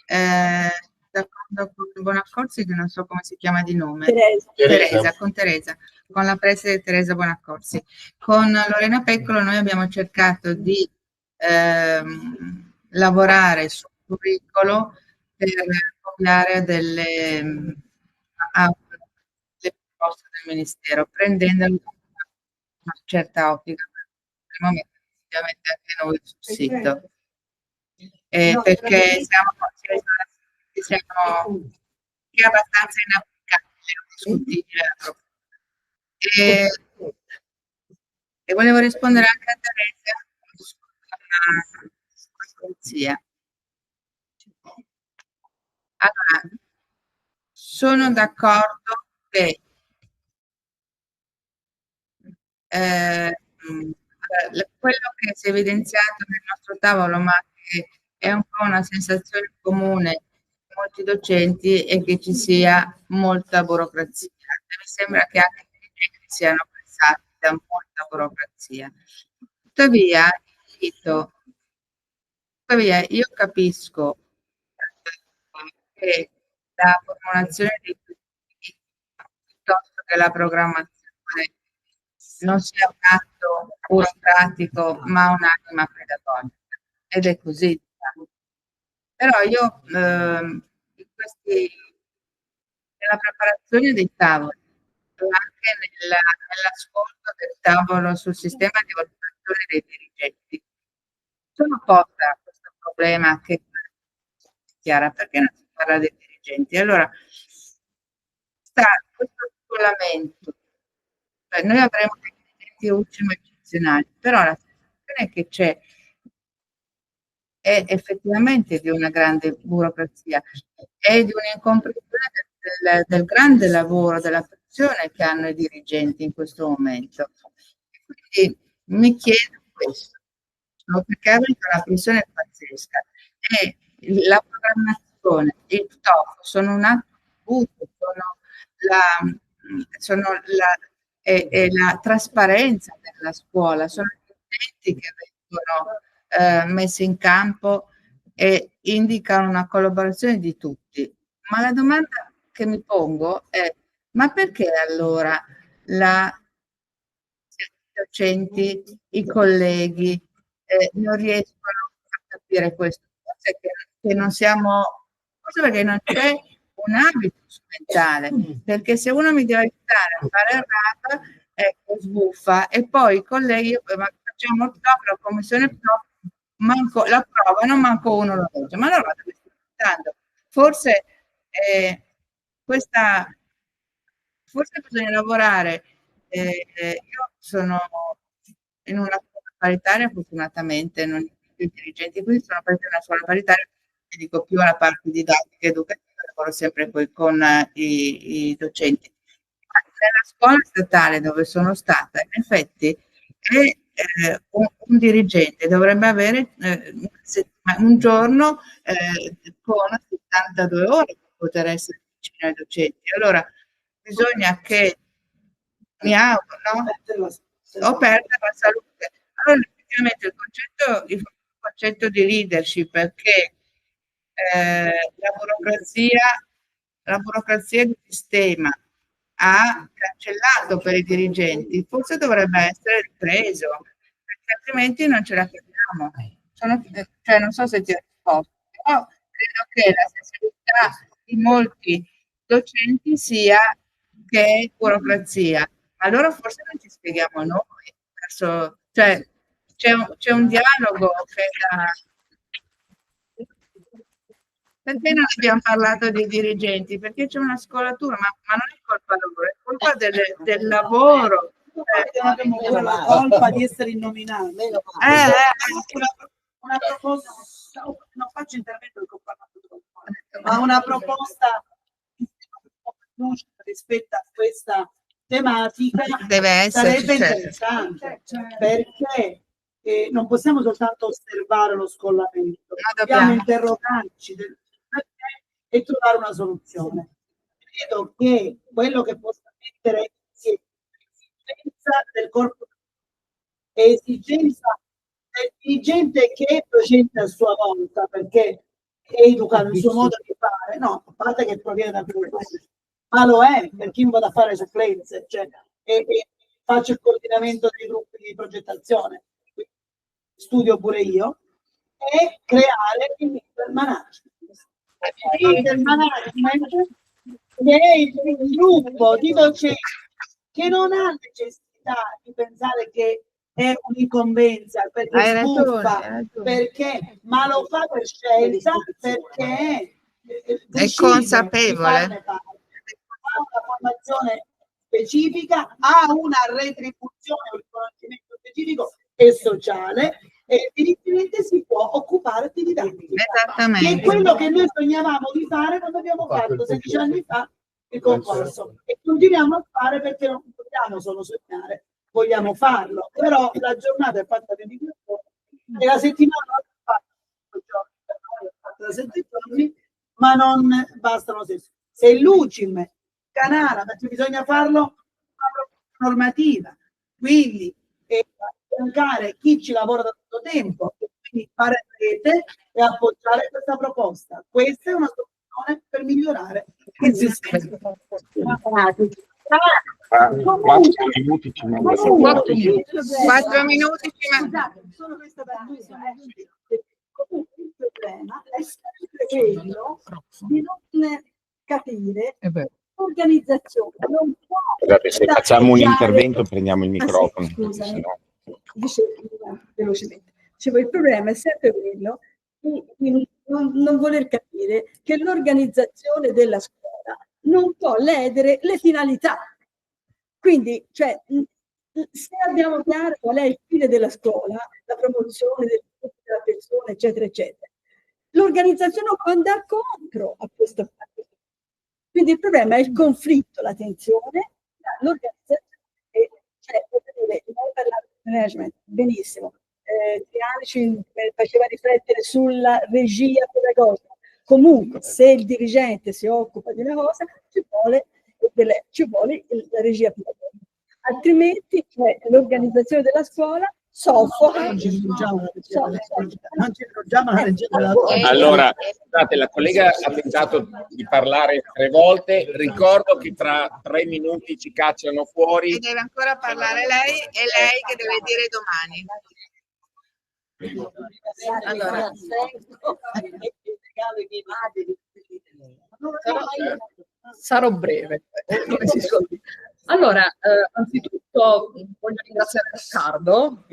d'accordo con Bonaccorsi, che non so come si chiama di nome. Teresa, con la preside Teresa Bonaccorsi. Con Lorena Peccolo noi abbiamo cercato di lavorare sul curricolo per cambiare delle proposte del Ministero, prendendolo da una certa ottica. Nel momento ovviamente anche noi sul sito. Perché siamo è abbastanza inapplicabile, discutibile. E volevo rispondere anche a Teresa sulla polizia. Allora, sono d'accordo che quello che si è evidenziato nel nostro tavolo, ma che è un po' una sensazione comune di molti docenti, è che ci sia molta burocrazia. Mi sembra che anche i dirigenti siano pressati da molta burocrazia. Tuttavia io capisco che la formulazione dei punti piuttosto che la programmazione non sia un atto burocratico ma un'anima pedagogica, ed è così. Però io nella preparazione dei tavoli, anche nell'ascolto del tavolo sul sistema di valutazione dei dirigenti, sono posta questo problema che è chiara, perché non si parla dei dirigenti? Allora, questo regolamento, noi avremo dei dirigenti ultimi eccezionali, però la sensazione che c'è è effettivamente di una grande burocrazia e di un'incomprensione del grande lavoro, della pressione che hanno i dirigenti in questo momento. Quindi mi chiedo questo, perché avete una pressione pazzesca e la programmazione, il TOF sono un atto la trasparenza della scuola, sono gli utenti che vengono messi in campo e indicano una collaborazione di tutti. Ma la domanda che mi pongo è: ma perché allora i docenti, i colleghi non riescono a capire questo? Forse che non siamo, forse perché non c'è un habitus mentale, perché se uno mi deve aiutare a fare il RAP, ecco, sbuffa, e poi i colleghi facciamo il TOF, la commissione TOF, manco la provano, manco uno lo legge. Ma allora dove stiamo andando? Forse forse bisogna lavorare. Io sono in una scuola paritaria, fortunatamente, non i dirigenti, quindi sono parte di una scuola paritaria, e dico più alla parte didattica educativa, lavoro sempre con i docenti. Nella scuola statale dove sono stata, in effetti, un dirigente dovrebbe avere un giorno con 72 ore per poter essere vicino ai docenti. Allora, bisogna che mi auguro, no? O perdere la salute. Allora, effettivamente il concetto di leadership, perché la burocrazia di sistema ha cancellato per i dirigenti, forse dovrebbe essere ripreso, perché altrimenti non ce la capiamo. Non so se ti ho risposto, però credo che la sensibilità di molti docenti sia che è burocrazia. Allora forse non ci spieghiamo noi, cioè c'è un dialogo che perché non abbiamo parlato dei dirigenti? Perché c'è una scolatura, ma non è colpa loro, è colpa del lavoro. Non abbiamo pure la colpa di essere innominati. Una proposta, non faccio intervento perché ho parlato troppo, ma una proposta rispetto a questa tematica sarebbe interessante, perché non possiamo soltanto osservare lo scollamento, dobbiamo interrogarci del perché e trovare una soluzione. Credo che quello che possa mettere insieme esigenza del corpo, è esigenza del dirigente che è docente a sua volta, perché è educato il suo modo di fare, no, a parte che proviene da più, ma lo è, perché io vado a fare supplenze, cioè, e faccio il coordinamento dei gruppi di progettazione, studio pure io, e creare il middle management. Il middle management che è il gruppo di docenti che non ha necessità di pensare che è un'incombenza, perché sbuffa, perché, ma lo fa per scelta, perché è consapevole. Ha una formazione specifica, ha una retribuzione, un riconoscimento specifico e sociale, e evidentemente si può occupare di didattica. Esattamente. Che è quello che noi sognavamo di fare quando abbiamo fatto 16 anni fa il concorso, e continuiamo a fare perché non vogliamo solo sognare, vogliamo farlo. Però la giornata è fatta 24 ore e la settimana è fatta da 7 giorni, ma non bastano 6. Se l'UCIM canala, perché bisogna farlo una normativa, quindi affiancare chi ci lavora da tanto tempo, e quindi fare rete e appoggiare questa proposta. Questa è una soluzione per migliorare il sistema. 4 minuti ci mancano. 4 minuti ci mancano. Solo questa battuta, comunque il problema è sempre quello di non capire l'organizzazione. Non può. Scusate, se facciamo un intervento prendiamo il microfono. Scusa, sennò... dicevo velocemente. Il problema è sempre quello di non voler capire che l'organizzazione della scuola non può ledere le finalità. Quindi, cioè, se abbiamo chiaro qual è il fine della scuola, la promozione della persona, eccetera, eccetera, l'organizzazione non può andare contro a questo. Quindi il problema è il conflitto, la tensione, l'organizzazione, cioè, noi parlare di management, benissimo, Triani ci faceva riflettere sulla regia pedagogica. Comunque, se il dirigente si occupa di una cosa, ci vuole la regia pedagogica. Altrimenti l'organizzazione della scuola soffoca. Allora, scusate, la collega ha tentato di parlare 3 volte. Ricordo che tra 3 minuti ci cacciano fuori. E deve ancora parlare lei, e lei che deve dire domani. Allora, sarò breve. Allora, anzitutto voglio ringraziare Riccardo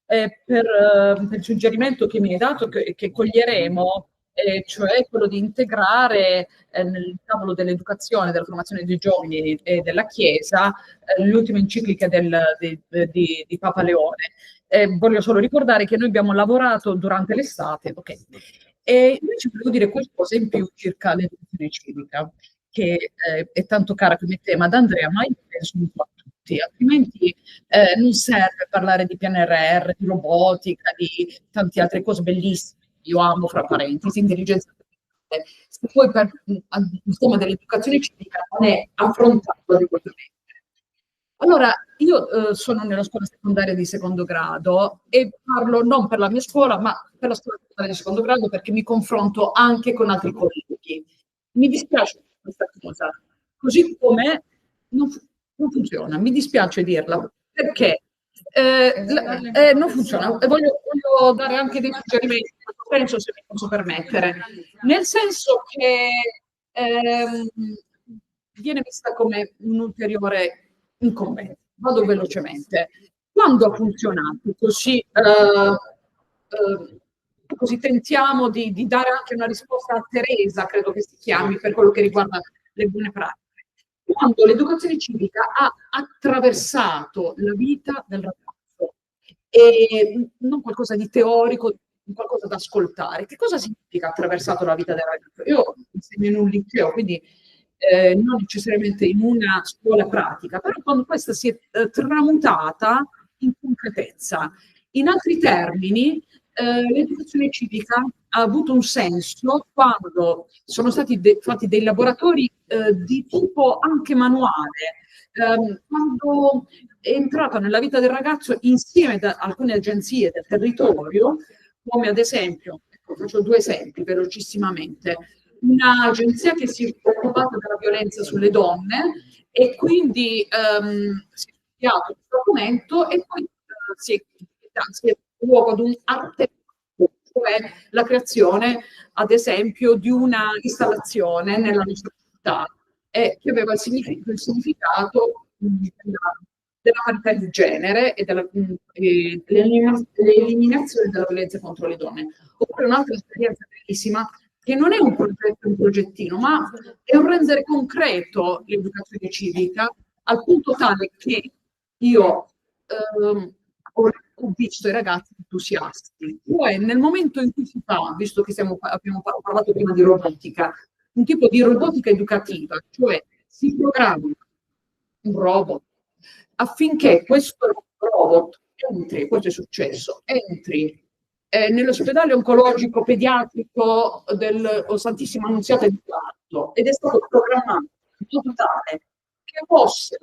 per il suggerimento che mi hai dato, che coglieremo, cioè quello di integrare nel tavolo dell'educazione, della formazione dei giovani e della Chiesa l'ultima enciclica di Papa Leone. Voglio solo ricordare che noi abbiamo lavorato durante l'estate, e invece volevo dire qualcosa in più circa l'educazione civica, che è tanto cara come tema ad Andrea, ma io penso un po' a tutti, altrimenti non serve parlare di PNRR, di robotica, di tante altre cose bellissime. Io amo, fra parentesi, intelligenza artificiale, se poi il tema dell'educazione civica non è affrontato adeguatamente. Allora, io sono nella scuola secondaria di secondo grado e parlo non per la mia scuola, ma per la scuola secondaria di secondo grado, perché mi confronto anche con altri colleghi. Mi dispiace questa cosa, così come non funziona, mi dispiace dirla, perché non funziona. E voglio dare anche dei suggerimenti, penso, se mi posso permettere, nel senso che viene vista come un ulteriore incombenza. Vado velocemente. Quando ha funzionato così, così tentiamo di dare anche una risposta a Teresa, credo che si chiami, per quello che riguarda le buone pratiche. Quando l'educazione civica ha attraversato la vita del ragazzo, e non qualcosa di teorico, qualcosa da ascoltare. Che cosa significa attraversato la vita del ragazzo? Io insegno in un liceo, quindi non necessariamente in una scuola pratica, però quando questa si è tramutata in concretezza. In altri termini, l'educazione civica ha avuto un senso quando sono stati fatti dei laboratori di tipo anche manuale, quando è entrata nella vita del ragazzo insieme ad alcune agenzie del territorio, come ad esempio, ecco, faccio 2 esempi velocissimamente, un'agenzia che si è occupata della violenza sulle donne e quindi si è studiato il documento e poi si è luogo ad un arte, cioè la creazione, ad esempio, di una installazione nella nostra città che aveva il significato della parità di genere e dell'eliminazione della violenza contro le donne. Oppure un'altra esperienza bellissima, che non è un progetto, un progettino, ma è un rendere concreto l'educazione civica, al punto tale che io ho visto i ragazzi entusiasti. Cioè, nel momento in cui si fa, visto che abbiamo parlato prima di robotica, un tipo di robotica educativa, cioè si programma un robot affinché questo robot entri, questo è successo, entri nell'ospedale oncologico pediatrico del Santissima Annunziata di Prato ed è stato programmato in modo tale che possa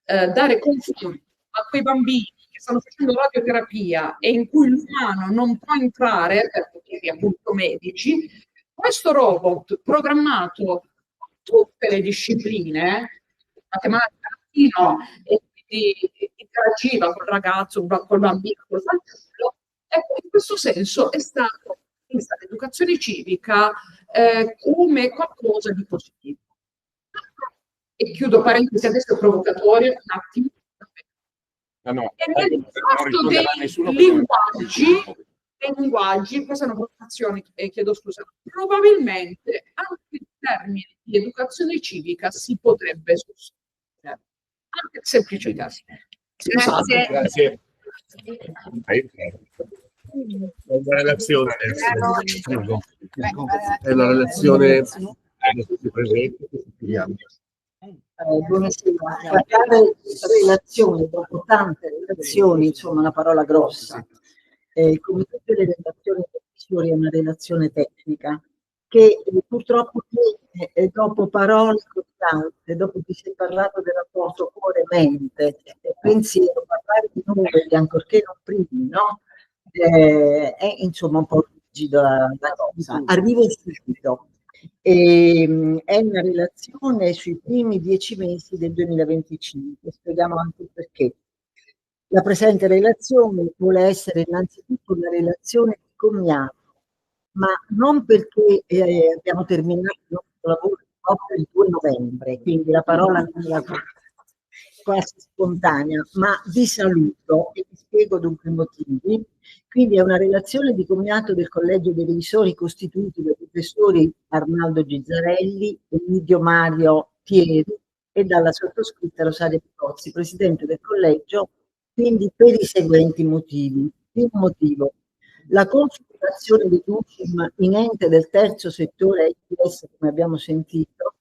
dare conforto a quei bambini che stanno facendo radioterapia e in cui l'umano non può entrare per motivi appunto medici. Questo robot programmato tutte le discipline, matematica, latino, e quindi interagiva col ragazzo, col bambino, col fanciullo. Ecco, in questo senso è stata vista l'educazione civica come qualcosa di positivo. E chiudo parentesi adesso provocatorio, un attimo. E nel fatto dei linguaggi, queste sono provocazioni, chiedo scusa, probabilmente anche in termini di educazione civica si potrebbe sostenere, anche semplicità. Grazie. Grazie. È una relazione è una relazione presente. Buonasera. Parlare relazione dopo tante relazioni, insomma, una parola grossa. Come tutte le relazioni è una relazione tecnica che purtroppo dopo parole costanti, dopo che si è parlato del rapporto cuore-mente e pensiero, parlare di numeri ancorché non primi, no? È insomma un po' rigido la cosa. Arrivo subito. È una relazione sui primi 10 mesi del 2025. Spieghiamo anche il perché. La presente relazione vuole essere innanzitutto una relazione di commiato, ma non perché abbiamo terminato il nostro lavoro proprio il 2 novembre, quindi la parola non era quasi spontanea, ma di saluto, e vi spiego dunque i motivi. Quindi è una relazione di commiato del Collegio dei Revisori costituiti dai professori Arnaldo Gizzarelli, Emidio Mario Pieri e dalla sottoscritta Rosaria Picozzi, presidente del collegio, quindi per i seguenti motivi. Primo motivo, la configurazione di UCIM in ente del terzo settore ITS, come abbiamo sentito,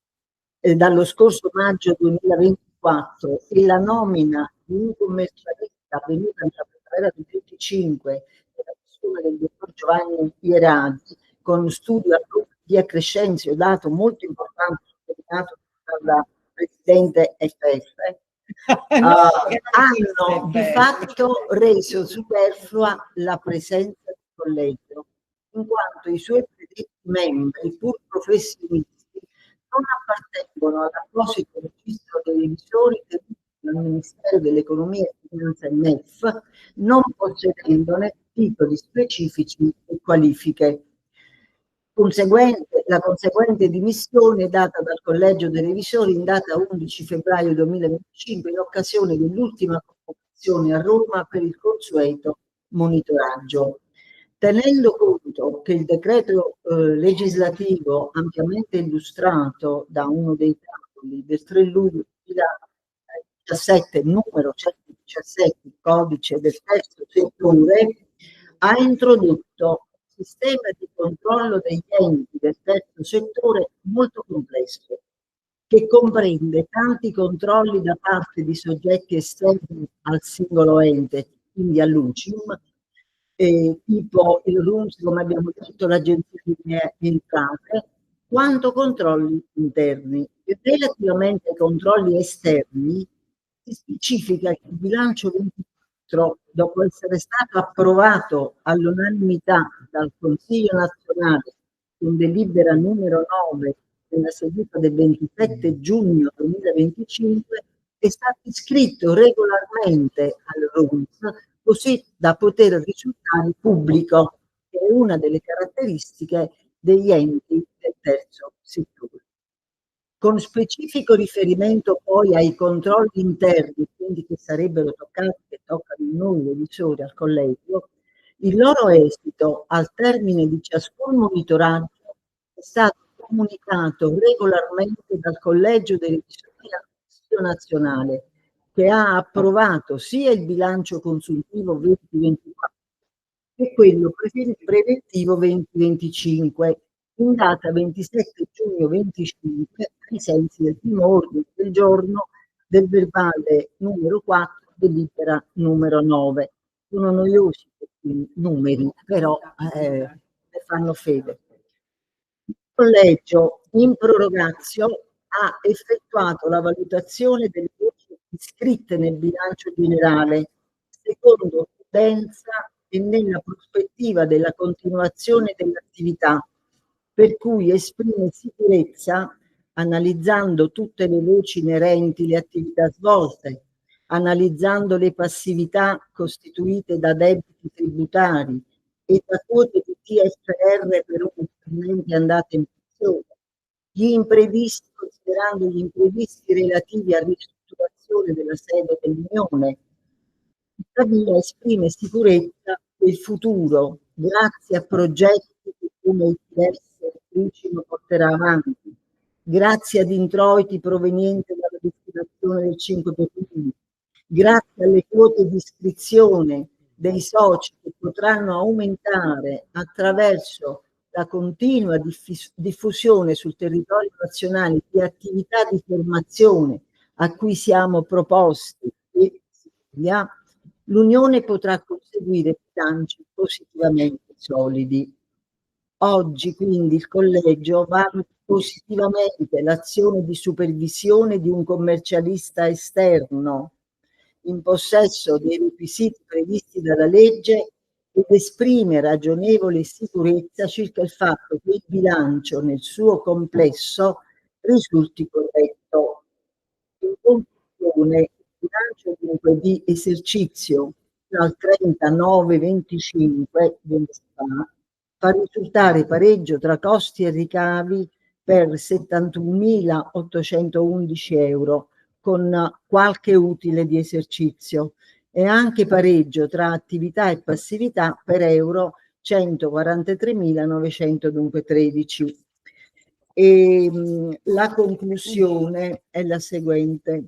dallo scorso maggio 2024 e la nomina di un commercialista avvenuta nella primavera del 25 della persona del dottor Giovanni Pieraggi con studio a via Crescenzio, dato molto importante sottolineato dalla Presidente FF, hanno di fatto reso superflua la presenza del collegio, in quanto i suoi predetti membri, pur professionisti, non appartengono all'apposito registro dei revisori tenuto dal Ministero dell'Economia e Finanza e MEF, non possedendone titoli specifici e qualifiche. La conseguente dimissione data dal Collegio dei Revisori in data 11 febbraio 2025 in occasione dell'ultima convocazione a Roma per il consueto monitoraggio. Tenendo conto che il decreto legislativo ampiamente illustrato da uno dei tavoli del 3 luglio 2017, numero 117, il codice del terzo settore, ha introdotto sistema di controllo degli enti del terzo settore molto complesso, che comprende tanti controlli da parte di soggetti esterni al singolo ente, quindi all'UCIM, tipo il RUMS, come abbiamo detto, l'Agenzia delle Entrate, quanto controlli interni. E relativamente ai controlli esterni, si specifica che il bilancio 24, dopo essere stato approvato all'unanimità dal Consiglio nazionale con delibera numero 9 nella seduta del 27 giugno 2025, è stato iscritto regolarmente al RUMS così da poter risultare pubblico, che è una delle caratteristiche degli enti del terzo settore. Con specifico riferimento poi ai controlli interni, quindi che sarebbero toccati, che toccano noi revisori al collegio, il loro esito al termine di ciascun monitoraggio è stato comunicato regolarmente dal collegio dei revisori al Consiglio nazionale, che ha approvato sia il bilancio consuntivo 2024 che quello preventivo 2025 in data 27 giugno 25 ai sensi del primo ordine del giorno del verbale numero 4 delibera numero 9. Sono noiosi questi numeri, però ne fanno fede. Il collegio in prorogatio ha effettuato la valutazione delle voci iscritte nel bilancio generale secondo prudenza e nella prospettiva della continuazione dell'attività, per cui esprime sicurezza analizzando tutte le voci inerenti alle attività svolte, analizzando le passività costituite da debiti tributari e da quote di TFR per un dipendente andato in pensione, gli imprevisti, considerando gli imprevisti relativi a ristrutturazione della sede dell'Unione. Tuttavia esprime sicurezza che il futuro, grazie a progetti che come ITS Tricino porterà avanti, grazie ad introiti provenienti dalla destinazione del 5 per 1, grazie alle quote di iscrizione dei soci che potranno aumentare attraverso la continua diffusione sul territorio nazionale di attività di formazione a cui siamo proposti e l'Unione potrà conseguire bilanci positivamente solidi. Oggi quindi il collegio valuta positivamente l'azione di supervisione di un commercialista esterno in possesso dei requisiti previsti dalla legge ed esprime ragionevole sicurezza circa il fatto che il bilancio nel suo complesso risulti corretto. In conclusione, il bilancio dunque di esercizio dal 39-25 fa risultare pareggio tra costi e ricavi per 71.811 euro, con qualche utile di esercizio, e anche pareggio tra attività e passività per euro 143.913. E la conclusione è la seguente: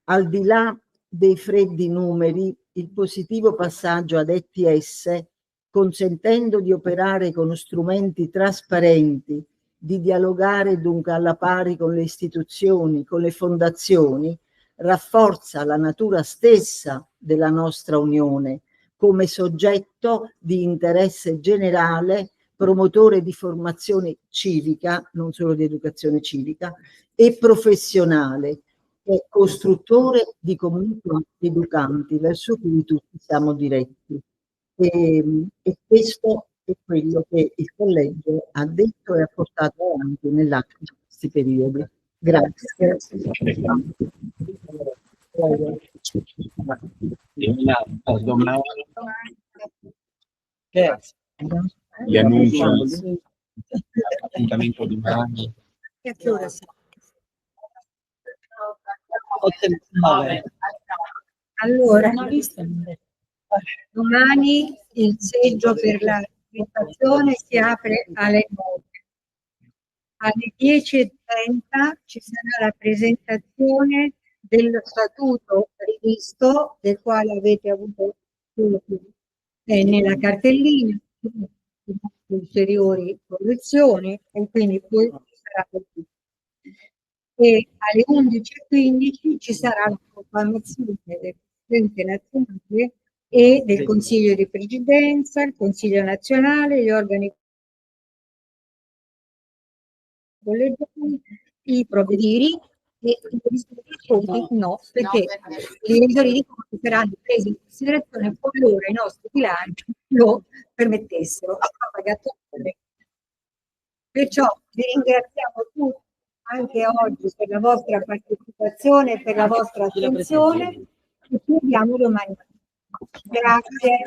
al di là dei freddi numeri, il positivo passaggio ad ETS, consentendo di operare con strumenti trasparenti, di dialogare dunque alla pari con le istituzioni, con le fondazioni, rafforza la natura stessa della nostra Unione come soggetto di interesse generale, promotore di formazione civica, non solo di educazione civica, e professionale, e costruttore di comunità educanti verso cui tutti siamo diretti. E questo è quello che il collegio ha detto e ha portato avanti nell'arco di questi periodi. Grazie. Gli annunci, appuntamento domani. Allora, domani il seggio per la presentazione si apre alle 9. Alle 10:30 ci sarà la presentazione dello statuto rivisto, del quale avete avuto nella cartellina ulteriori correzioni, e quindi poi sarà così. E alle 11:15 ci sarà la proclamazione del Presidente nazionale e del Consiglio di Presidenza, il Consiglio nazionale, gli organi collegiali, i provvediri e i revisori di conti no, perché i revisori di conti saranno presi in considerazione qualora i nostri bilanci lo permettessero. Perciò vi ringraziamo tutti anche oggi per la vostra partecipazione, per la vostra attenzione e ci vediamo domani. Grazie.